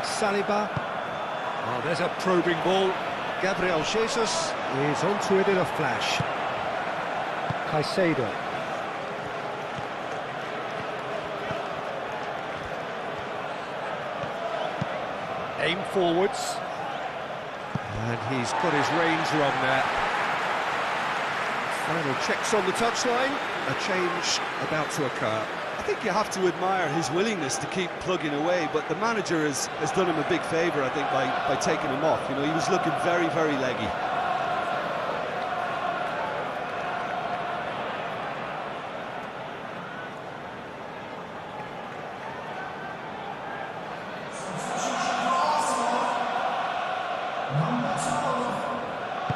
Saliba. Oh, there's a probing ball. Gabriel Jesus is onto it in a flash. Caicedo. Aim forwards. And he's got his reins wrong there. Final checks on the touchline. A change about to occur. I think you have to admire his willingness to keep plugging away, but the manager has done him a big favour, I think, by taking him off. You know, he was looking very, very leggy.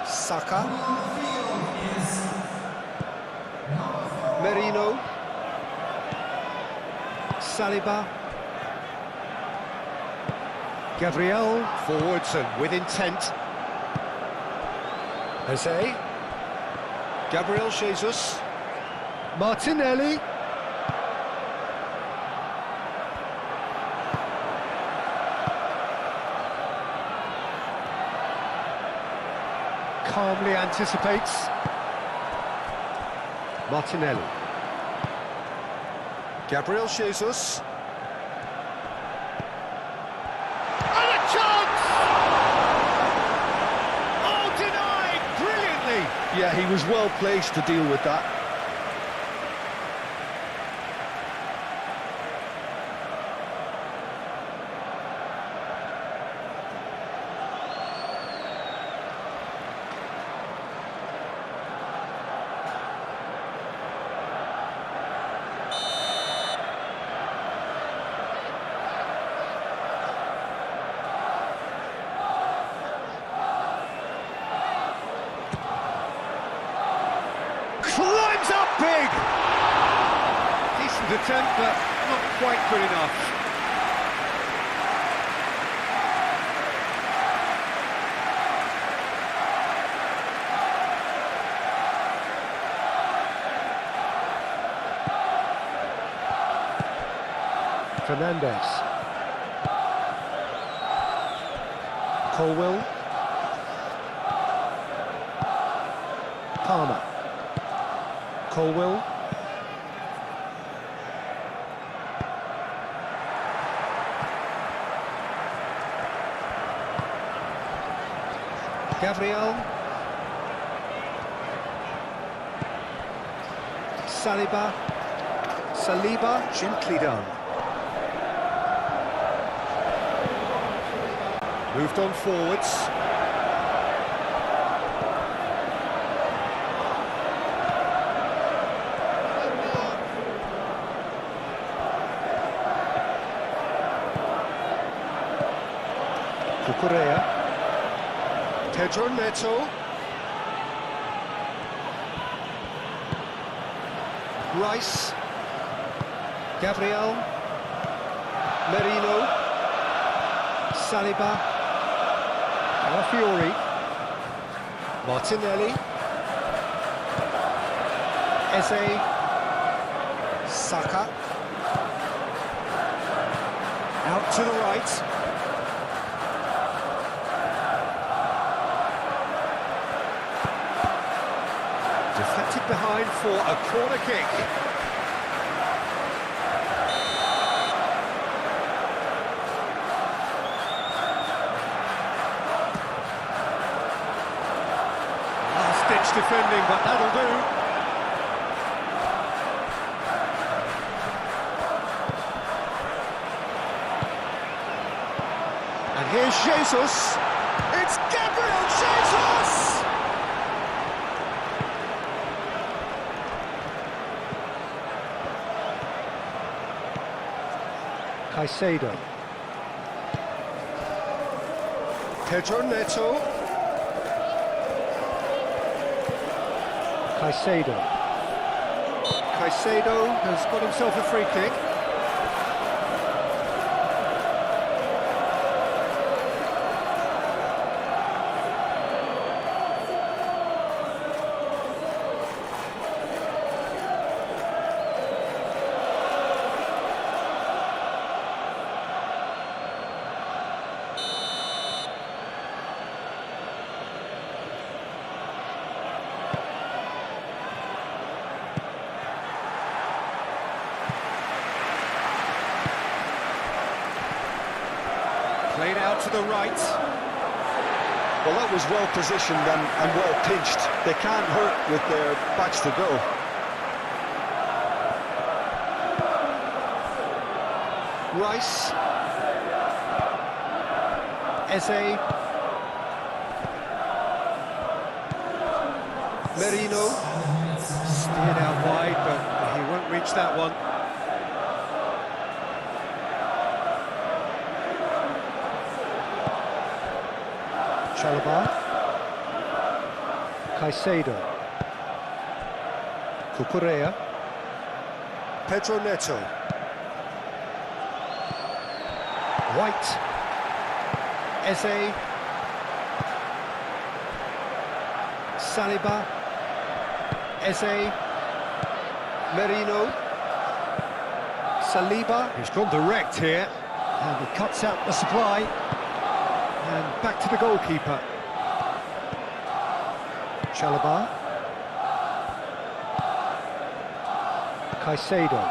Saka. Merino. Saliba. Gabriel, forwards and with intent. Jose. Gabriel Jesus. Martinelli. Calmly anticipates. Martinelli. Gabriel Jesus. And a chance! Oh, denied brilliantly! Yeah, he was well placed to deal with that. Climbs up big! Decent attempt, but not quite good enough. Fernandes. Colwell. Palmer. Colwell. Gabriel. Saliba, gently done. Moved on forwards. Cucurella. Pedro Neto. Rice. Gabriel. Merino. Saliba. Calafiori. Martinelli. Eze. Saka. Out to the right. Deflected behind for a corner kick. Last-ditch defending, but that'll do. And here's Jesus. It's Gabriel Jesus! Caicedo. Pedro Neto. Caicedo has got himself a free kick. Played out to the right. Well, that was well positioned and well pinched. They can't hurt with their backs to go. Rice. Eze. Merino. Steered out wide, but he won't reach that one. Chalobah. Caicedo. Cucurella. Pedro Neto. White. Eze. Saliba. Eze. Merino. Saliba. He's gone direct here. And he cuts out the supply. And back to the goalkeeper. Chalobah. Caicedo.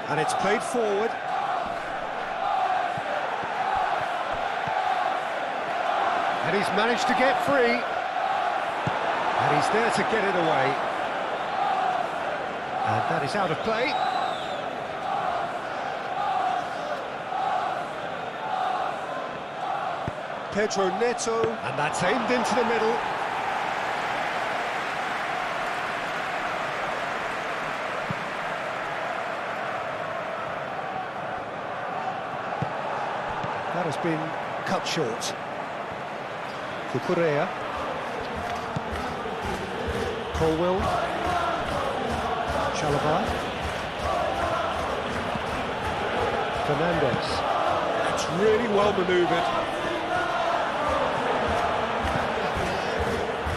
And it's played forward. And he's managed to get free. And he's there to get it away. And that is out of play. Pedro Neto, and that's aimed into the middle. That has been cut short. Cucurella. Colwell. Chalobah. Fernandez. That's really well manoeuvred.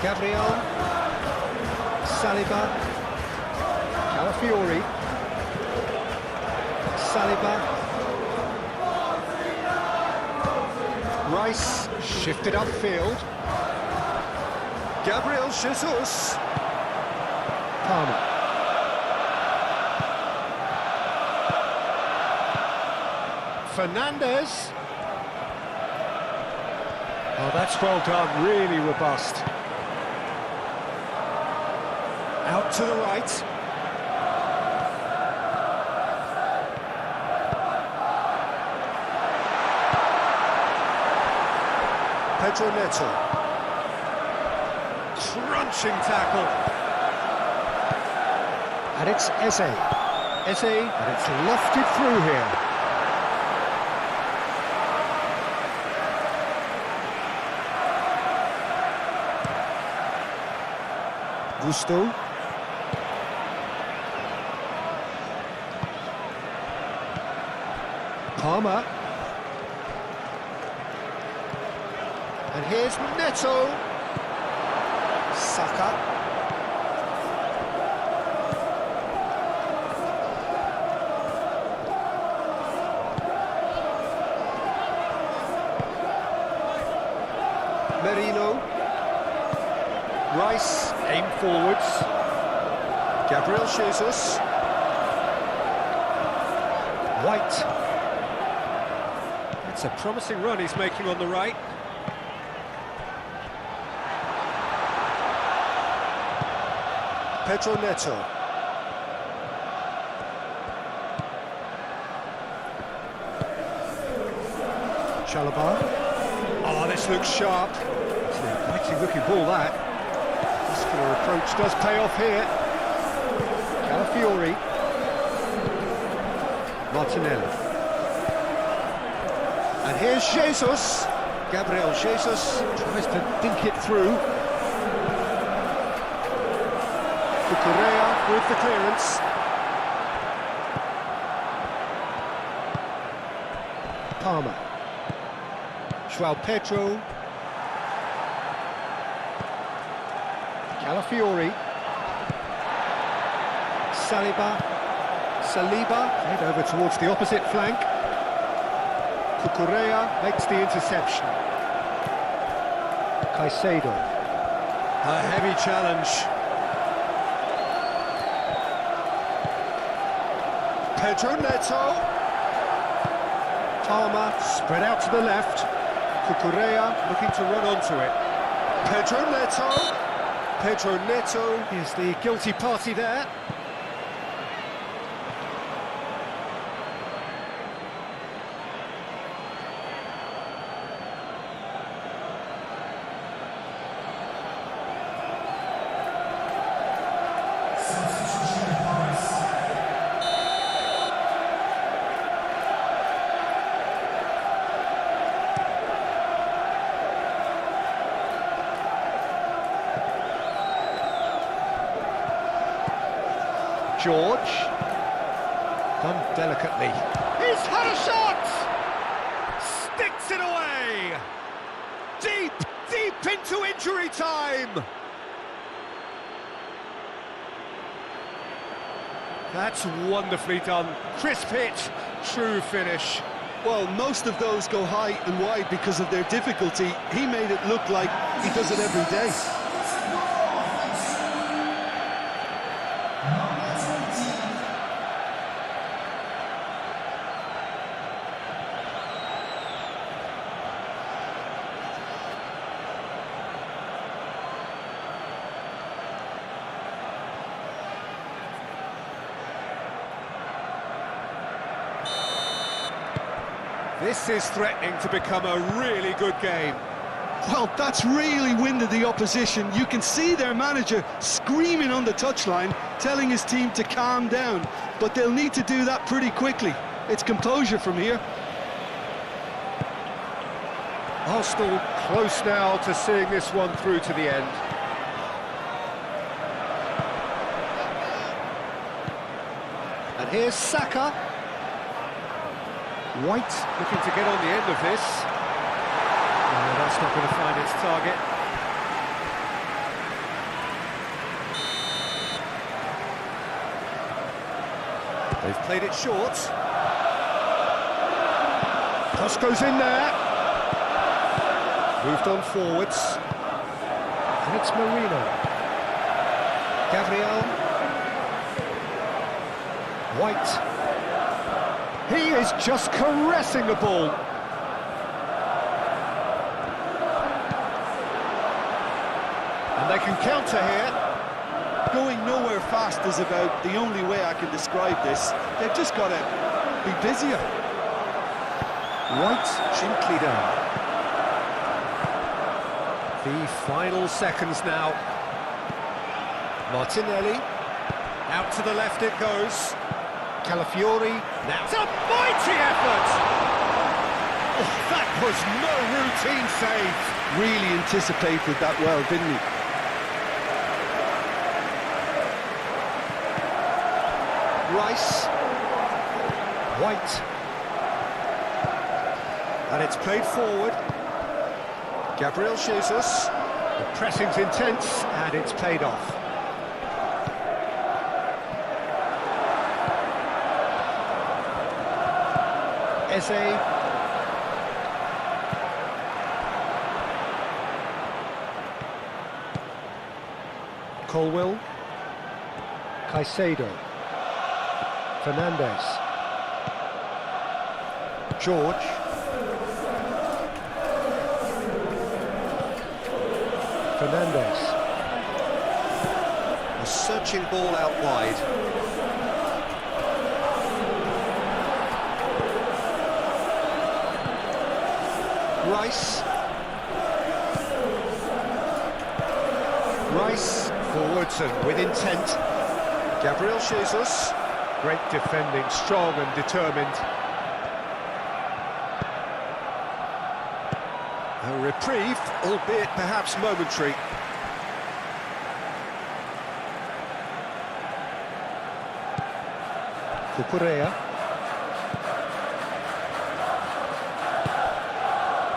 Gabriel, Saliba, Calafiori, Saliba, Rice, shifted upfield, Gabriel Jesus, Palmer, Fernandez, Oh, that's well done, really robust. Out to the right. Pedro Neto. Crunching tackle. And it's Eze. Eze, and it's lofted through here. Gusto. Palmer. And here's Neto. Saka. Merino. Rice, aim forwards. Gabriel Jesus. White. It's a promising run he's making on the right. Pedro Neto. Chalobah. Oh, this looks sharp. It's a mighty looking ball, that. Muscular approach does pay off here. Calafiori. Martinelli. And here's Jesus. Gabriel Jesus tries to dink it through. Correa with the clearance. Palmer. João Pedro. Calafiori. Saliba. Head over towards the opposite flank. Correa makes the interception. Caicedo. A heavy challenge. Pedro Neto. Palmer spread out to the left. Correa looking to run onto it. Pedro Neto. Pedro Neto is the guilty party there. George, done delicately. He's had a shot! Sticks it away! Deep into injury time! That's wonderfully done. Crisp hit, true finish. Well, most of those go high and wide because of their difficulty. He made it look like he does it every day. This is threatening to become a really good game. Well, that's really winded the opposition. You can see their manager screaming on the touchline, telling his team to calm down. But they'll need to do that pretty quickly. It's composure from here. Arsenal close now to seeing this one through to the end. And here's Saka. White looking to get on the end of this. No, that's not going to find its target. They've played it short. Cross goes in there. Moved on forwards. And it's Marino. Gabriel. White. He is just caressing the ball. And they can counter here. Going nowhere fast is about the only way I can describe this. They've just got to be busier. White gently down. The final seconds now. Martinelli. Out to the left it goes. Calafiori. Now it's a mighty effort! Oh, that was no routine save. Really anticipated that well, didn't he? Rice. White. And it's played forward. Gabriel Jesus. The pressing's intense, and it's played off. Eze. Colwill. Caicedo. Fernandes. George. Fernandes. A searching ball out wide. Rice. Rice forwards and with intent. Gabriel Jesus. Great defending, strong and determined. A reprieve, albeit perhaps momentary. Cucurella.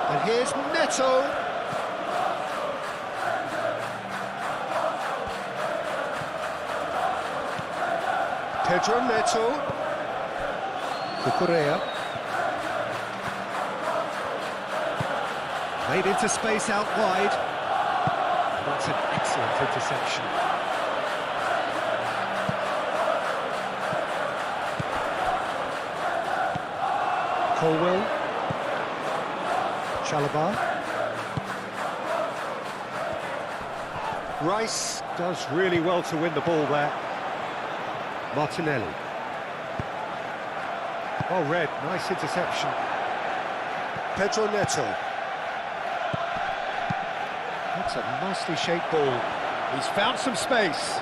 And here's Neto. Pedro Neto. Cucurella. Made into space out wide. That's an excellent interception. Colwill. Chalobah. Rice does really well to win the ball there. Martinelli. Oh, Red, nice interception. Pedro Neto. That's a nicely shaped ball. He's found some space.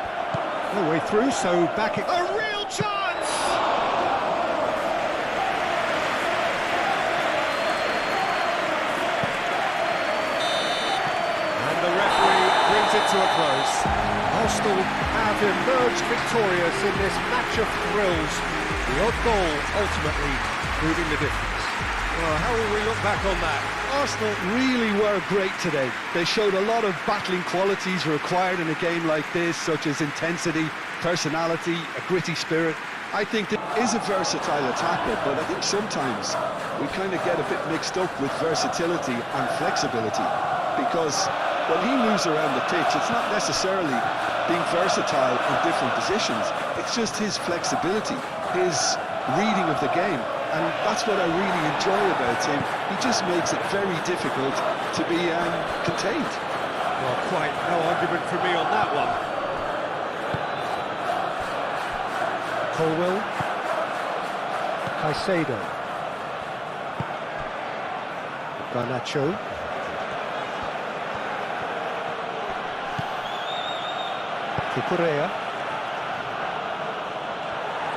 No way through, so back it... A real chance! And the referee brings it to a close. Arsenal have emerged victorious in this match of thrills. The odd goal ultimately proving the difference. Well, how will we look back on that? Arsenal really were great today. They showed a lot of battling qualities required in a game like this, such as intensity, personality, a gritty spirit. I think there is a versatile attacker, but I think sometimes we kind of get a bit mixed up with versatility and flexibility, because when he moves around the pitch, it's not necessarily being versatile in different positions. It's just his flexibility, his reading of the game. And that's what I really enjoy about him. He just makes it very difficult to be contained. Well, quite no argument for me on that one. Colwill. Caicedo. Garnacho. Cucurella.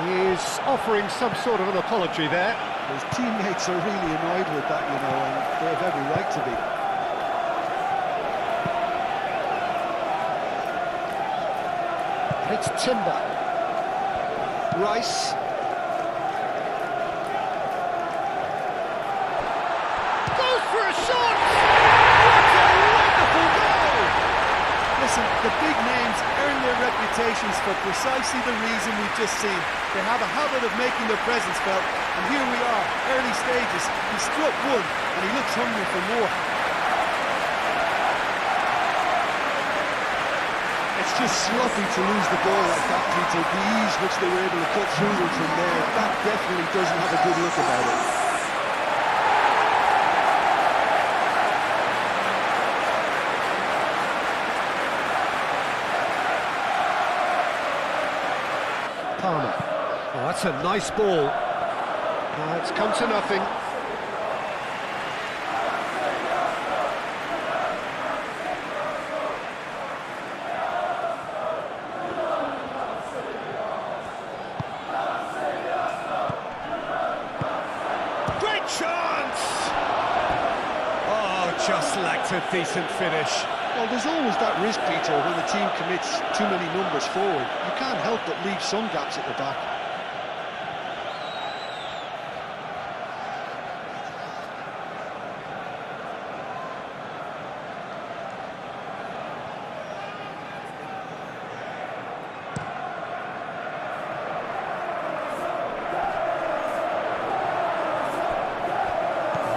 He is offering some sort of an apology there. His teammates are really annoyed with that, you know, and they have every right to be. It's Timber. Rice. Goes for a shot! What a wonderful goal! Listen, the big names earn their reputations for precisely the reason we've just seen. They have a habit of making their presence felt, and here we are, early stages. He struck one, and he looks hungry for more. It's just sloppy to lose the ball like that, Peter. The ease which they were able to cut through them from there, that definitely doesn't have a good look about it. Palmer. Oh, that's a nice ball. It's come to nothing. Great chance! Oh, just lacked a decent finish. Well, there's always that risk, Peter, when the team commits too many numbers forward. You can't help but leave some gaps at the back.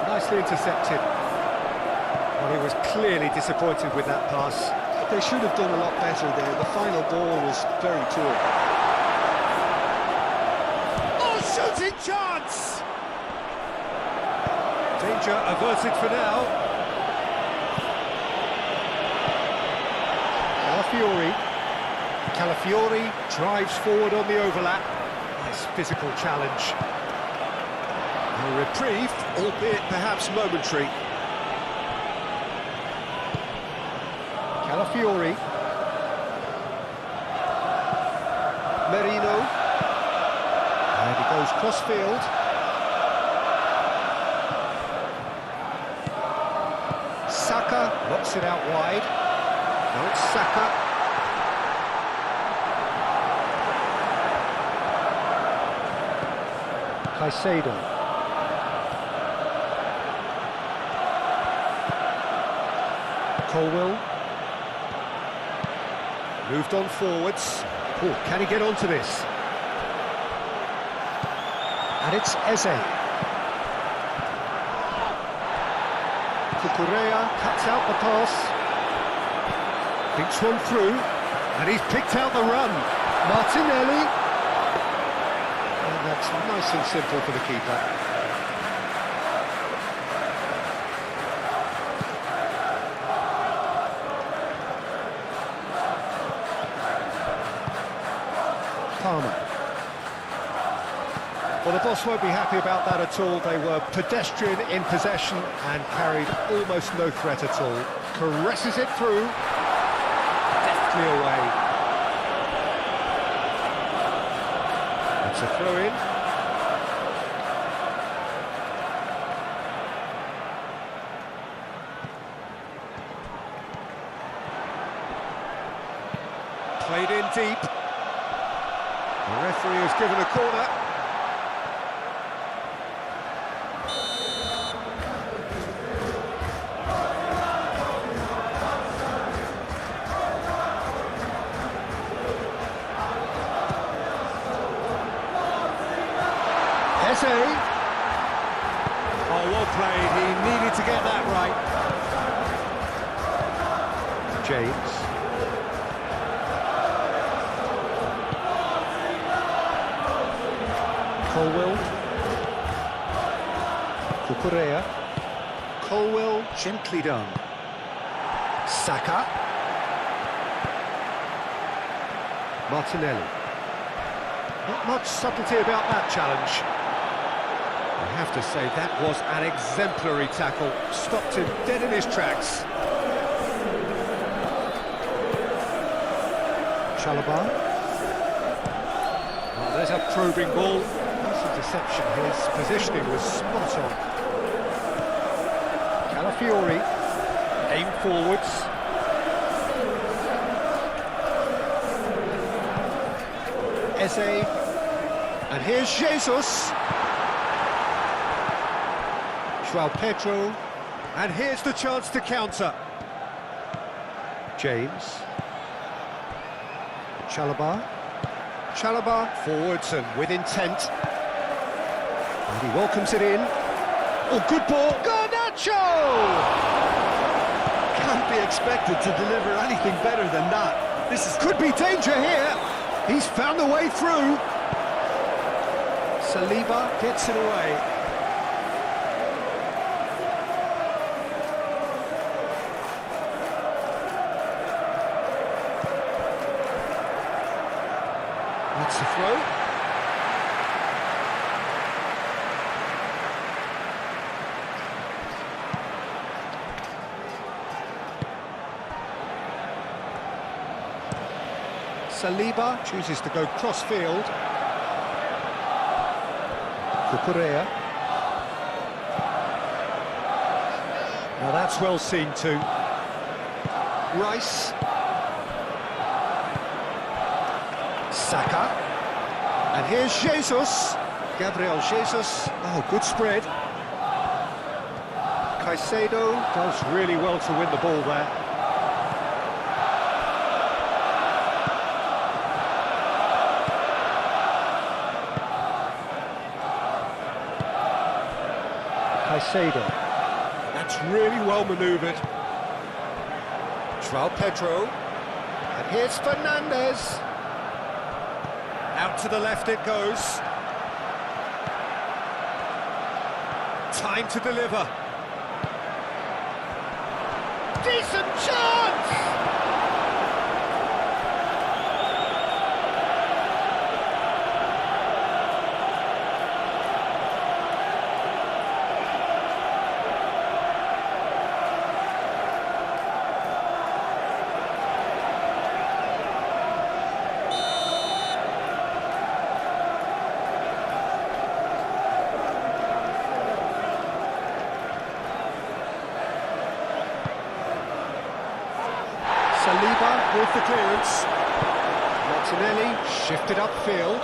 Nicely intercepted. Well, he was clearly disappointed with that pass. They should have done a lot better there. The final ball was very poor. Oh, shooting chance! Danger averted for now. Calafiori drives forward on the overlap. Nice physical challenge. A reprieve, albeit perhaps momentary. Calafiori. Merino. And he goes cross-field. Saka knocks it out wide. Now it's Saka. Caicedo. Colwill. Moved on forwards. Oh, can he get onto this? And it's Eze. Cucurella cuts out the pass. Thinks one through. And he's picked out the run. Martinelli. And that's nice and simple for the keeper. Palmer. Well, the boss won't be happy about that at all. They were pedestrian in possession and carried almost no threat at all. Caresses it through. Deftly away. It's a throw-in. Played in deep. The referee has given a corner. Eze. Oh, well played. He needed to get that right. James. Colwill. Cucurella. Colwill, gently done. Saka. Martinelli. Not much subtlety about that challenge. I have to say, that was an exemplary tackle. Stopped him dead in his tracks. Chalobah. Oh, there's a probing ball. Interception, his positioning was spot on. Calafiori, aim forwards. Eze, and here's Jesus. João Pedro, and here's the chance to counter. James. Chalobah forwards and with intent. And he welcomes it in. Oh, good ball. Garnacho! Can't be expected to deliver anything better than that. This could be danger here. He's found a way through. Saliba gets it away. That's the throw. Saliba chooses to go cross-field. Cucurella. Now that's well seen too. Rice. Saka. And here's Jesus. Gabriel Jesus. Oh, good spread. Caicedo does really well to win the ball there. Caicedo. That's really well manoeuvred. João Pedro. And here's Fernandes. Out to the left it goes. Time to deliver. Decent chance! Saliba with the clearance. Martinelli shifted upfield.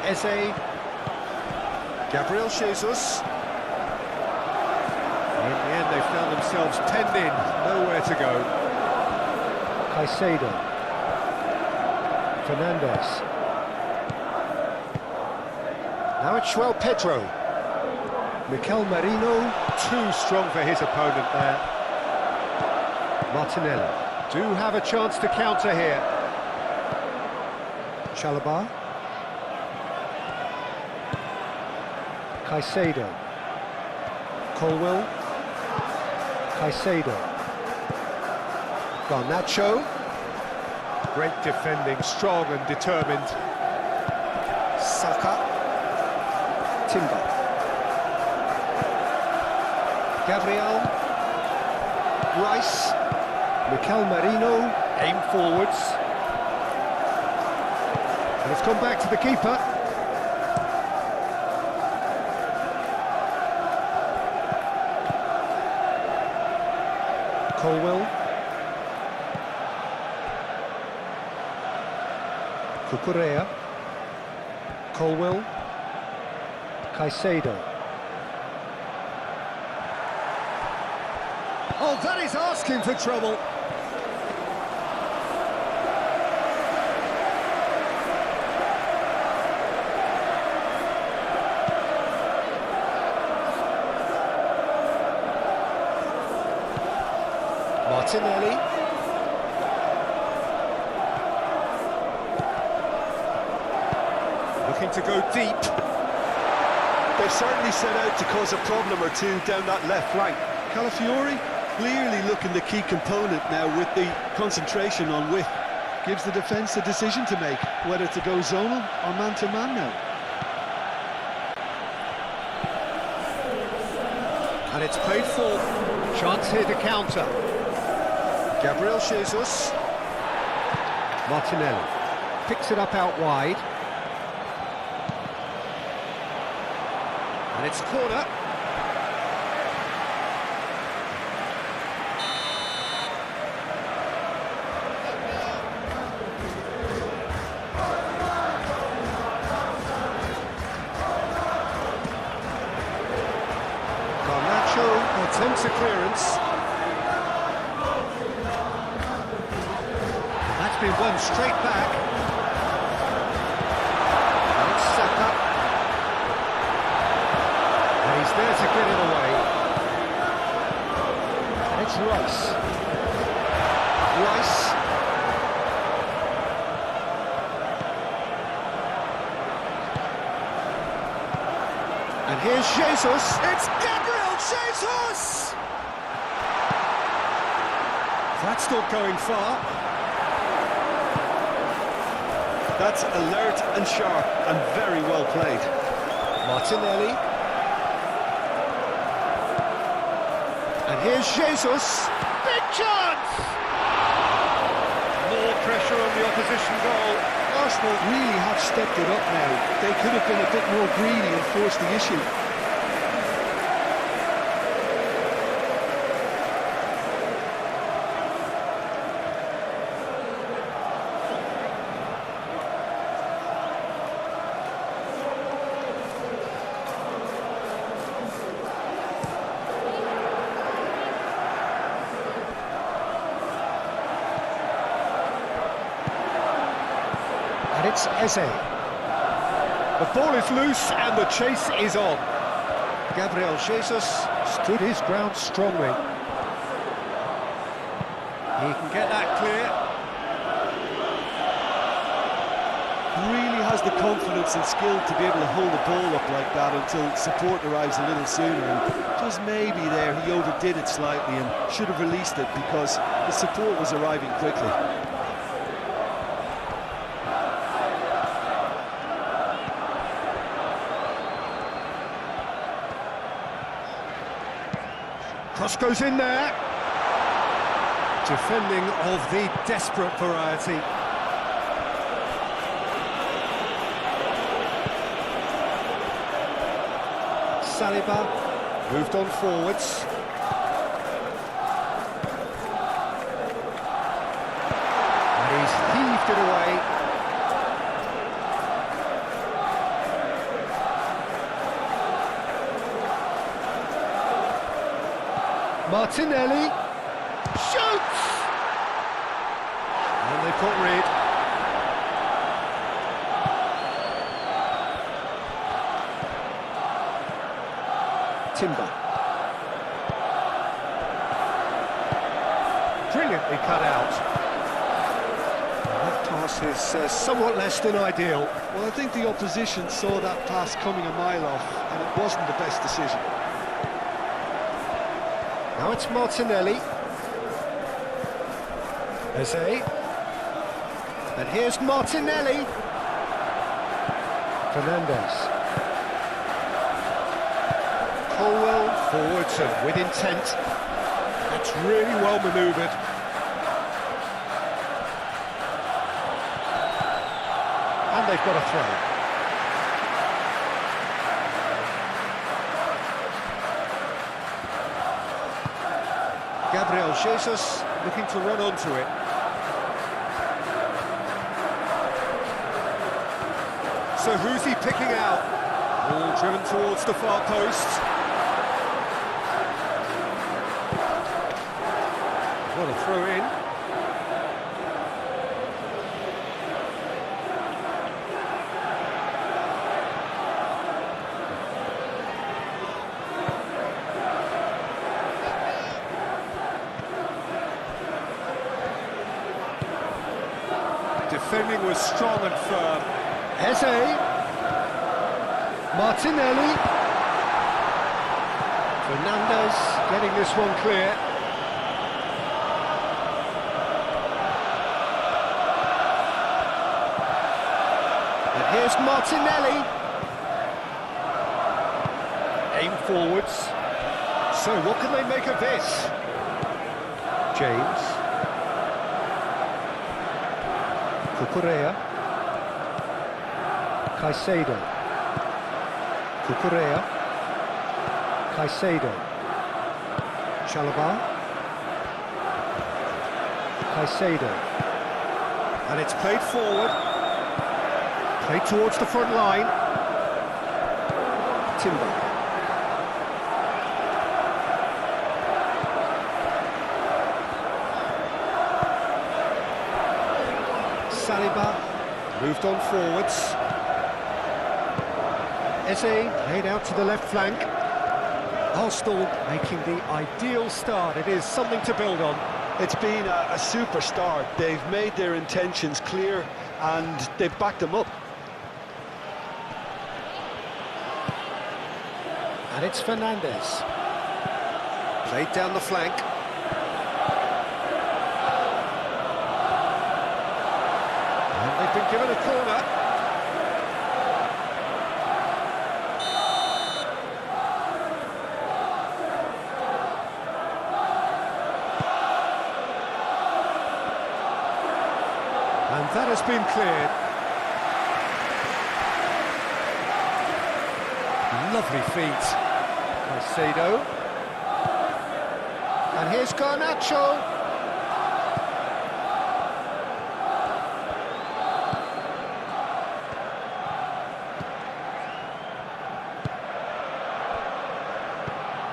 Eze. Gabriel Jesus. In the end they found themselves penned in, nowhere to go. Caicedo. Fernandes. Now it's João Pedro. Mikel Merino, too strong for his opponent there. Martinelli do have a chance to counter here. Chalobah. Caicedo. Colwill. Caicedo. Garnacho. Great defending, strong and determined. Saka. Timber. Gabriel. Rice. Mikel Merino, aim forwards. And it's come back to the keeper. Colwill. Cucurella. Colwill. Caicedo. Oh, that is asking for trouble. Martinelli. Looking to go deep. They've certainly set out to cause a problem or two down that left flank. Calafiori clearly looking the key component now with the concentration on width. Gives the defence a decision to make, whether to go zonal or man-to-man now. And it's played full. Chance here to counter. Gabriel Jesus. Martinelli picks it up out wide. And it's a corner. Garnacho attempts a clearance. That's been won straight back. And it's Saka. And he's there to get it away. It's Rice. Rice. And here's Jesus. It's Gabriel Jesus! That's not going far. That's alert and sharp and very well played. Martinelli. And here's Jesus. Big chance! More pressure on the opposition goal. Arsenal really have stepped it up now. They could have been a bit more greedy and forced the issue. And it's Eze. The ball is loose and the chase is on. Gabriel Jesus stood his ground strongly. He can get that clear. Really has the confidence and skill to be able to hold the ball up like that until support arrives a little sooner, and just maybe there he overdid it slightly and should have released it because the support was arriving quickly. Cross goes in there. Defending of the desperate variety. Saliba moved on forwards. And he's heaved it away. Martinelli shoots! And they've got rid. Timber. Brilliantly cut out. That pass is somewhat less than ideal. Well, I think the opposition saw that pass coming a mile off, and it wasn't the best decision. Now it's Martinelli. Eze. And here's Martinelli. Fernandes. Colwell forwards and with intent. That's really well manoeuvred. And they've got a throw. Gabriel Jesus looking to run onto it. So who's he picking out? All driven towards the far post. What a throw in. Defending was strong and firm. Eze. Martinelli. Fernandes getting this one clear. And here's Martinelli. Aim forwards. So what can they make of this? James. Cucurella. Caicedo. Cucurella. Caicedo. Chalobah. Caicedo. And it's played forward. Played towards the front line. Timber. Saliba moved on forwards. Eze played out to the left flank. Arsenal making the ideal start. It is something to build on. It's been a super start. They've made their intentions clear and they've backed them up. And it's Fernandes. Played down the flank. And they've been given a corner. And that has been cleared. Lovely feet. Caicedo. And here's Garnacho.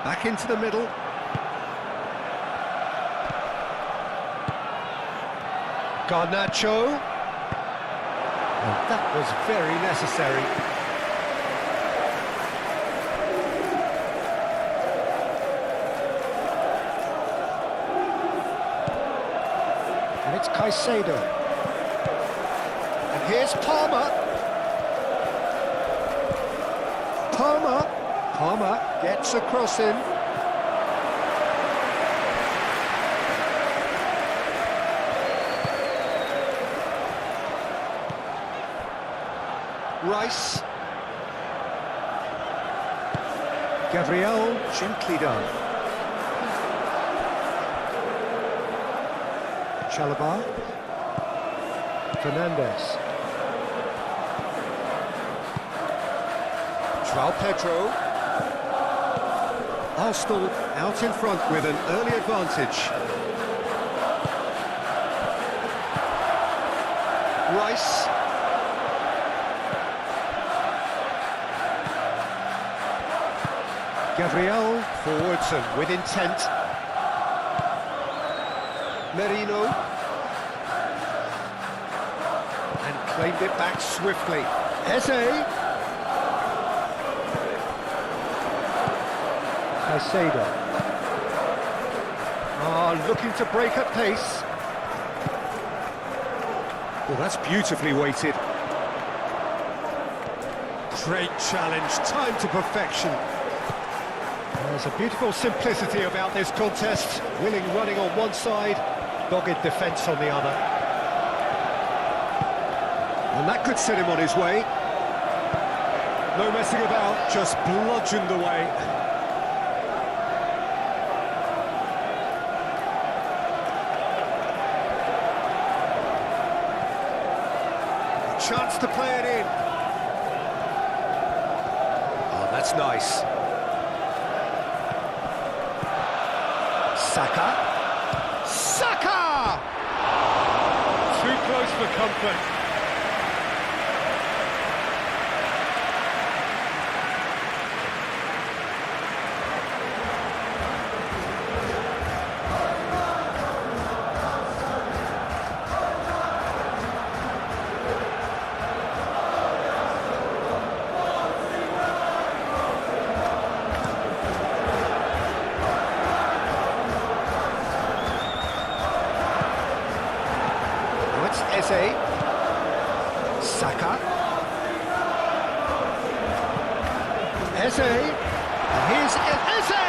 Back into the middle. Garnacho. And that was very necessary. And it's Caicedo. And here's Palmer. Palmer gets a cross in. Rice. Gabriel, gently done. Chalobah. Fernandez. João Pedro. Arsenal out in front with an early advantage. Rice. Gabriel forwards and with intent. Merino. And claimed it back swiftly. Eze. Caicedo. Looking to break at pace. Well, that's beautifully weighted. Great challenge, time to perfection. There's a beautiful simplicity about this contest. Willing running on one side, dogged defence on the other. And that could set him on his way. No messing about, just bludgeoned away. Chance to play it in. Oh, that's nice. Saka! Too close for comfort. Eze. Saka. Eze. And here's Eze!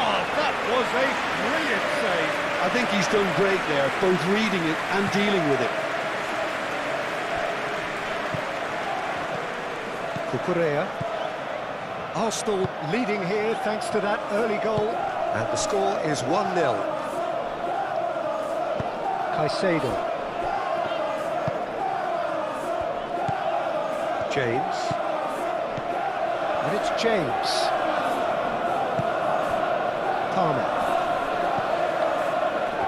Oh, that was a brilliant save. I think he's done great there, both reading it and dealing with it. Cucurella. Arsenal leading here thanks to that early goal. And the score is 1-0. Caicedo. James. And it's James. Palmer.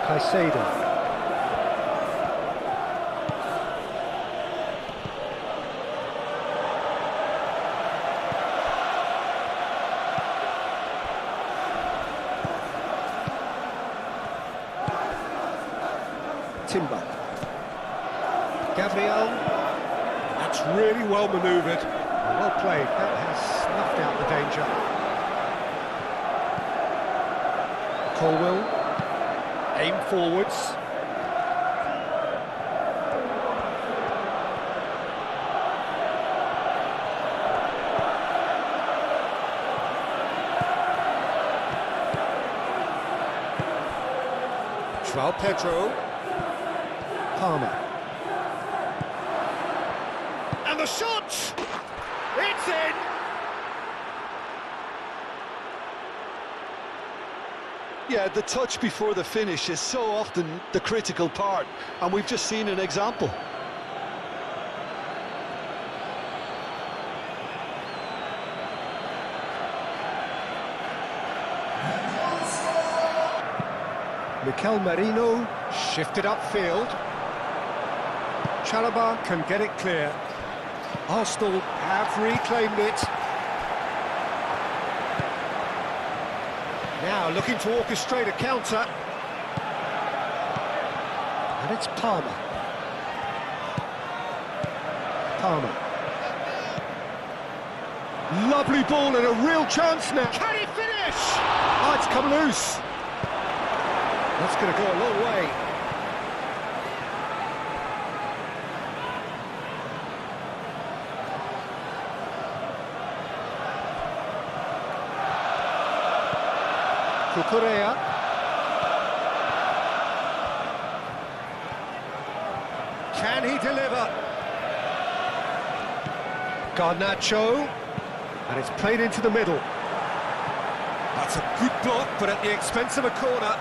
Caicedo. Timber. Gabriel. That's really well manoeuvred. Well played. That has snuffed out the danger. Colwell. Aim forwards. João Pedro. Palmer. And the shot! It's in! Yeah, the touch before the finish is so often the critical part, and we've just seen an example. Mikel Merino shifted upfield. Carabao can get it clear. Arsenal have reclaimed it. Now looking to orchestrate a counter. And it's Palmer. Palmer. Lovely ball and a real chance now. Can he finish? Oh, it's come loose. That's going to go a long way. Cucurella. Can he deliver? Garnacho. And it's played into the middle. That's a good block, but at the expense of a corner.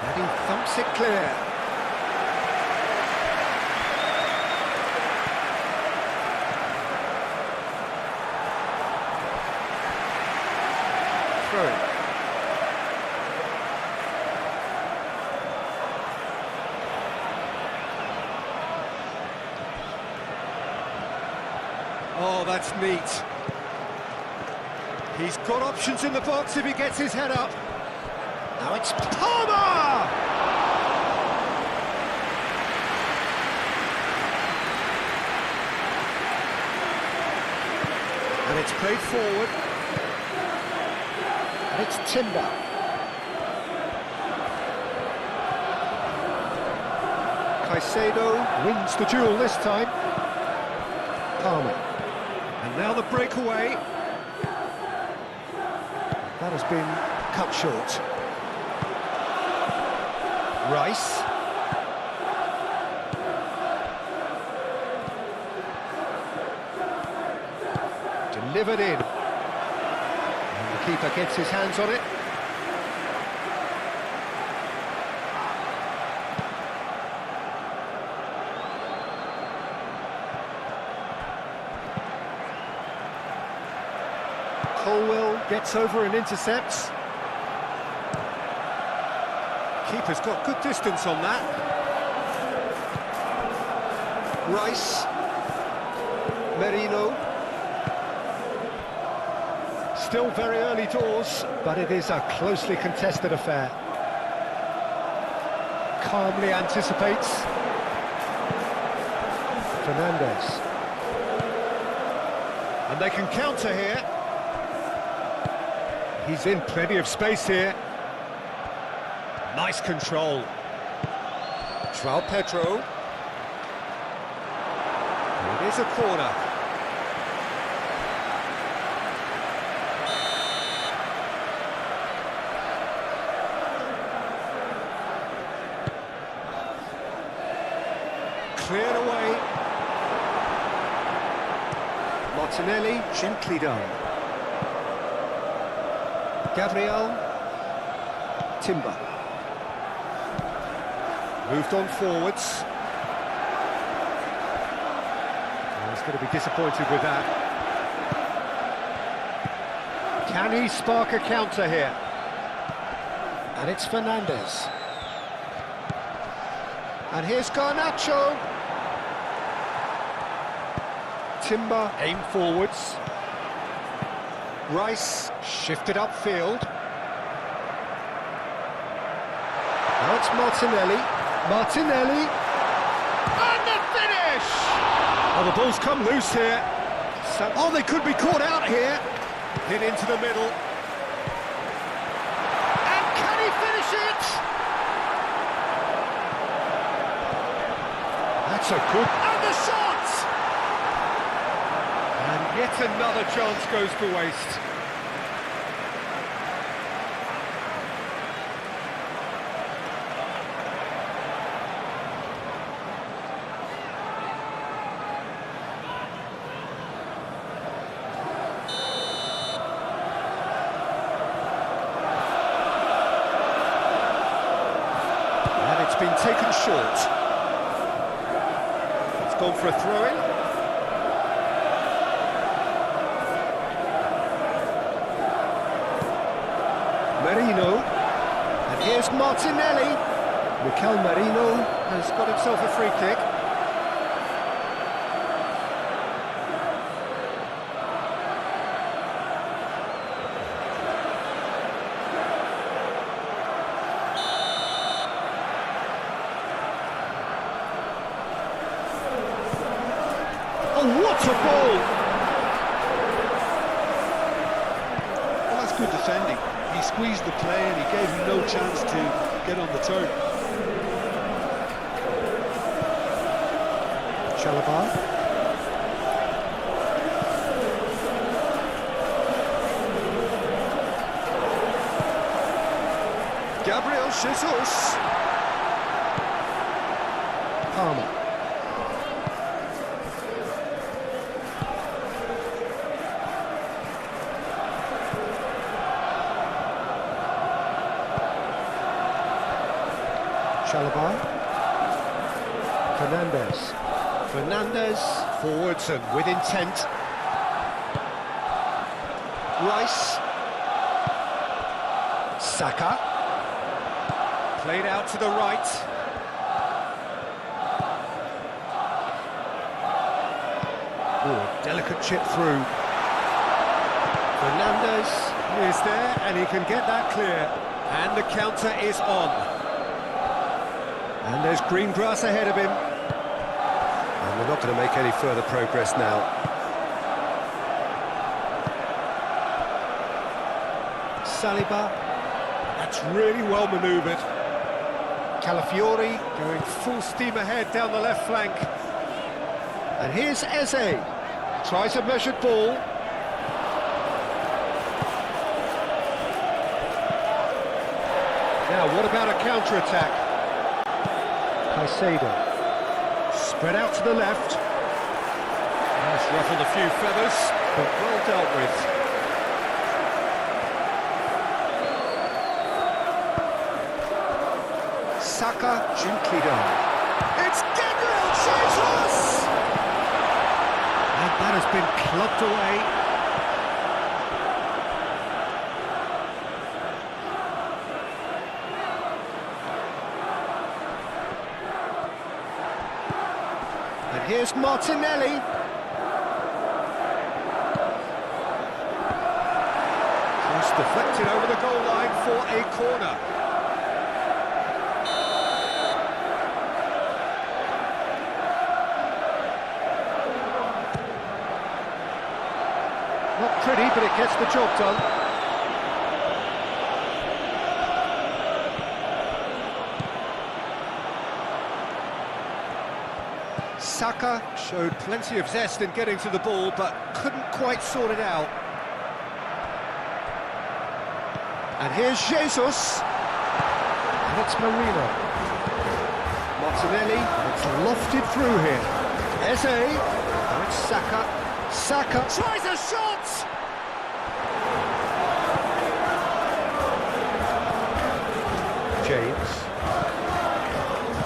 And he thumps it clear. Through. Oh, that's neat. He's got options in the box if he gets his head up. Now it's Palmer! And it's played forward. And it's Timber. Caicedo wins the duel this time. Palmer. And now the breakaway. That has been cut short. Rice. Delivered in. And the keeper gets his hands on it. Colwell gets over and intercepts. Keeper's got good distance on that. Rice. Merino. Still very early doors, but it is a closely contested affair. Calmly anticipates. Fernandes. And they can counter here. He's in plenty of space here. Nice control. João Pedro. And it is a corner. Cleared away. Martinelli, gently done. Gabriel. Timber. Moved on forwards. Well, he's going to be disappointed with that. Can he spark a counter here? And it's Fernandes. And here's Garnacho. Timber aim forwards. Rice shifted upfield. Now it's Martinelli. Martinelli. And the finish! Oh, the ball's come loose here. So, oh, they could be caught out here. Hit into the middle. And can he finish it? That's a good... And the shot! And yet another chance goes to waste. and short. It's gone for a throw-in. Merino. And here's Martinelli. Mikel Merino has got himself a free kick. Oh, what a ball! Well, that's good defending. He squeezed the play and he gave him no chance to get on the turn. Carabao. Gabriel Jesus. Palmer. Carabao. Fernandez forwards and with intent. Rice. Saka. Played out to the right. Oh, delicate chip through. Fernandez is there and he can get that clear. And the counter is on. And there's green grass ahead of him. And we're not going to make any further progress now. Saliba. That's really well manoeuvred. Calafiori going full steam ahead down the left flank. And here's Eze. Tries a measured ball. Now, what about a counter-attack? Caicedo. Spread out to the left. That's ruffled a few feathers, but well dealt with. Saka gently done. It's Gabriel Jesus! And that has been clubbed away. And here's Martinelli. Cross deflected over the goal line for a corner. Not pretty, but it gets the job done. Saka showed plenty of zest in getting to the ball, but couldn't quite sort it out. And here's Jesus. And it's Marino. Martinelli, and it's lofted through here. Eze, and it's Saka. Saka tries a shot! James.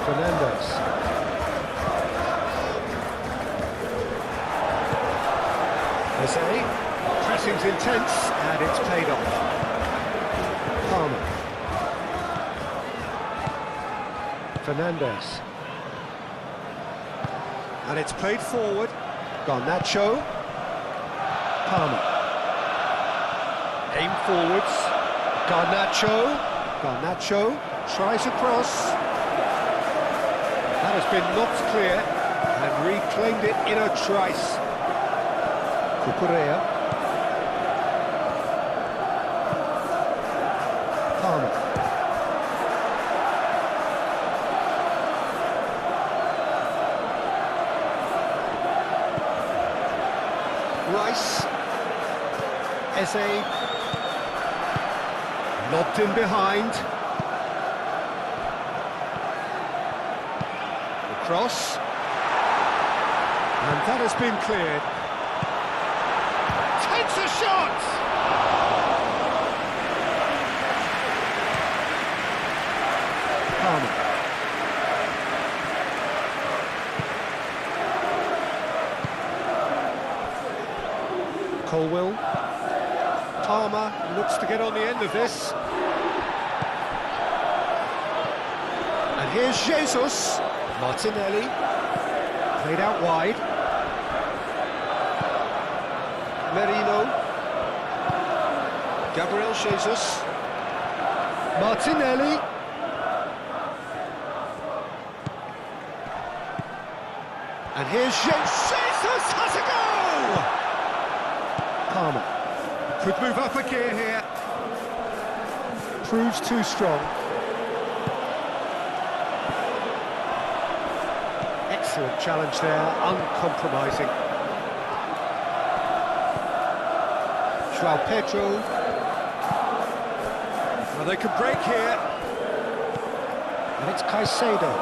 Fernandez. Eze. Pressing's intense, and it's paid off. Palmer. Fernandez. And it's played forward. Garnacho. Palmer. Aim forwards. Garnacho. Garnacho tries a cross. That has been knocked clear and reclaimed it in a trice. Cucurella. Palmer. Rice. Eze. Lobbed in behind. The cross. And that has been cleared. Takes a shot! Palmer. Colwill. Palmer looks to get on the end of this. And here's Jesus. Martinelli. Played out wide. Merino. Gabriel Jesus. Martinelli. And here's Jesus has a goal! Palmer. Could move up a gear here. Proves too strong. Excellent challenge there, uncompromising. João Pedro. Well, they could break here. And it's Caicedo.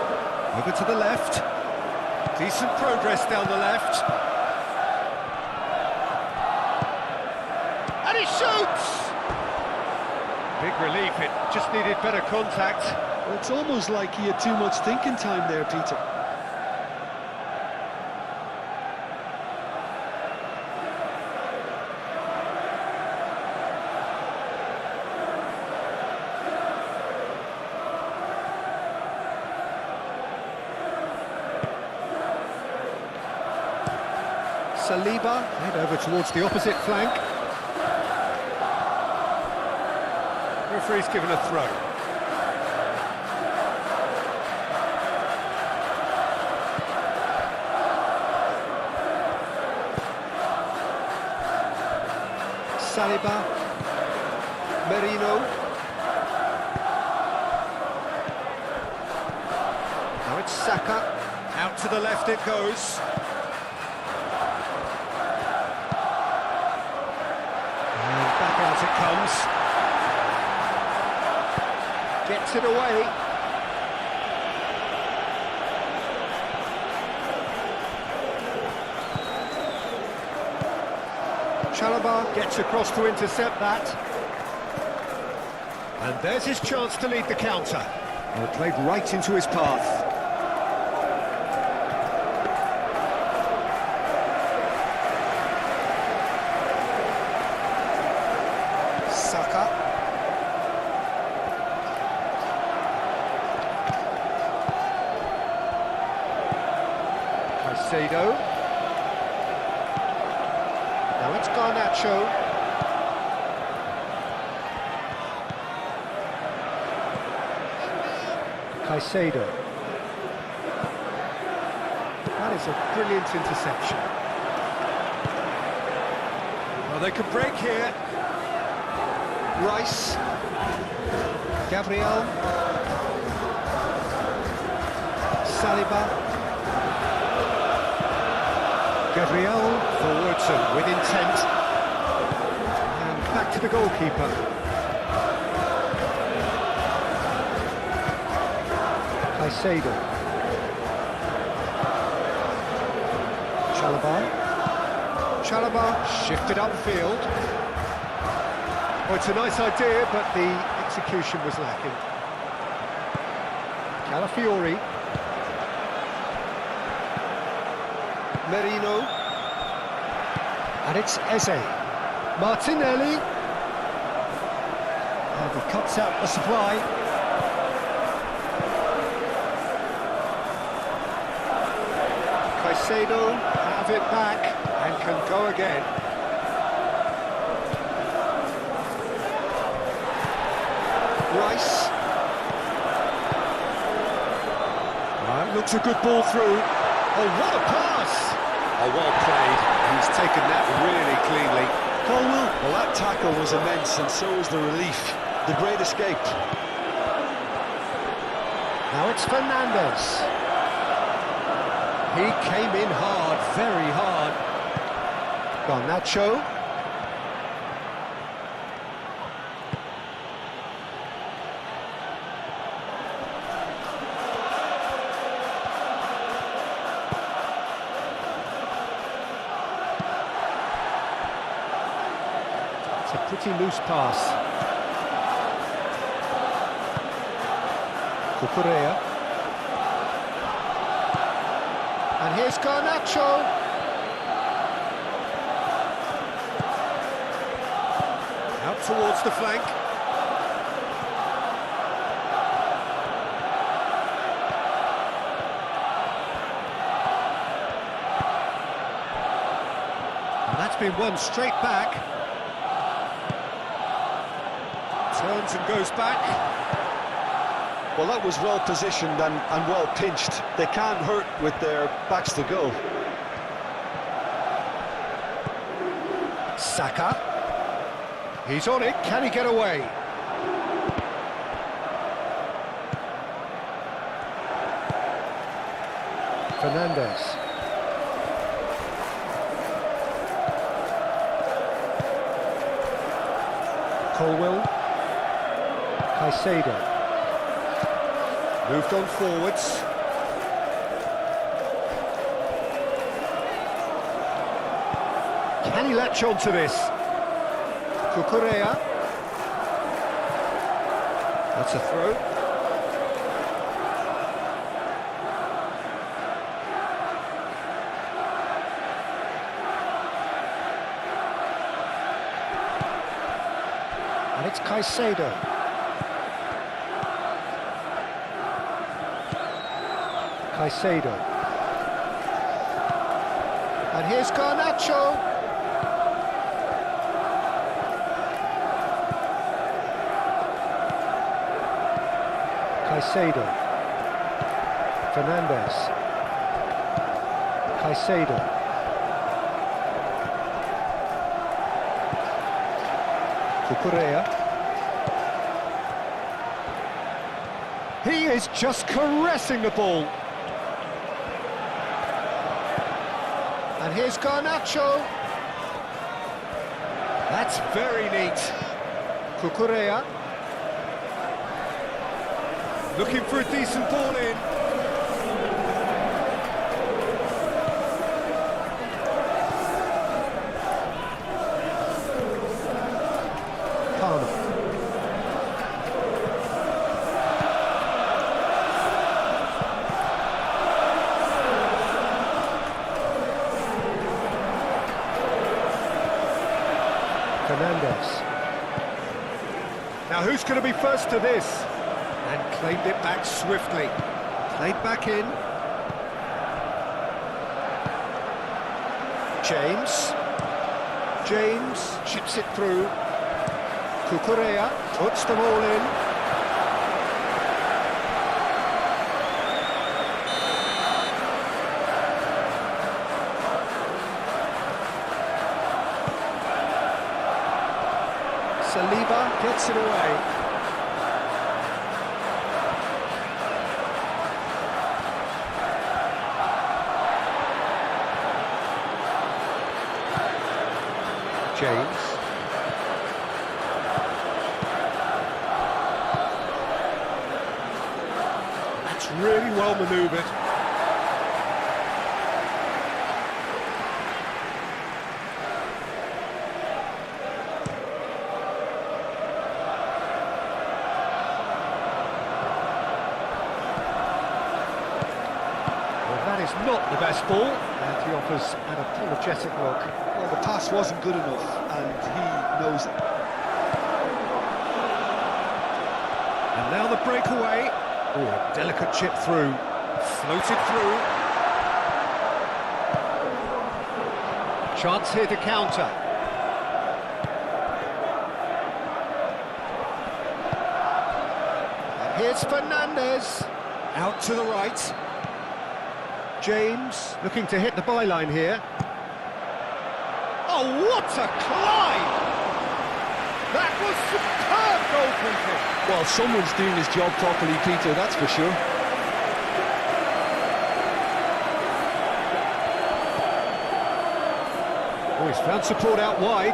Over to the left. Decent progress down the left. And he shoots! Big relief, it just needed better contact. Well, it's almost like he had too much thinking time there, Peter. Saliba, head over towards the opposite flank. Referee's given a throw. Saliba. Merino. Now it's Saka. Out to the left it goes. Out it comes. Gets it away. Carabao gets across to intercept that. And there's his chance to lead the counter. Well, played right into his path. Saka. Caicedo. Now it's Garnacho. Caicedo. That is a brilliant interception. Well, they could break here. Rice. Gabriel. Saliba. Gabriel forwards and with intent. And back to the goalkeeper. Caicedo. Chalobah shifted upfield. Oh, it's a nice idea, but the execution was lacking. Calafiori. Merino. And it's Eze. Martinelli. And he cuts out the supply. Caicedo have it back and can go again. Rice. Right, looks a good ball through. Oh, what a pass! Oh, well played. He's taken that really cleanly. Colwill, well, that tackle was immense, and so was the relief. The great escape. Now it's Fernandes. He came in hard, very hard. Garnacho. It's a pretty loose pass. Cucurella. And here's Garnacho. towards the flank. And that's been won straight back. Turns and goes back. Well, that was well positioned and well pinched. They can't hurt with their backs to goal. Saka. He's on it, can he get away? Fernandes. Colwill. Caicedo. Moved on forwards. Can he latch on to this? Cucurella. That's a throw. And it's Caicedo. Caicedo. And here's Garnacho. Caicedo. Fernandes. Caicedo. Cucurella. He is just caressing the ball. And here's Garnacho. That's very neat. Cucurella. Looking for a decent ball in. Palmer. Fernandes. Now who's going to be first to this? And claimed it back swiftly. Played back in. James chips it through. Cucurella puts them all in. Saliba gets it away. James. That's really well manoeuvred. Well, that is not the best ball, and he offers an apologetic look. Well, the pass wasn't good enough, and he knows it. And now the breakaway. Oh, a delicate chip through. Floated through. Chance here to counter. And here's Fernandes. Out to the right. James looking to hit the byline here. Oh, what a climb! That was superb goalkeeping. Well, someone's doing his job properly, Peter, that's for sure. Oh, he's found support out wide.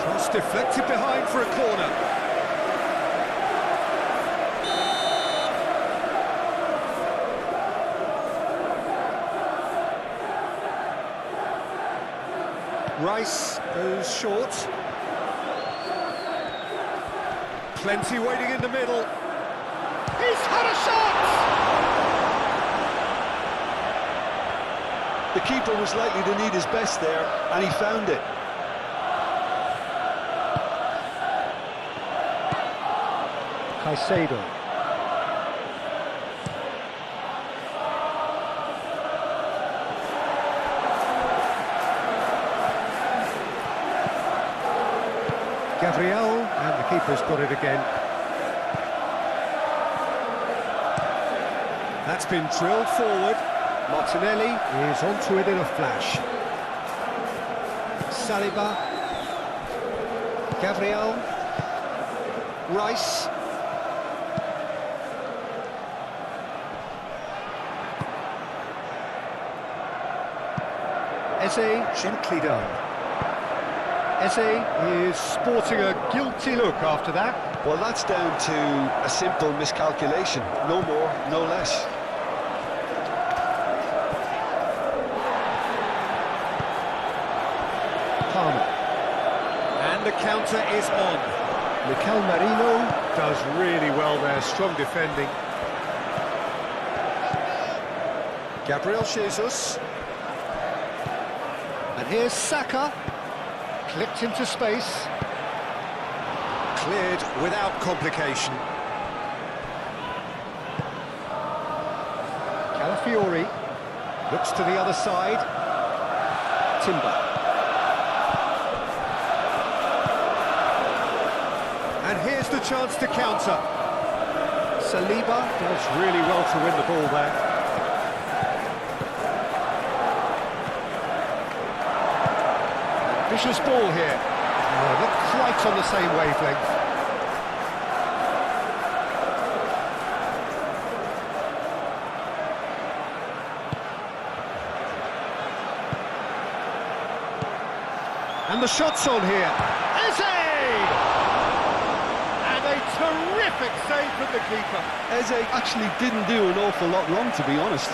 Cross deflected behind for a corner. Rice goes short. Plenty waiting in the middle. He's had a shot! The keeper was likely to need his best there, and he found it. Caicedo. Gabriel, and the keeper's got it again. That's been drilled forward. Martinelli is onto it in a flash. Saliba. Gabriel. Rice. Eze, gently done. Eze is sporting a guilty look after that. Well, that's down to a simple miscalculation. No more, no less. Palmer. And the counter is on. Mikel Merino does really well there, strong defending. Gabriel Jesus. And here's Saka. Clipped into space. Cleared without complication. Calafiori looks to the other side. Timber. And here's the chance to counter. Saliba does really well to win the ball there. Vicious ball here. Not quite on the same wavelength. And the shot's on here. Eze! And a terrific save from the keeper. Eze actually didn't do an awful lot wrong, to be honest.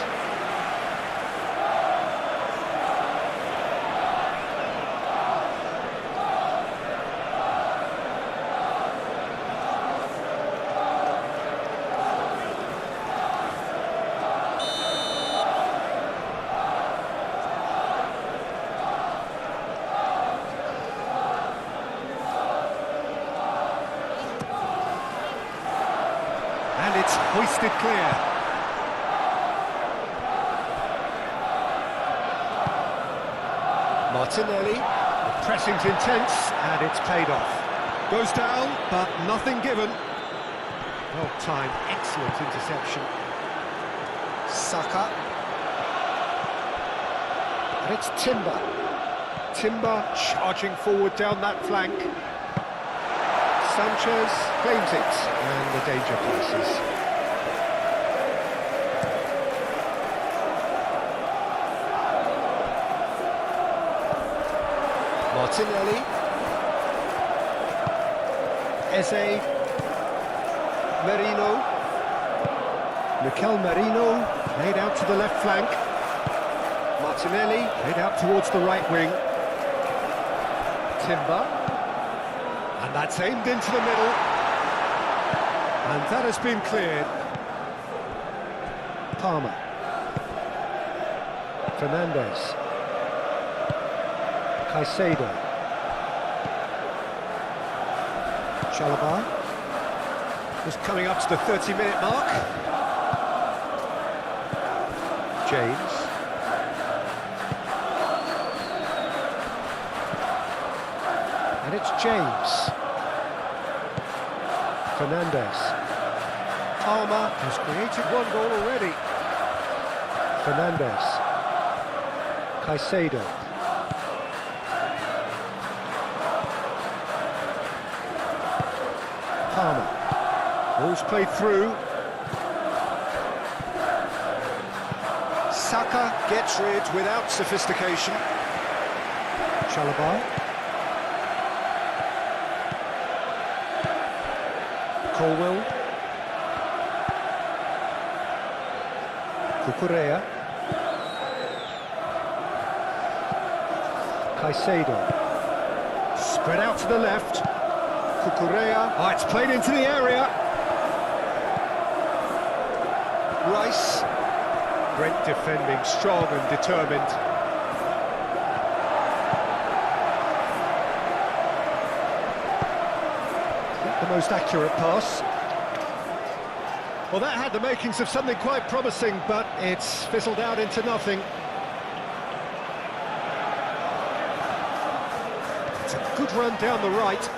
And it's hoisted clear. Martinelli, the pressing's intense, and it's paid off. Goes down, but nothing given. Well timed, excellent interception. Saka. And it's Timber. Timber charging forward down that flank. Sanchez claims it, and the danger passes. Martinelli. Eze. Merino. Mikel Merino laid out to the left flank. Martinelli laid out towards the right wing. Timber. And that's aimed into the middle. And that has been cleared. Palmer. Fernandes. Caicedo. Chalobah. Just coming up to the 30-minute mark. James. And it's James. Fernandes. Palmer has created one goal already. Fernandes. Caicedo. Palmer. Ball's played through. Saka gets rid without sophistication. Chalobah. Colwell. Cucurella. Caicedo. Spread out to the left. Cucurella. Oh, it's played into the area. Rice. Great defending, strong and determined. Not the most accurate pass. Well, that had the makings of something quite promising, but it's fizzled out into nothing. It's a good run down the right.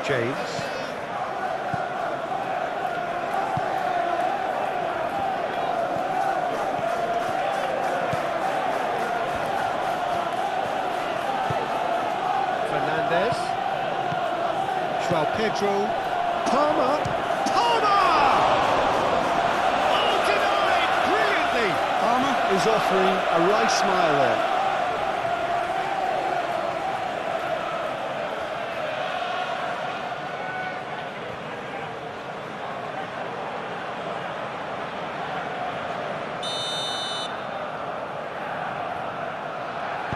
James. Fernandez. João Pedro. Palmer. Is offering a right smile there.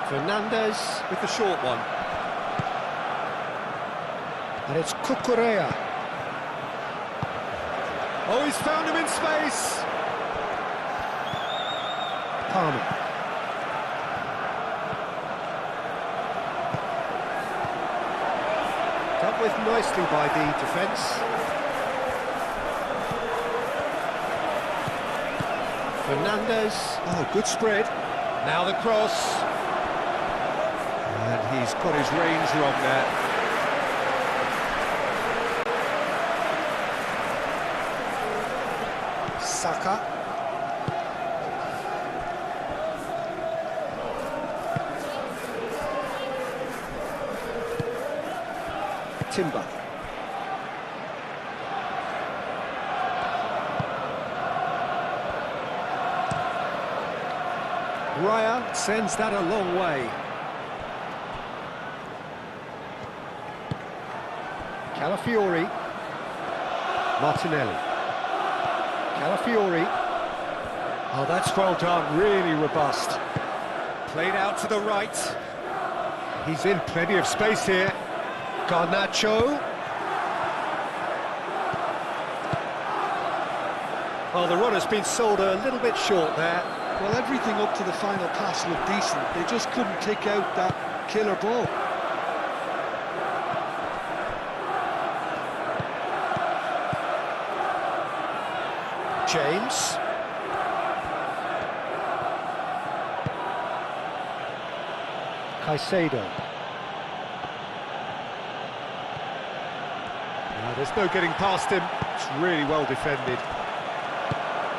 Fernandez with the short one. And it's Cucurella. Oh, he's found him in space. Palmer. Dealt with nicely by the defence. Fernandez. Oh, good spread. Now the cross. And he's got his range wrong there. Saka. Timber. Raya sends that a long way. Calafiori. Martinelli. Calafiori. Oh, that's well done, really robust. Played out to the right. He's in plenty of space here. Garnacho. Oh, the run has been sold a little bit short there. Well, everything up to the final pass looked decent. They just couldn't kick out that killer ball. James. Caicedo. There's no getting past him. It's really well defended.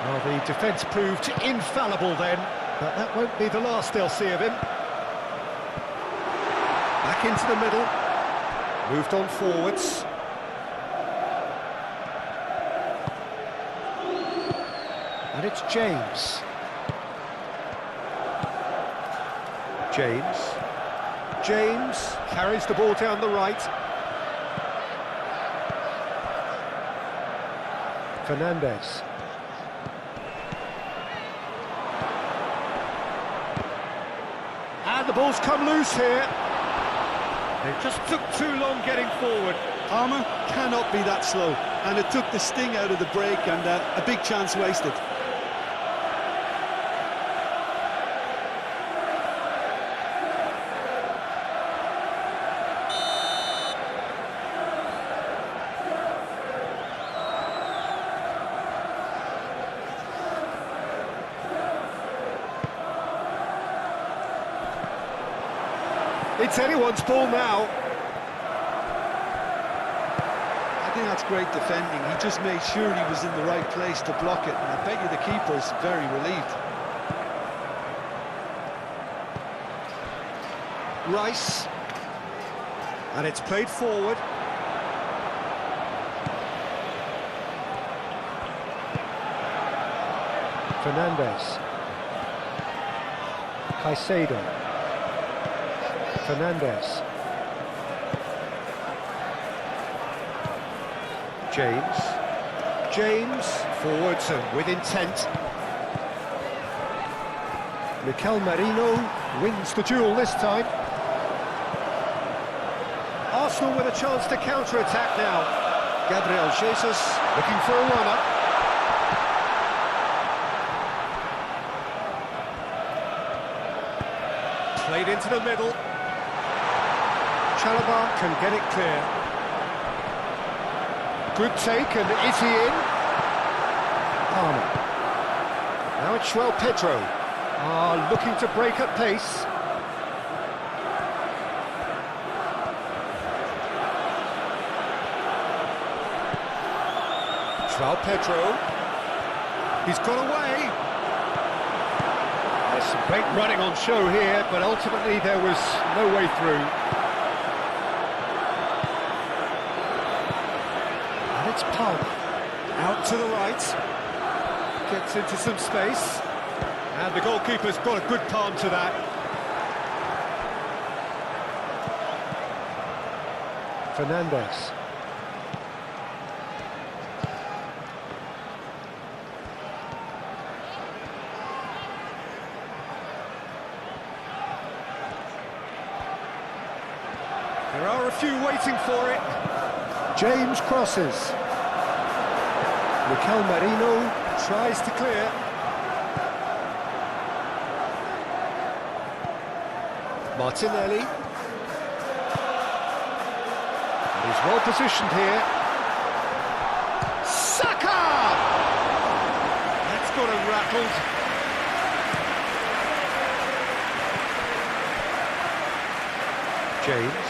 Well, the defence proved infallible then, but that won't be the last they'll see of him. Back into the middle. Moved on forwards. And it's James. James carries the ball down the right. Fernandez. And the ball's come loose here. It just took too long getting forward. Palmer cannot be that slow, and it took the sting out of the break and a big chance wasted. It's anyone's ball now. I think that's great defending. He just made sure he was in the right place to block it, and I bet you the keeper's very relieved. Rice. And it's played forward. Fernandez. Caicedo. Fernandez. James forwards and with intent. Mikel Merino wins the duel this time. Arsenal with a chance to counter-attack now. Gabriel Jesus looking for a run-up. Played into the middle. Carabao can get it clear. Good take, and is he in? Palmer. Now it's Pedro. Looking to break at pace. Pedro. He's got away. There's some great running on show here, but ultimately there was no way through. And it's Palmer. Out to the right. Gets into some space. And the goalkeeper's got a good palm to that. Fernandez. There are a few waiting for it. James crosses. Mikel Merino tries to clear. Martinelli. And he's well positioned here. Saka! That's got him rattled. James.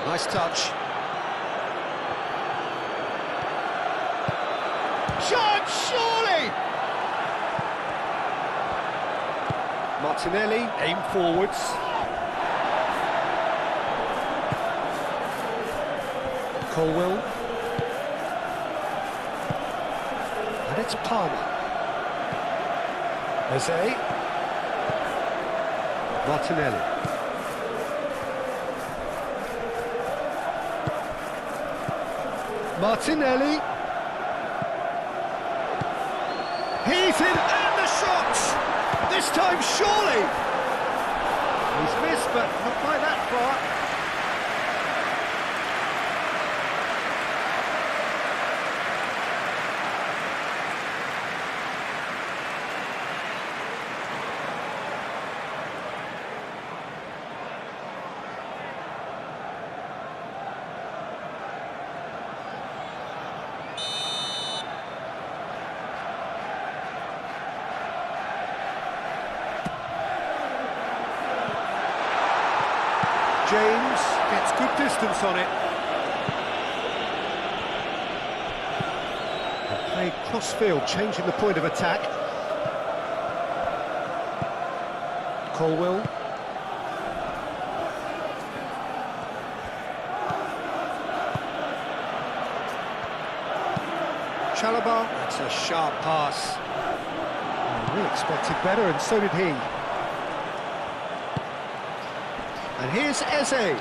Nice touch. Shot, surely! Martinelli, aim forwards. Colwill. And it's Palmer. Eze. Martinelli. Martinelli. He's in, and the shot! This time, surely! He's missed, but not by that far. James gets good distance on it. And play cross-field, changing the point of attack. Colwill. Carabao. That's a sharp pass. We expected better, and so did he. And here's Eze.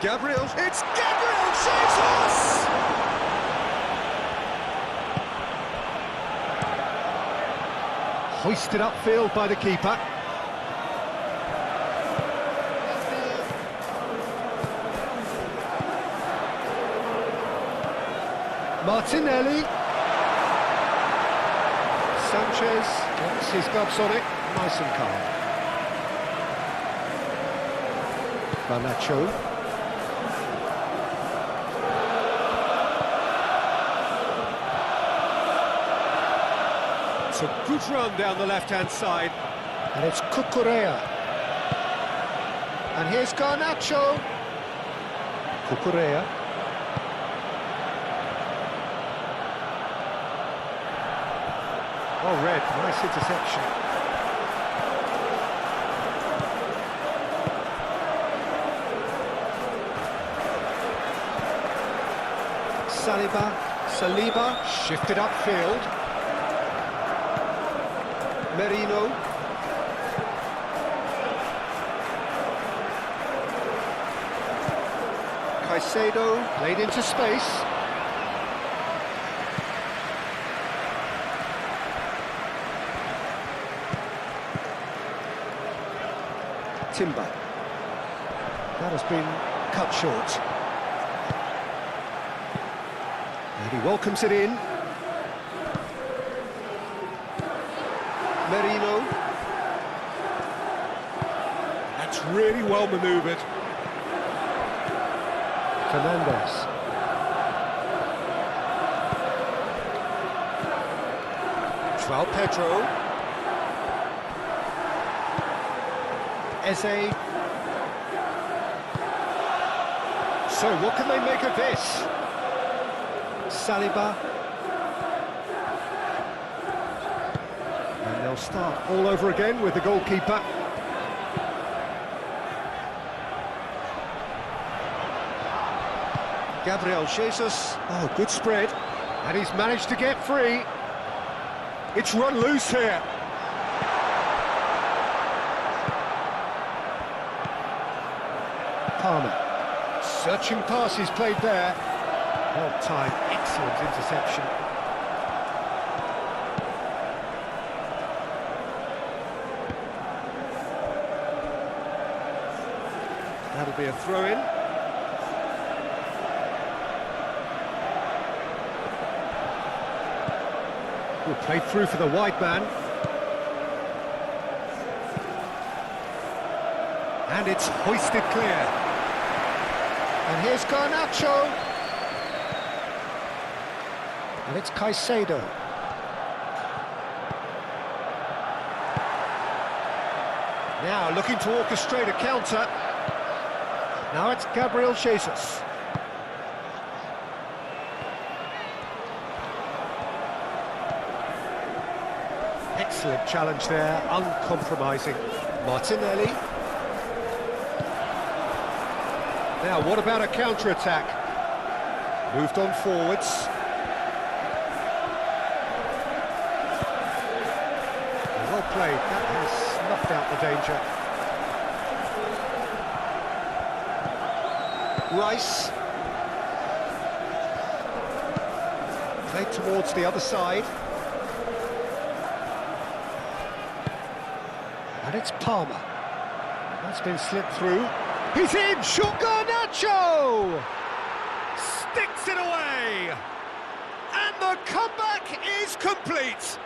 Gabriel, it's Gabriel Jesus! Hoisted upfield by the keeper. Martinelli. Sanchez gets his gloves on it, nice and calm. Nacho. It's a good run down the left-hand side. And it's Cucurella. And here's Garnacho. Cucurella. Oh, red, nice interception. Saliba, shifted upfield. Merino. Caicedo, played into space. Timber. That has been cut short. And he welcomes it in. Merino. That's really well manoeuvred. Fernandez. João Pedro. Eze. So what can they make of this? Saliba. And they'll start all over again with the goalkeeper. Gabriel Jesus. Oh, good spread. And he's managed to get free. It's run loose here. Palmer. Searching passes played there. Well timed, excellent interception. That'll be a throw-in. Played through for the wide man. And it's hoisted clear. And here's Garnacho. And it's Caicedo. Now looking to orchestrate a counter. Now it's Gabriel Jesus. Excellent challenge there, uncompromising. Martinelli. Now, what about a counter-attack? Moved on forwards. Well played, that has snuffed out the danger. Rice. Played towards the other side. And it's Palmer. That's been slipped through. He's in! Shot Garnacho! Sticks it away! And the comeback is complete!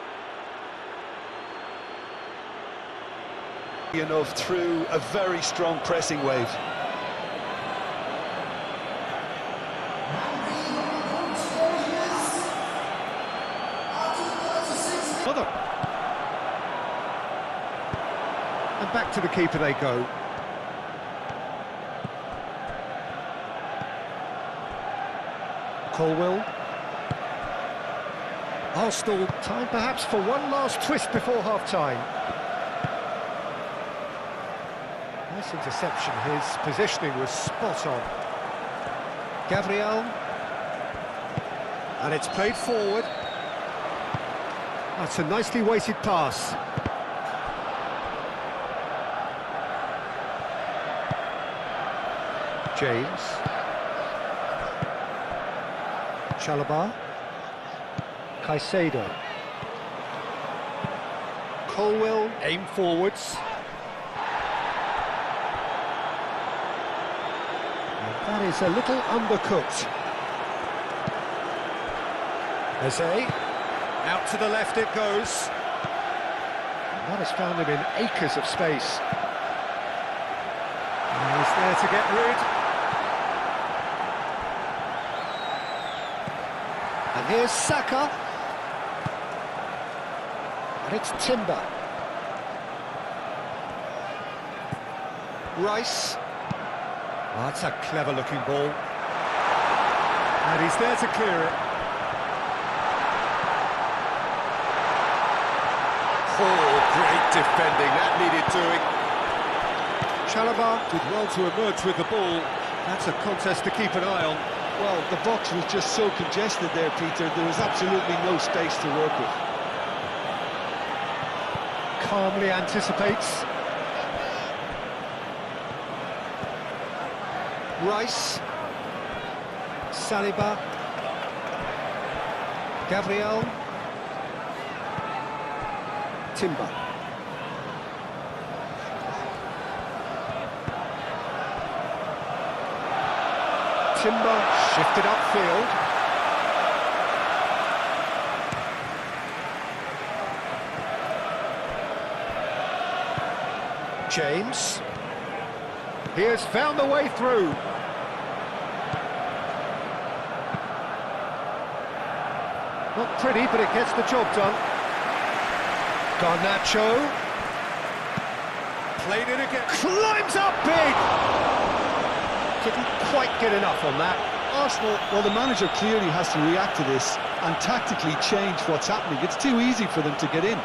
Enough through a very strong pressing wave. And back to the keeper they go. Colwell. Arsenal, time perhaps for one last twist before half-time. Nice interception, his positioning was spot on. Gabriel. And it's played forward. That's a nicely weighted pass. James. Chalobah. Caicedo. Colwell, aim forwards. And that is a little undercooked. Eze. Out to the left it goes. And that has found him in acres of space. And he's there to get rid. And here's Saka. And it's Timber. Rice. Oh, that's a clever-looking ball. And he's there to clear it. Oh, great defending. That needed doing. Chalobah did well to emerge with the ball. That's a contest to keep an eye on. Well, the box was just so congested there, Peter. There was absolutely no space to work with. Calmly anticipates. Rice. Saliba. Gabriel. Timber. Timber shifted upfield. James. He has found the way through. Not pretty, but it gets the job done. Garnacho. Played it again. Climbs up big! Couldn't quite get enough on that. Arsenal, well, the manager clearly has to react to this and tactically change what's happening. It's too easy for them to get in.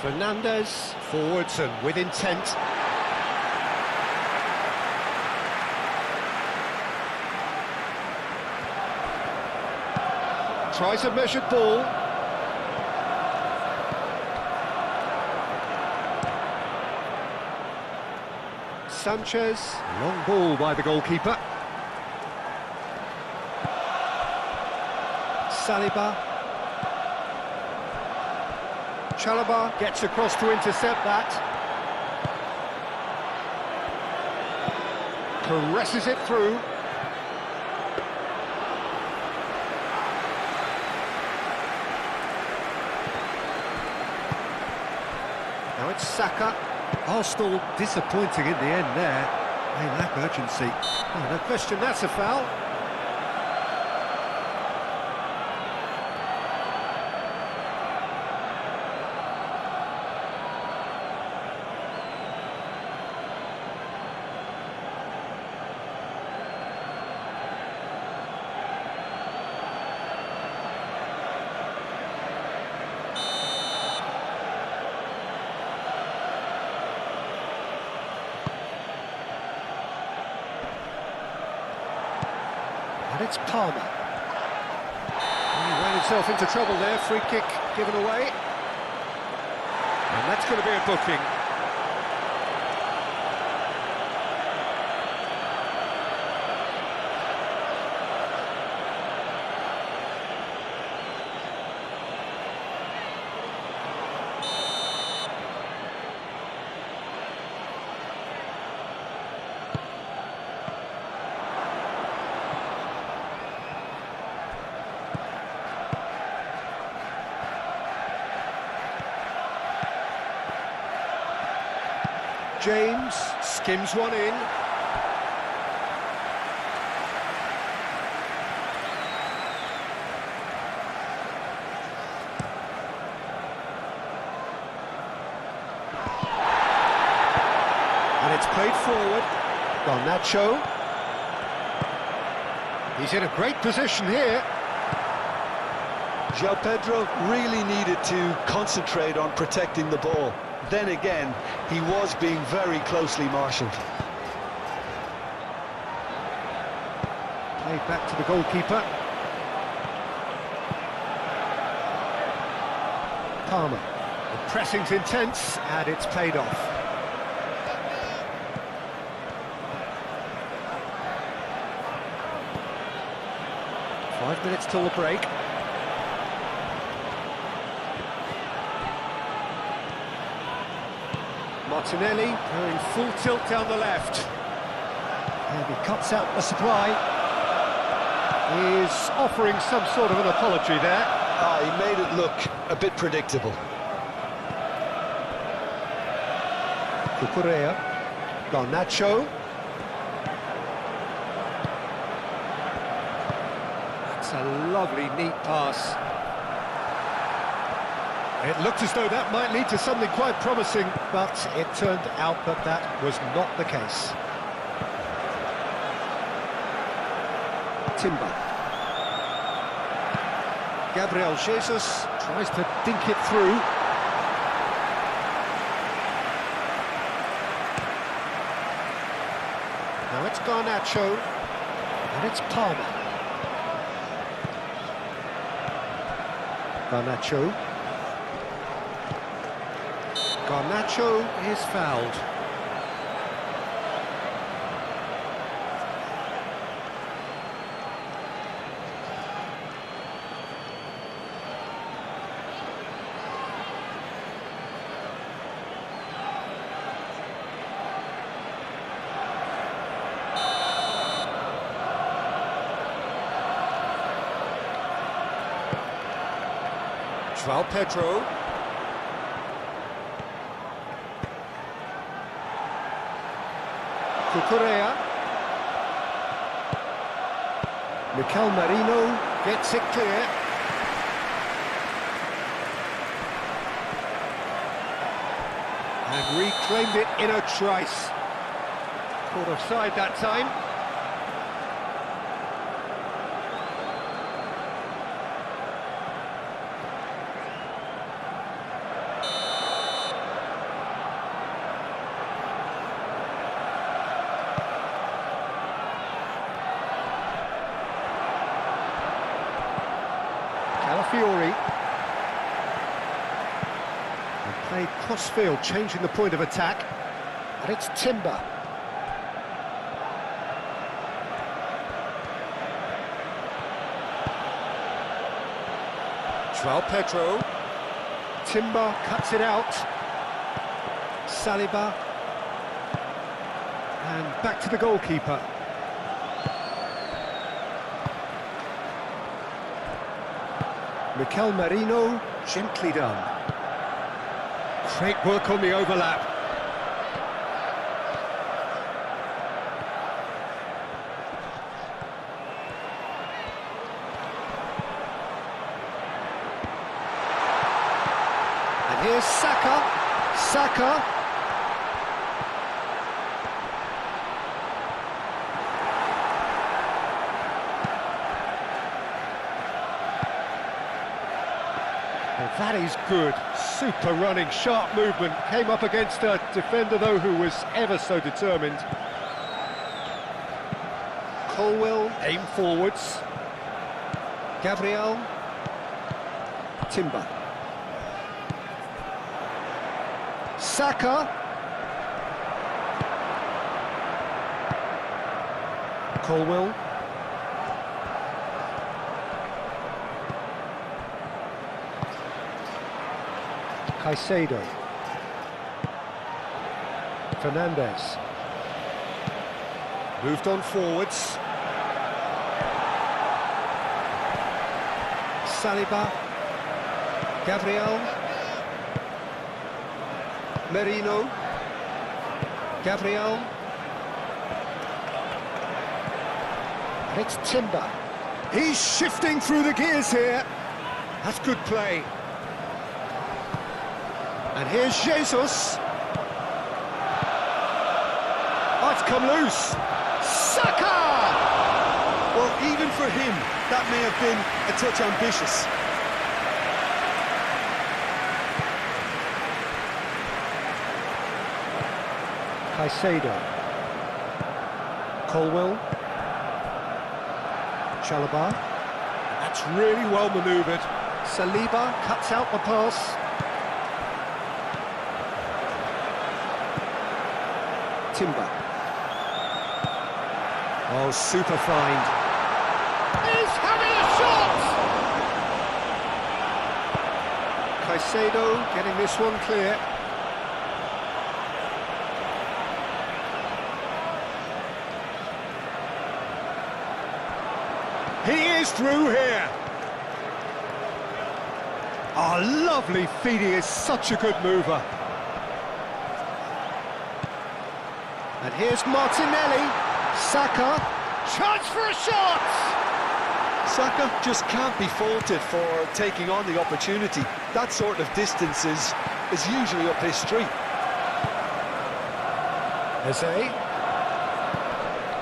Fernandes, forwards and with intent. Tries a measured ball. Sanchez, long ball by the goalkeeper. Saliba. Carabao gets across to intercept that. Caresses it through. Now it's Saka. Arsenal disappointing in the end there. They lack urgency. Oh, no question, that's a foul. And it's Palmer. He ran himself into trouble there, free kick given away. And that's going to be a booking. James skims one in. And it's played forward. Garnacho. He's in a great position here. João Pedro really needed to concentrate on protecting the ball. Then again, he was being very closely marshalled. Played back to the goalkeeper. Palmer. The pressing's intense, and it's paid off. Five minutes till the break. Martinelli going full tilt down the left. And he cuts out the supply. He is offering some sort of an apology there. He made it look a bit predictable. Cucurella. Garnacho. That's a lovely, neat pass. It looked as though that might lead to something quite promising, but it turned out that that was not the case. Timber. Gabriel Jesus tries to dink it through. Now it's Garnacho, and it's Palmer. Garnacho. Garnacho is fouled. João Pedro. Cucurella. Mikel Merino gets it clear. And reclaimed it in a trice. Caught offside that time. Calafiori. And played cross-field, changing the point of attack. And it's Timber. João Pedro. Timber cuts it out. Saliba. And back to the goalkeeper. Mikel Merino, gently done. Great work on the overlap. And here's Saka. Saka. Well, that is good. Super running, sharp movement. Came up against a defender, though, who was ever so determined. Colwell, aim forwards. Gabriel. Timber. Saka. Colwell. Caicedo. Fernandes. Moved on forwards. Saliba. Gabriel. Merino. Gabriel. And it's Timber. He's shifting through the gears here. That's good play. And here's Jesus. Oh, it's come loose. Saka! Well, even for him, that may have been a touch ambitious. Caicedo. Colwell. Chalobah. That's really well manoeuvred. Saliba cuts out the pass. Timber. Oh, super find. He's having a shot! Caicedo getting this one clear. He is through here. Oh, lovely feet. He is such a good mover. And here's Martinelli. Saka. Chance for a shot! Saka just can't be faulted for taking on the opportunity. That sort of distance is usually up his street. Eze.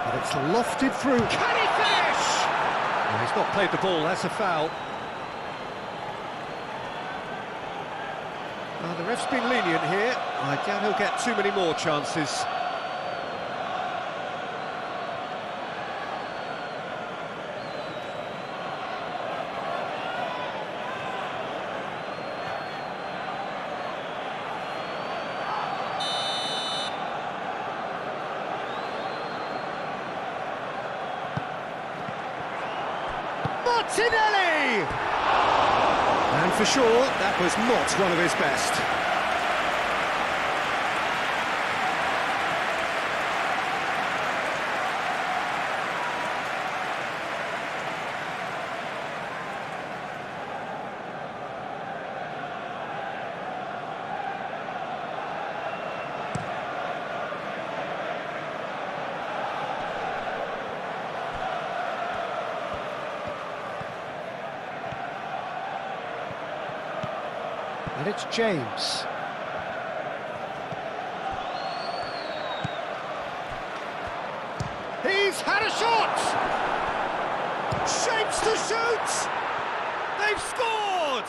And it's lofted through. Can he finish? No, he's not played the ball, that's a foul. Well, the ref's been lenient here. I doubt he'll get too many more chances. Martinelli! And for sure, that was not one of his best. And it's James. He's had a shot! Shapes to shoot! They've scored!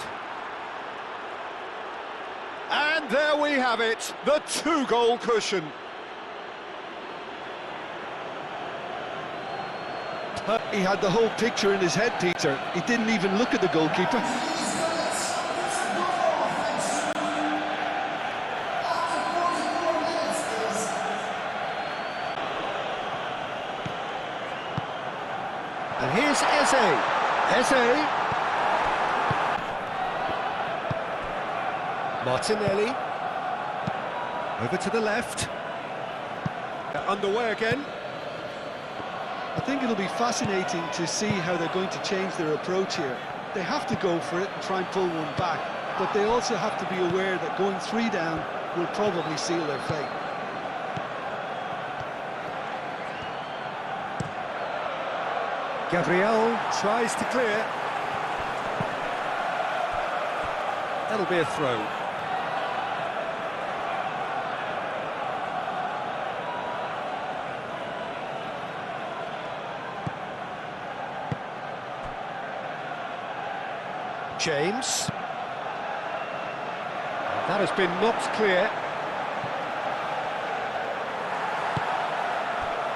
And there we have it, the two-goal cushion. He had the whole picture in his head, Peter. He didn't even look at the goalkeeper. And here's Eze. Eze. Martinelli. Over to the left. Underway again. I think it'll be fascinating to see how they're going to change their approach here. They have to go for it and try and pull one back, but they also have to be aware that going 3 down will probably seal their fate. Gabriel tries to clear. That'll be a throw. James. That has been knocked clear.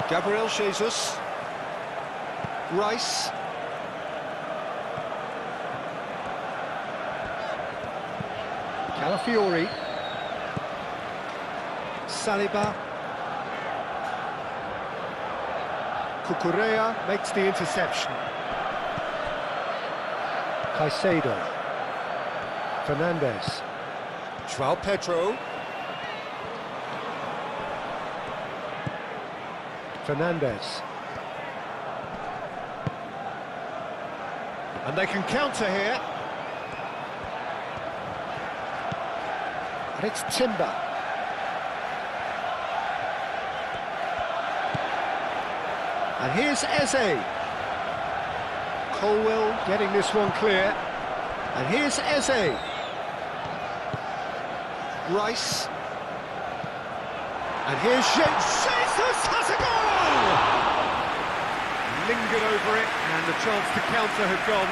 Gabriel Jesus. Rice. Calafiori. Saliba. Cucurella makes the interception. Caicedo. Fernandez. João Pedro. Fernandez. And they can counter here. And it's Timber. And here's Eze. Colwell getting this one clear. And here's Eze. Rice. And here's Jesus has a goal! Lingered over it, and the chance to counter had gone.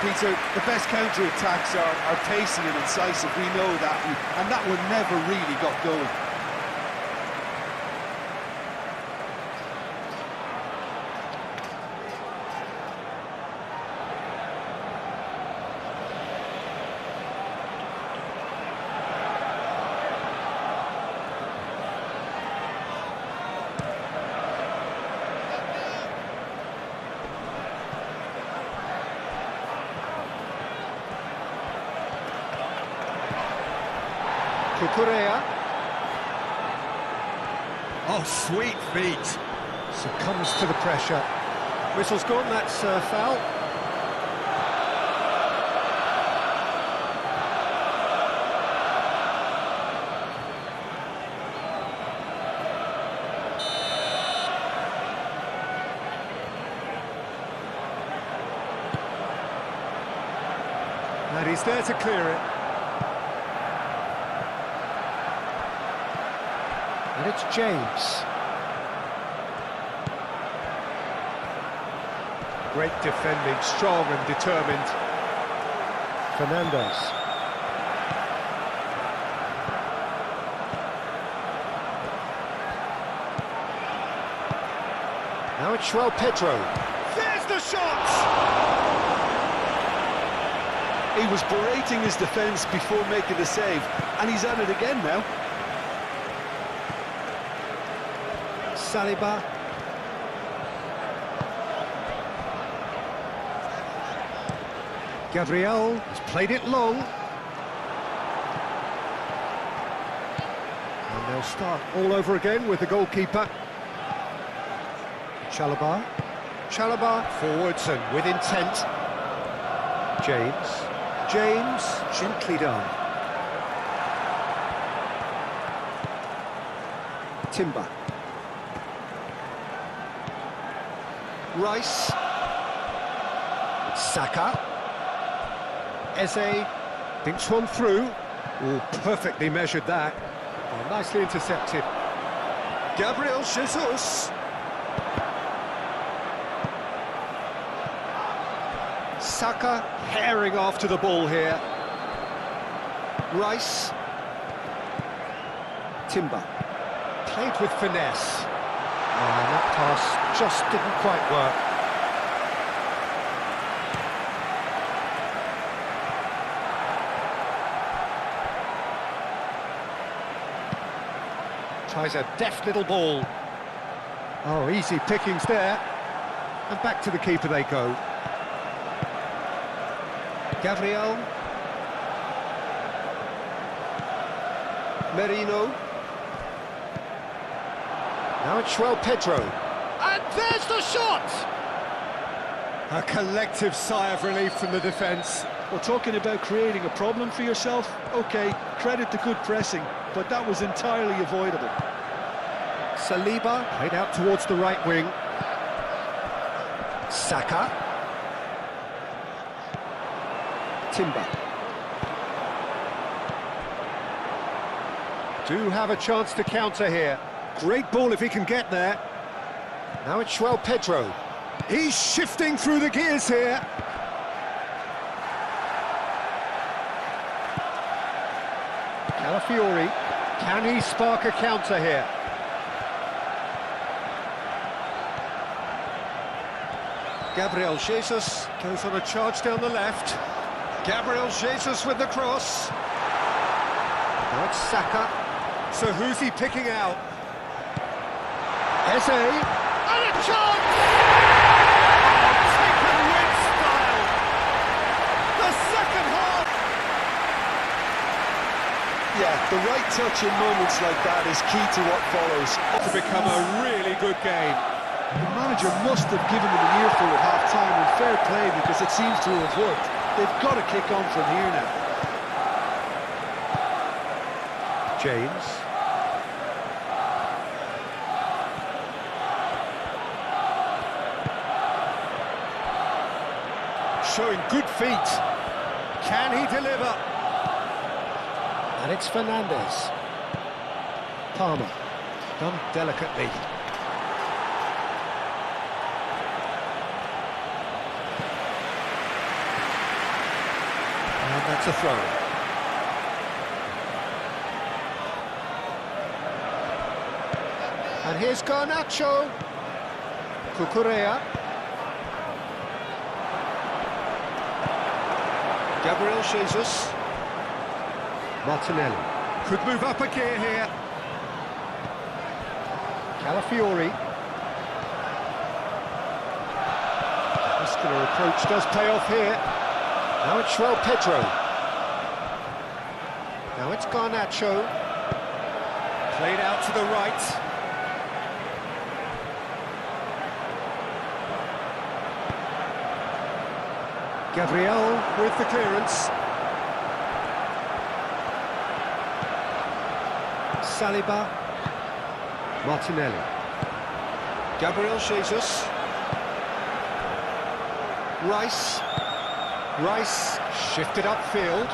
Peter, the best counter-attacks are pacey and incisive, we know that, and that one never really got going. Cucurella. Oh, sweet feet. Succumbs to the pressure. Whistle's gone, that's foul. And he's there to clear it. And it's James. Great defending, strong and determined. Fernandez. Now it's João Pedro. There's the shot! He was berating his defence before making the save, and he's at it again now. Saliba. Gabriel has played it long. And they'll start all over again with the goalkeeper. Chalobah. Chalobah forwards and with intent. James. James, gently done. Timber. Rice. Saka. Eze thinks one through. Oh, perfectly measured that. Oh, nicely intercepted. Gabriel Jesus. Saka herring after the ball here. Rice. Timber. Played with finesse. And that pass just didn't quite work. Tries a deft little ball. Oh, easy pickings there. And back to the keeper they go. Gabriel. Merino. Now it's Pedro. And there's the shot! A collective sigh of relief from the defence. Well, talking about creating a problem for yourself, OK, credit to good pressing, but that was entirely avoidable. Saliba, played out towards the right wing. Saka. Timber. Do have a chance to counter here. Great ball if he can get there. Now it's Pedro. He's shifting through the gears here. Calafiori. Can he spark a counter here? Gabriel Jesus goes on a charge down the left. Gabriel Jesus with the cross. Now it's Saka. So who's he picking out? Eze. And a chance! Taken with style. The second half. Yeah, the right touch in moments like that is key to what follows. To become a really good game. The manager must have given them an earful at half-time, and fair play because it seems to have worked. They've got to kick on from here now. James. Showing good feet. Can he deliver? And it's Fernandes. Palmer. Done delicately. And that's a throw. And here's Garnacho. Cucurella. Gabriel Jesus. Martinelli. Could move up a gear here. Calafiori. Muscular approach does pay off here. Now it's Pedro. Now it's Garnacho. Played out to the right. Gabriel with the clearance. Saliba. Martinelli. Gabriel Jesus. Rice. Rice shifted upfield.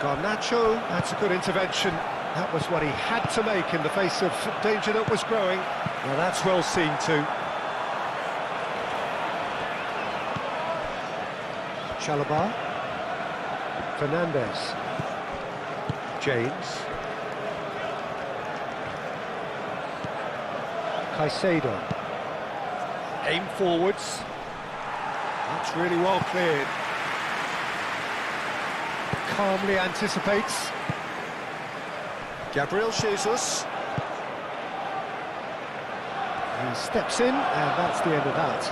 Garnacho, that's a good intervention. That was what he had to make in the face of danger that was growing. Well, that's well seen too. Chalobah. Fernandes. James. Caicedo. Aim forwards. That's really well cleared. Calmly anticipates. Gabriel Jesus. He steps in, and that's the end of that.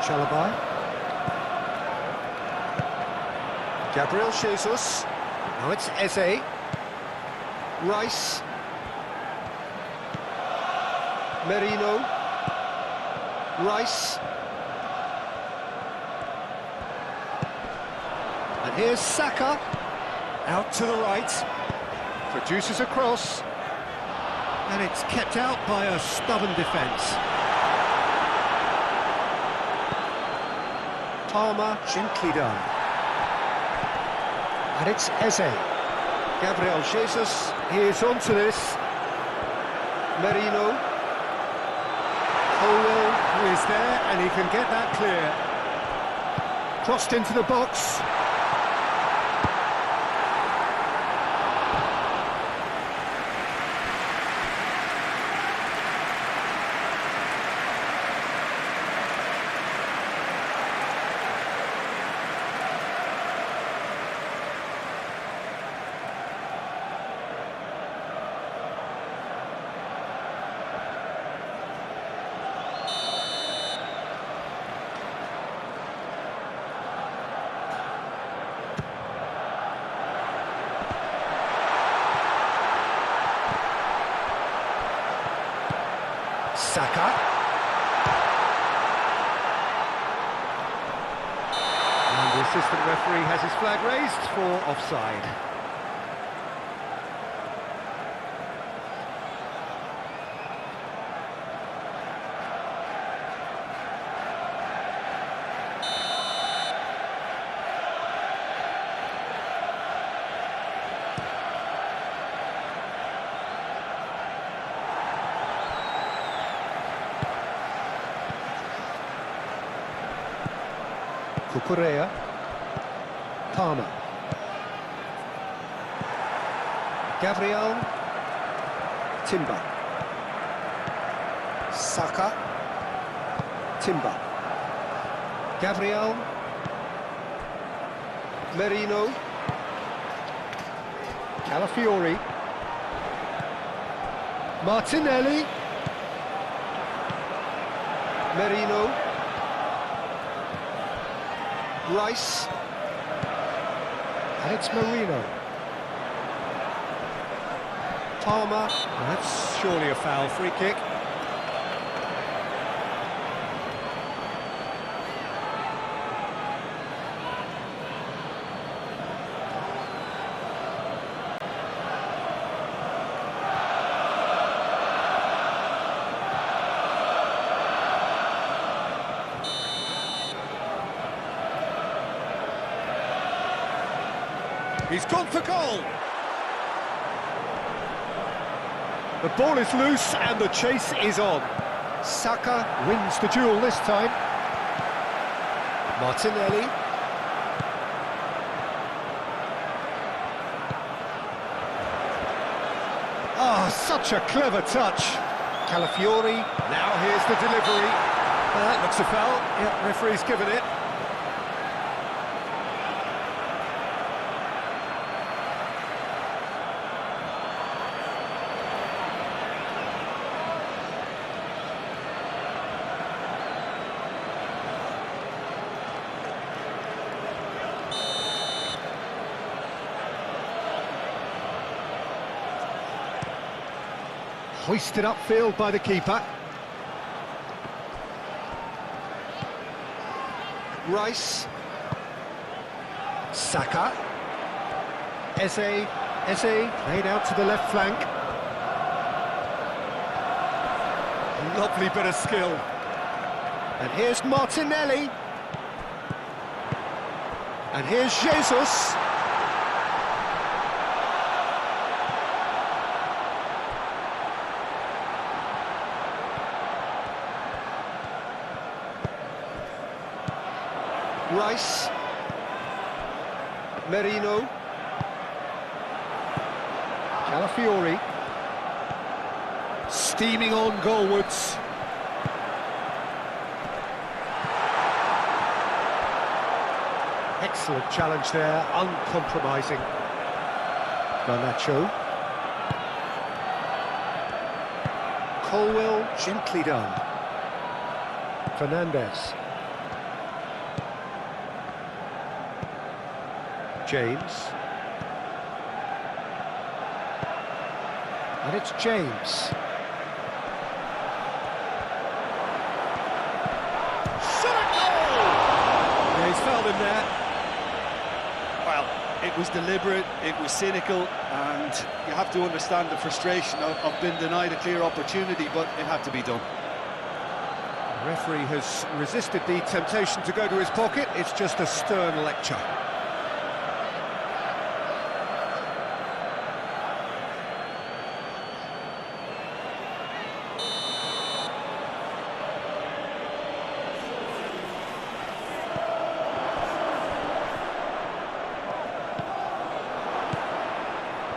Chalobah. Gabriel Jesus. Now it's Eze. Rice. Merino. Rice. And here's Saka. Out to the right. Produces a cross. And it's kept out by a stubborn defence. Palmer, gently done. And it's Eze. Gabriel Jesus, he is onto this. Merino. Colwell, who is there, and he can get that clear. Crossed into the box. Saka. And the assistant referee has his flag raised for offside. Cucurella, Palmer, Gabriel, Timber, Saka, Timber, Gabriel, Merino, Calafiori, Martinelli, Merino, Rice, and it's Marino. Palmer, that's surely a foul, free kick. He's gone for goal. The ball is loose and the chase is on. Saka wins the duel this time. Martinelli. Oh, such a clever touch. Calafiori. Now here's the delivery. That looks a foul. Yeah, referee's given it. Hoisted upfield by the keeper. Rice. Saka. Eze played out to the left flank. Lovely bit of skill. And here's Martinelli. And here's Jesus. Rice, Merino, Calafiori, steaming on goalwards. Excellent challenge there, uncompromising. Garnacho. Colwell, gently done. Fernandez. James. And it's James. Shot at goal! Yeah, he's fouled him there. Well, it was deliberate, it was cynical, and you have to understand the frustration of being denied a clear opportunity, but it had to be done. The referee has resisted the temptation to go to his pocket. It's just a stern lecture.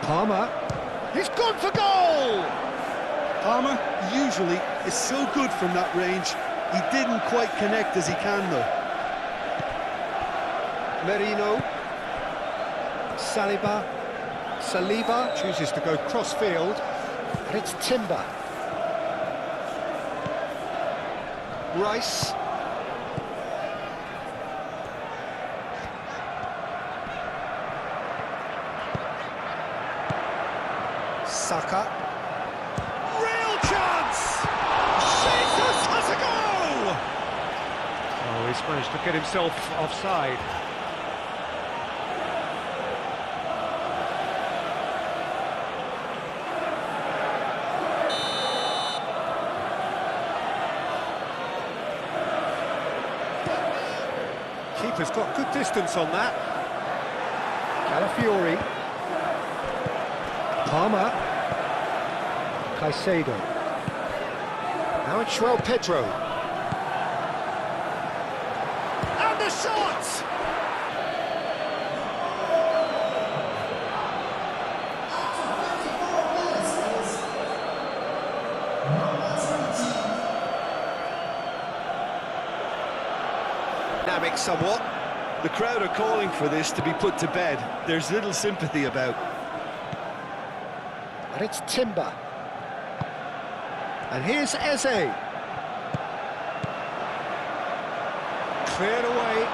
Palmer. He's gone for goal! Palmer usually is so good from that range. He didn't quite connect as he can though. Merino. Saliba chooses to go cross-field, and it's Timber. Rice. Saka. Real chance! Jesus has a goal! Oh, he's managed to get himself offside. Keeper's got good distance on that. Calafiori. Palmer. Caicedo. Now it's João Pedro. And the shot! Dynamic somewhat. The crowd are calling for this to be put to bed. There's little sympathy about. And it's Timber. And here's Eze. Cleared away.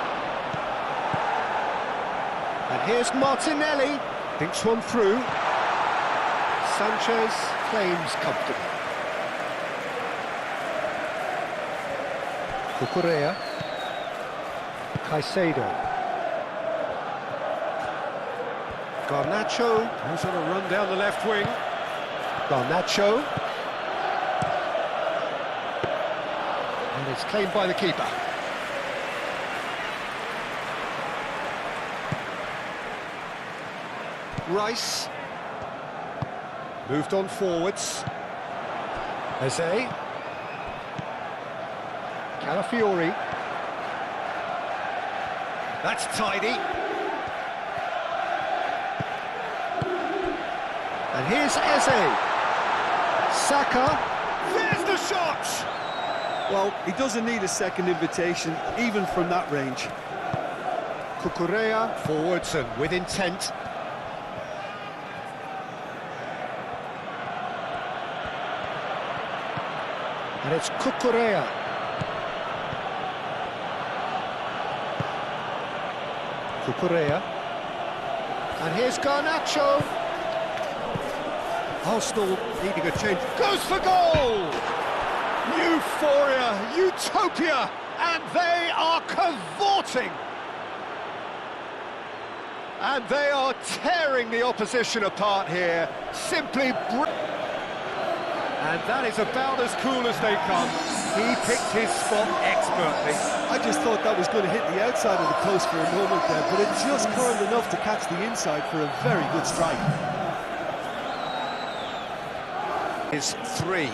And here's Martinelli. Thinks one through. Sanchez claims comfortable. Cucurella. Caicedo. Garnacho. Goes on a run down the left wing. Garnacho. And it's claimed by the keeper. Rice. Moved on forwards. Eze. Calafiori. That's tidy. And here's Eze. Saka. There's the shot! Well, he doesn't need a second invitation, even from that range. Cucurella forwards and with intent. And it's Cucurella. Cucurella. And here's Garnacho. Arsenal needing a change. Goes for goal! Euphoria, utopia, and they are cavorting. And they are tearing the opposition apart here. Simply and that is about as cool as they come. He picked his spot expertly. I just thought that was going to hit the outside of the post for a moment there, but it just curled enough to catch the inside for a very good strike. Is 3.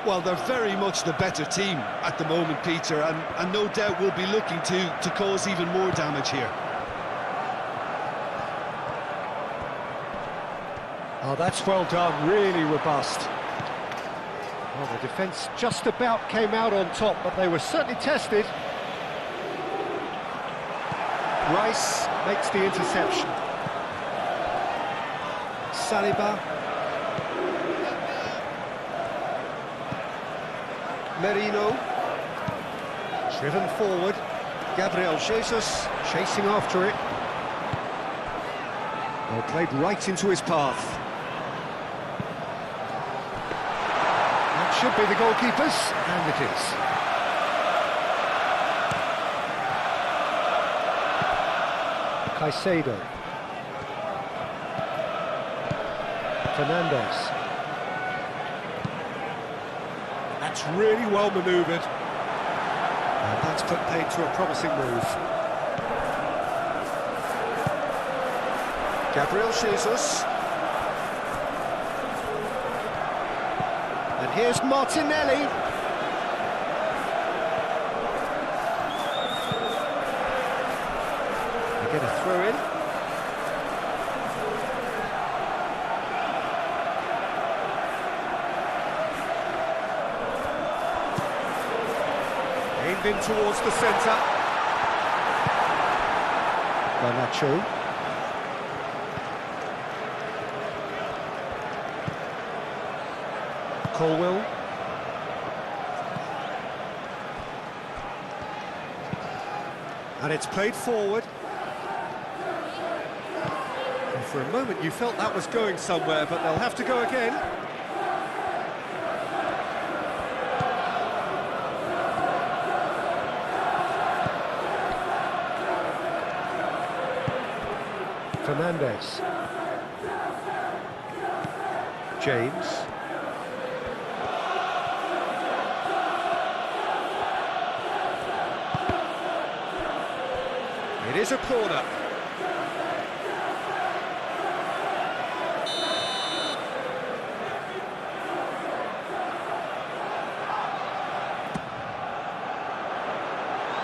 Well, they're very much the better team at the moment, Peter, and no doubt will be looking to cause even more damage here. Oh, that's well done, really robust. Well, the defence just about came out on top, but they were certainly tested. Rice makes the interception. Saliba. Merino. Driven forward. Gabriel Jesus chasing after it. Well, played right into his path. Should be the goalkeepers, and it is. Caicedo. Fernandez. That's really well manoeuvred. And that's put paid to a promising move. Gabriel Jesus. And here's Martinelli. They get a throw in. drive in towards the centre. Garnacho. Colwell. And it's played forward. And for a moment you felt that was going somewhere, but they'll have to go again. Fernandez. James. It is a corner.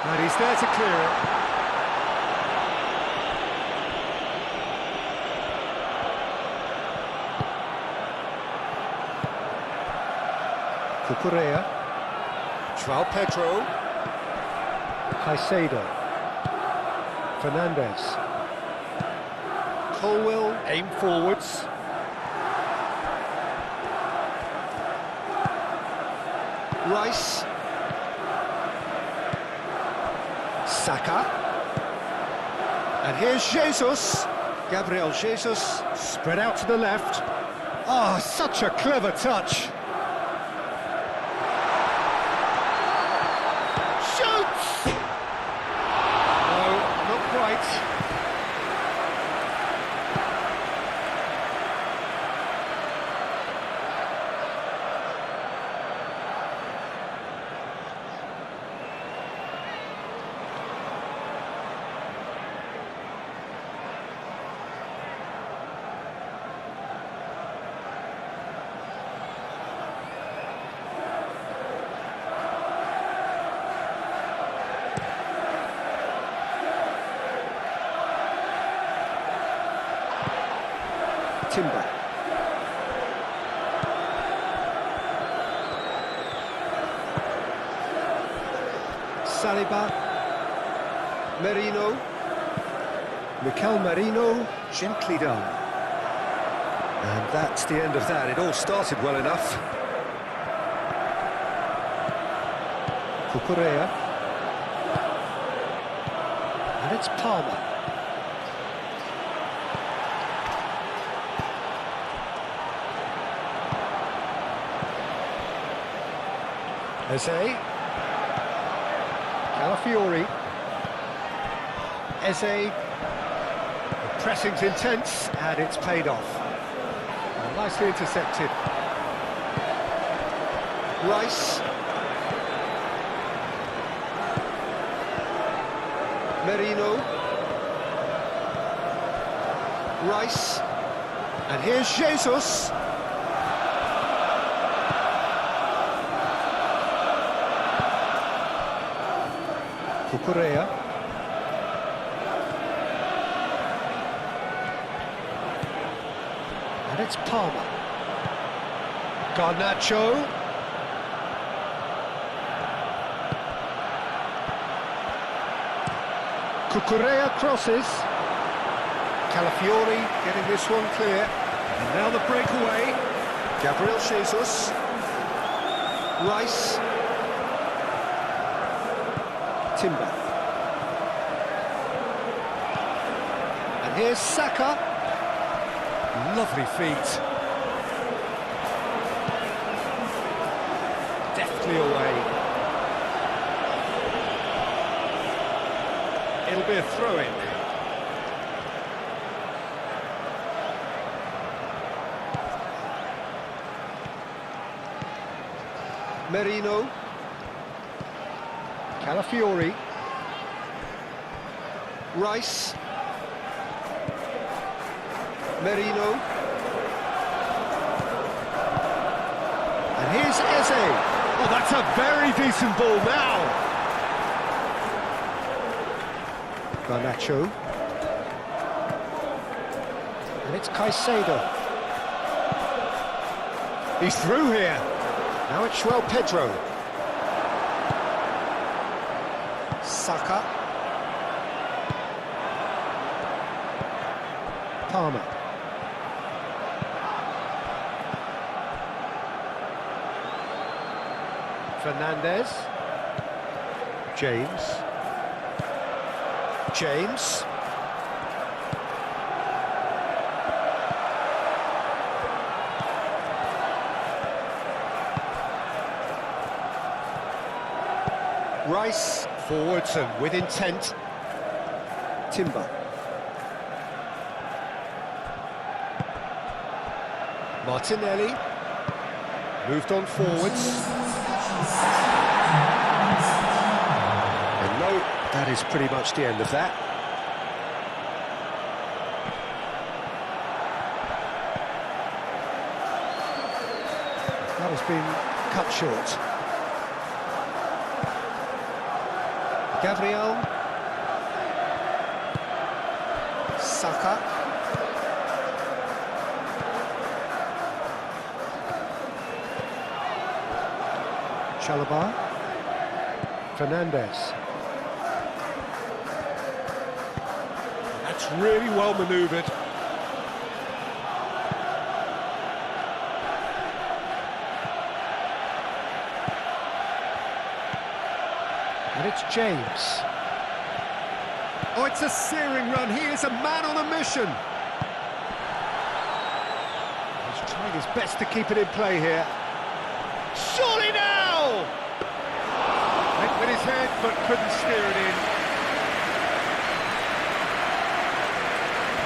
And he's there to clear it. Cucurella. João Pedro. Caicedo. Fernandez. Colwell, aim forwards. Rice. Saka. And here's Jesus. Gabriel Jesus, spread out to the left. Oh, such a clever touch. Shoots! No, not quite. Timber. Saliba. Merino. Mikel Merino, gently done. And that's the end of that. It all started well enough. Cucurella. And it's Palmer. Eze. Calafiori. Eze. The pressing's intense and it's paid off. Well, nicely intercepted. Rice. Merino. Rice. And here's Jesus. Cucurella. And it's Palmer. Garnacho. Cucurella crosses. Calafiori getting this one clear. And now the breakaway. Gabriel Jesus. Rice. Timber. And here's Saka. Lovely feet. Deftly away. It'll be a throw-in. Merino. Calafiori. Rice. Merino. And here's Eze. Oh, that's a very decent ball now. Garnacho. And it's Caicedo. He's through here. Now it's João Pedro. Saka. Palmer. Fernandez. James. James. Rice, forwards and with intent. Timber. Martinelli. Moved on forwards. And no, that is pretty much the end of that. That has been cut short. Gabriel. Saka. Carabao. Fernandez. That's really well manoeuvred. And it's James. Oh, it's a searing run. He is a man on a mission. He's trying his best to keep it in play here. Surely now! Went with his head, but couldn't steer it in.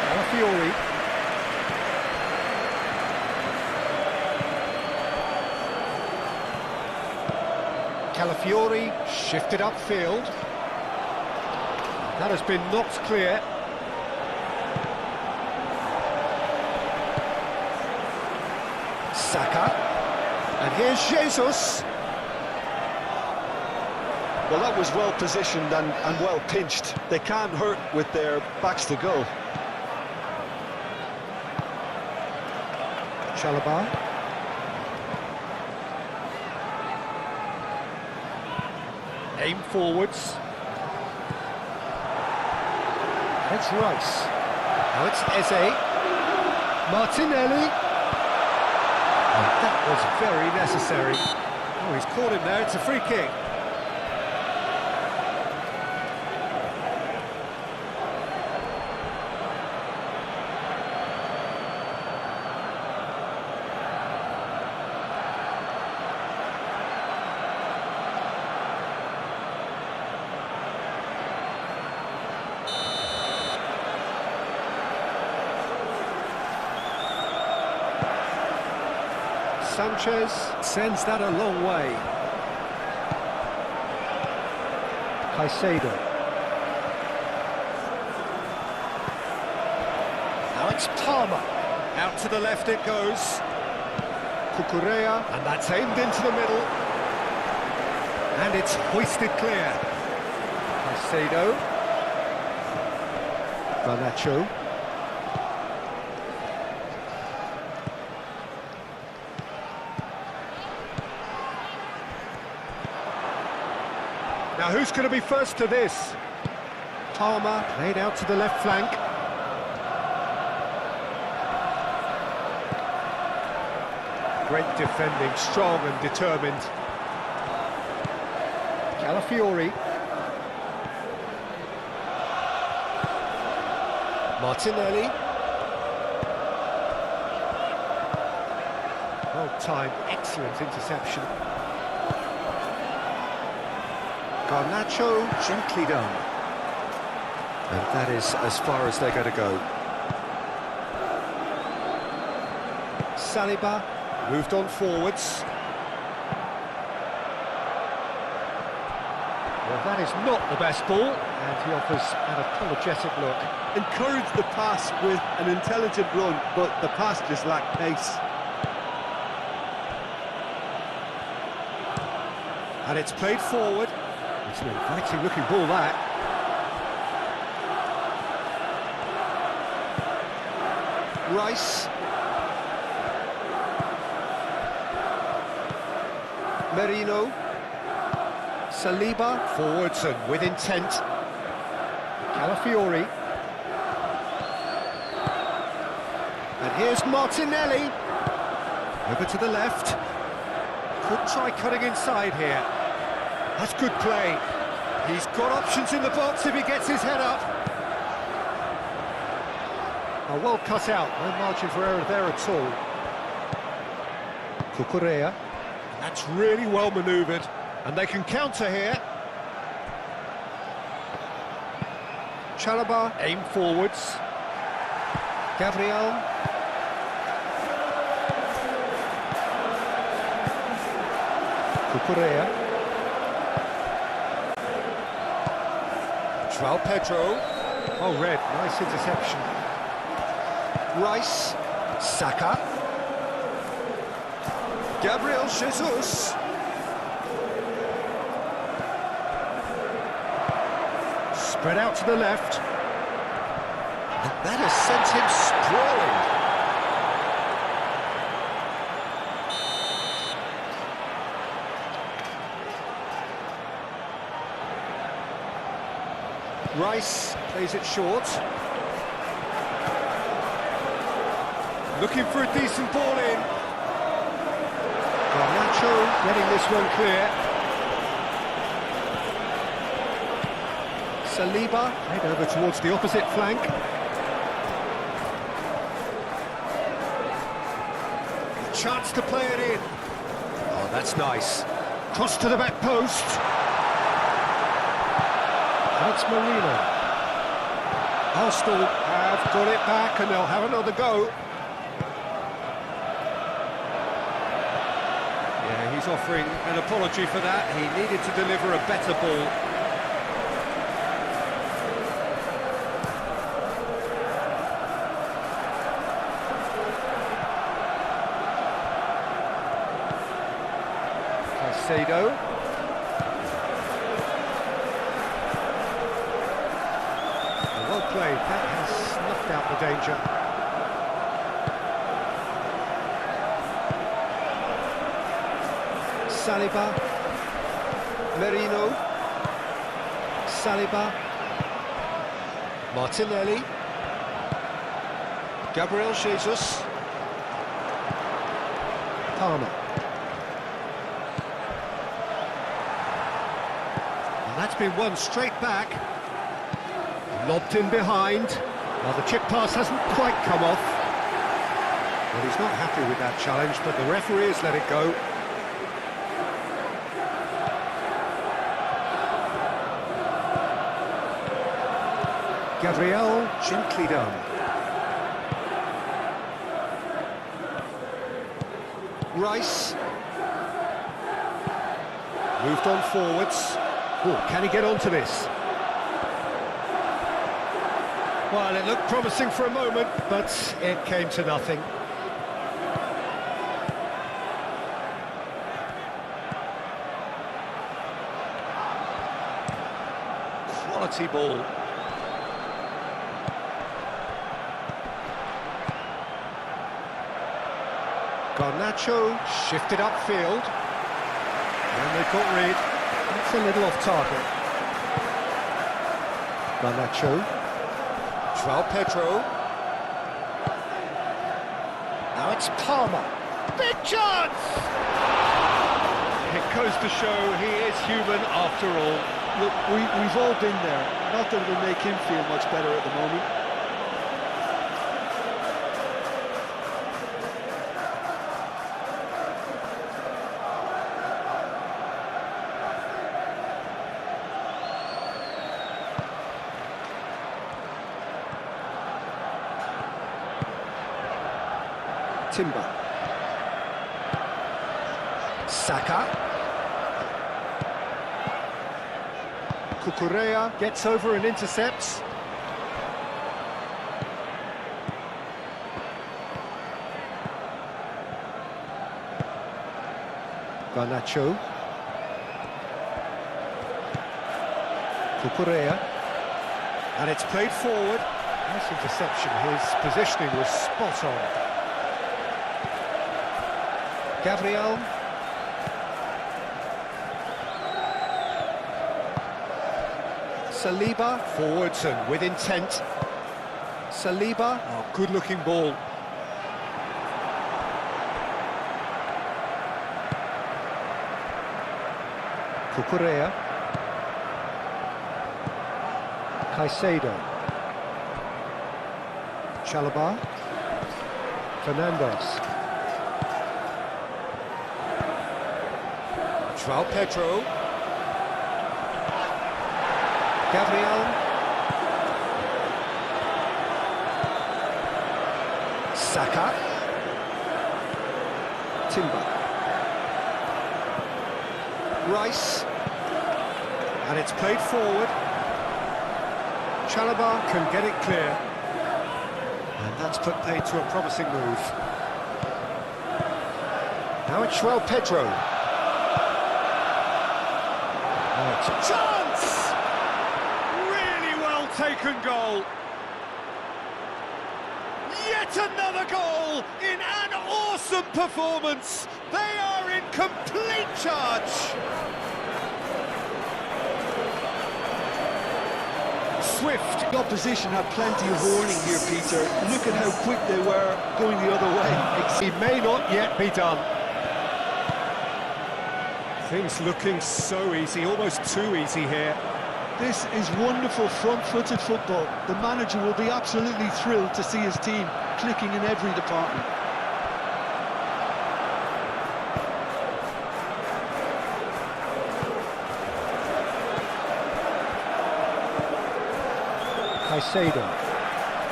Calafiori. Calafiori shifted upfield. That has been knocked clear. Saka. And here's Jesus. Well, that was well positioned and well pinched. They can't hurt with their backs to go. Carabao. Aim forwards. It's Rice. Now it's Eze. Martinelli. And that was very necessary. Oh, he's caught him there. It's a free kick. Sanchez sends that a long way. Caicedo. Now it's Palmer. Out to the left it goes. Cucurella, and that's aimed into the middle. And it's hoisted clear. Caicedo. Garnacho. Now who's going to be first to this? Palmer laid out to the left flank. Great defending, strong and determined. Calafiori. Martinelli. Well timed, excellent interception. Garnacho, gently done. And that is as far as they're going to go. Saliba moved on forwards. Well, that is not the best ball, and he offers an apologetic look. Encouraged the pass with an intelligent run, but the pass just lacked pace. And it's played forward. It's an inviting looking ball, that. Rice. Merino. Saliba, forwards and with intent. Calafiori. And here's Martinelli. Over to the left. Could try cutting inside here. That's good play. He's got options in the box if he gets his head up. Oh, well cut out, no margin for error there at all. Cucurella. That's really well manoeuvred, and they can counter here. Carabao, aim forwards. Gabriel. Cucurella. João Pedro. Oh, red, nice interception. Rice. Saka. Gabriel Jesus. Spread out to the left. And that has sent him sprawling. Rice plays it short. Looking for a decent ball in. Garnacho getting this one clear. Saliba, head over towards the opposite flank. Chance to play it in. Oh, that's nice. Cross to the back post. And it's Marino. Arsenal have got it back and they'll have another go. Yeah, he's offering an apology for that. He needed to deliver a better ball. Caicedo. Well played, that has snuffed out the danger. Saliba. Merino. Saliba. Martinelli. Gabriel Jesus. Palmer. And that's been won straight back. Lobbed in behind. Well, the chip pass hasn't quite come off. Well, he's not happy with that challenge, but the referee has let it go. Gabriel, gently done. Rice. Moved on forwards. Oh, can he get onto this? Well, it looked promising for a moment, but it came to nothing. Quality ball. Garnacho shifted upfield. And they caught Reed. That's a little off target. Garnacho. João Pedro. Now it's Palmer. Big chance! It goes to show he is human after all. Look, we've all been there. Not that it'll make him feel much better at the moment. Timber. Saka. Cucurella gets over and intercepts. Garnacho. Cucurella. And it's played forward. Nice interception. His positioning was spot on. Gabriel. Saliba, forwards and with intent. Saliba, oh, good-looking ball. Cucurella. Caicedo. Chalobah. Fernandes. João Pedro. Gabriel. Saka. Timber. Rice. And it's played forward. Chalobah can get it clear. And that's put paid to a promising move. Now it's João Pedro. Now it's a chance! Really well taken goal. Yet another goal in an awesome performance. They are in complete charge. Swift. The opposition had plenty of warning here, Peter. Look at how quick they were going the other way. It may not yet be done. Things looking so easy, almost too easy here. This is wonderful front-footed football. The manager will be absolutely thrilled to see his team clicking in every department. Caicedo.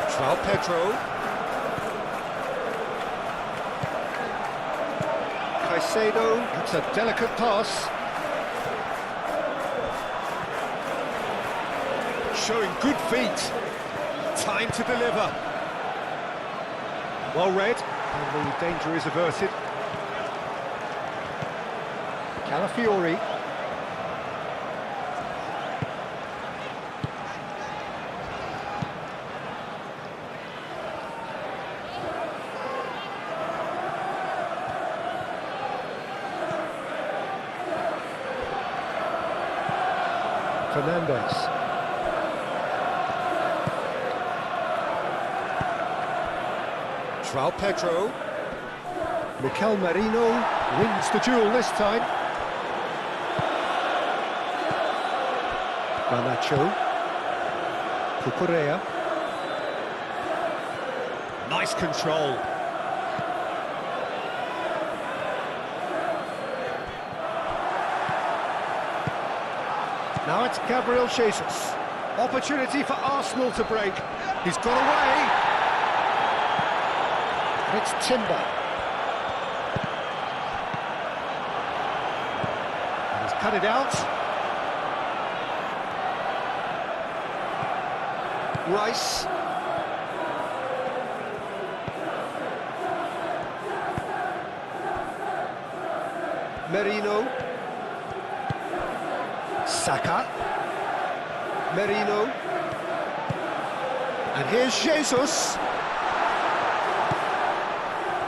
João Pedro. Caicedo, that's a delicate pass. Showing good feet. Time to deliver. Well read, and the danger is averted. Calafiori. Fernandes. João Pedro. Mikel Merino wins the duel this time. Garnacho. Cucurella. Nice control. Now it's Gabriel Jesus. Opportunity for Arsenal to break. He's got away. And it's Timber. And he's cut it out. Rice. Merino. Saka. Merino. And here's Jesus.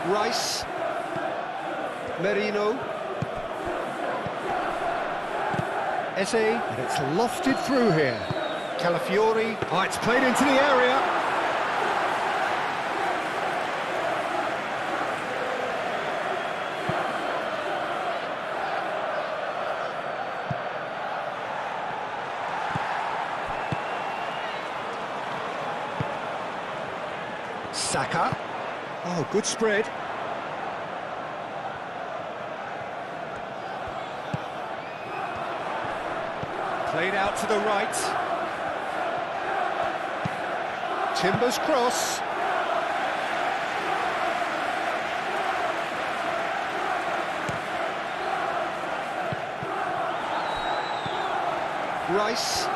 Rice. Merino. Eze. And it's lofted through here. Calafiori. Oh, it's played into the area. Saka. Oh, good spread. Played out to the right. Timber's cross. Rice.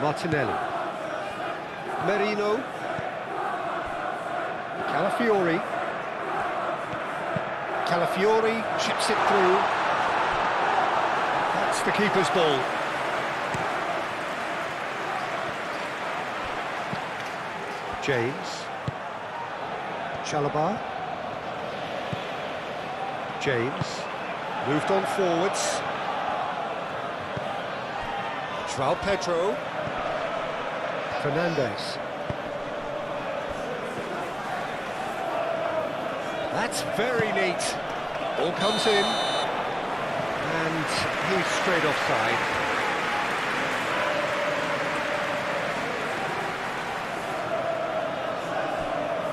Martinelli. Merino. Calafiori. Calafiori chips it through. That's the keeper's ball. James. Chalobah. James. Moved on forwards. João Pedro. Fernandes. That's very neat. Ball comes in. And he's straight offside.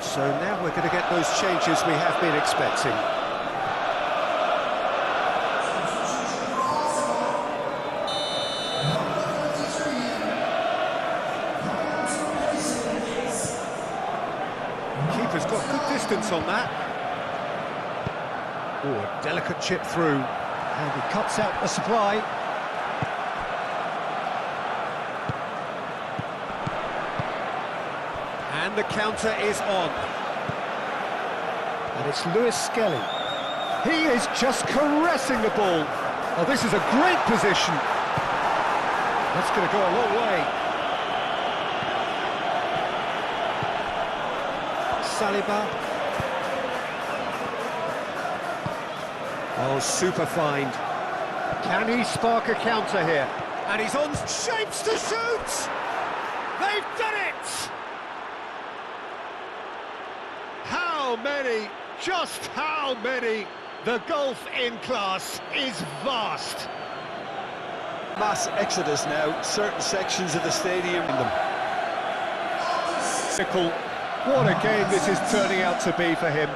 So now we're going to get those changes we have been expecting. Keeper's got good distance on that. Oh, a delicate chip through. And he cuts out the supply. And the counter is on. And it's Lewis Skelly. He is just caressing the ball. Oh, this is a great position. That's going to go a long way. Saliba. Oh, super find. Can he spark a counter here? And he's on shapes to shoot! They've done it! How many? Just how many? The gulf in class is vast. Mass exodus now, certain sections of the stadium. What a game this is turning out to be for him.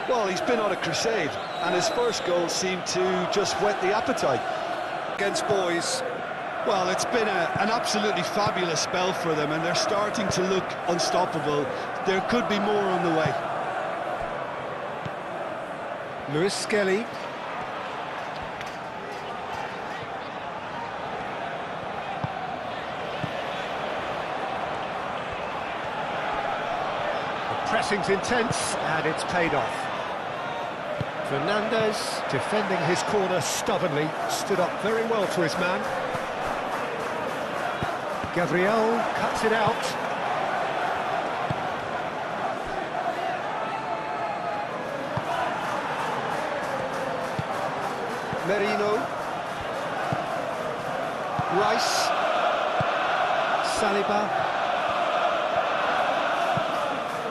Well, he's been on a crusade, and his first goal seemed to just whet the appetite. Against boys. Well, it's been an absolutely fabulous spell for them, and they're starting to look unstoppable. There could be more on the way. Lewis Skelly. The pressing's intense, and it's paid off. Fernandes, defending his corner stubbornly, stood up very well to his man. Gabriel cuts it out. Merino. Rice. Saliba.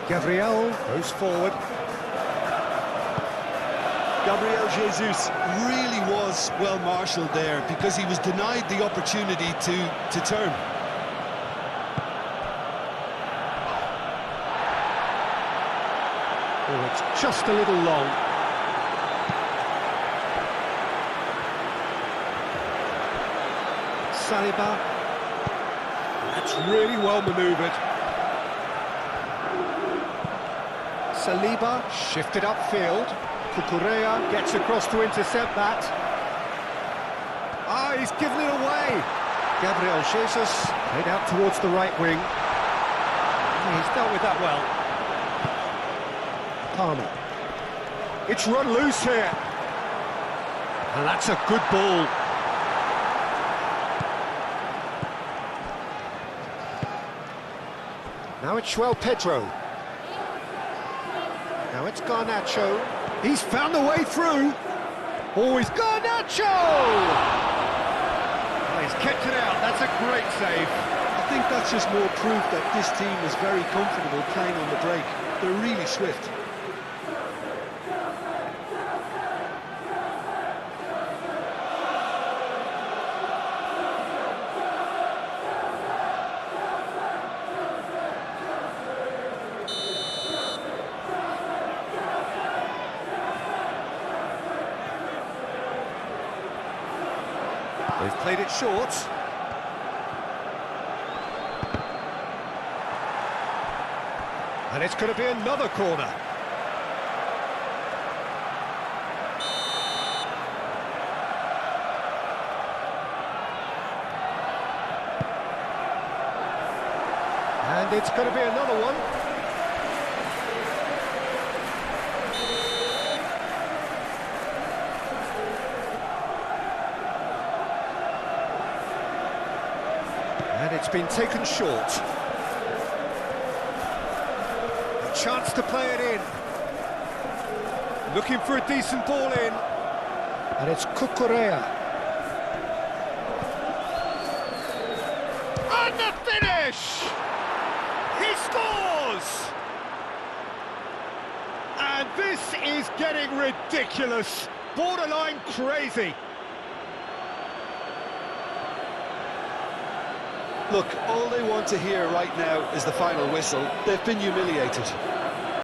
Gabriel goes forward. Gabriel Jesus really was well marshalled there because he was denied the opportunity to turn. Oh, it's just a little long. Saliba. That's really well manoeuvred. Saliba shifted upfield. Cucurella gets across to intercept that. Ah, he's given it away. Gabriel Jesus played out towards the right wing. He's dealt with that well. Palmer. It's run loose here. And that's a good ball. Now it's João Pedro. Now it's Garnacho. He's found the way through. Oh, it's Garnacho! Oh, he's kept it out. That's a great save. I think that's just more proof that this team is very comfortable playing on the break. They're really swift. They've played it short. And it's going to be another corner. And it's going to be another one. And it's been taken short. A chance to play it in. Looking for a decent ball in. And it's Cucurella. And the finish! He scores! And this is getting ridiculous, borderline crazy. Look, all they want to hear right now is the final whistle. They've been humiliated.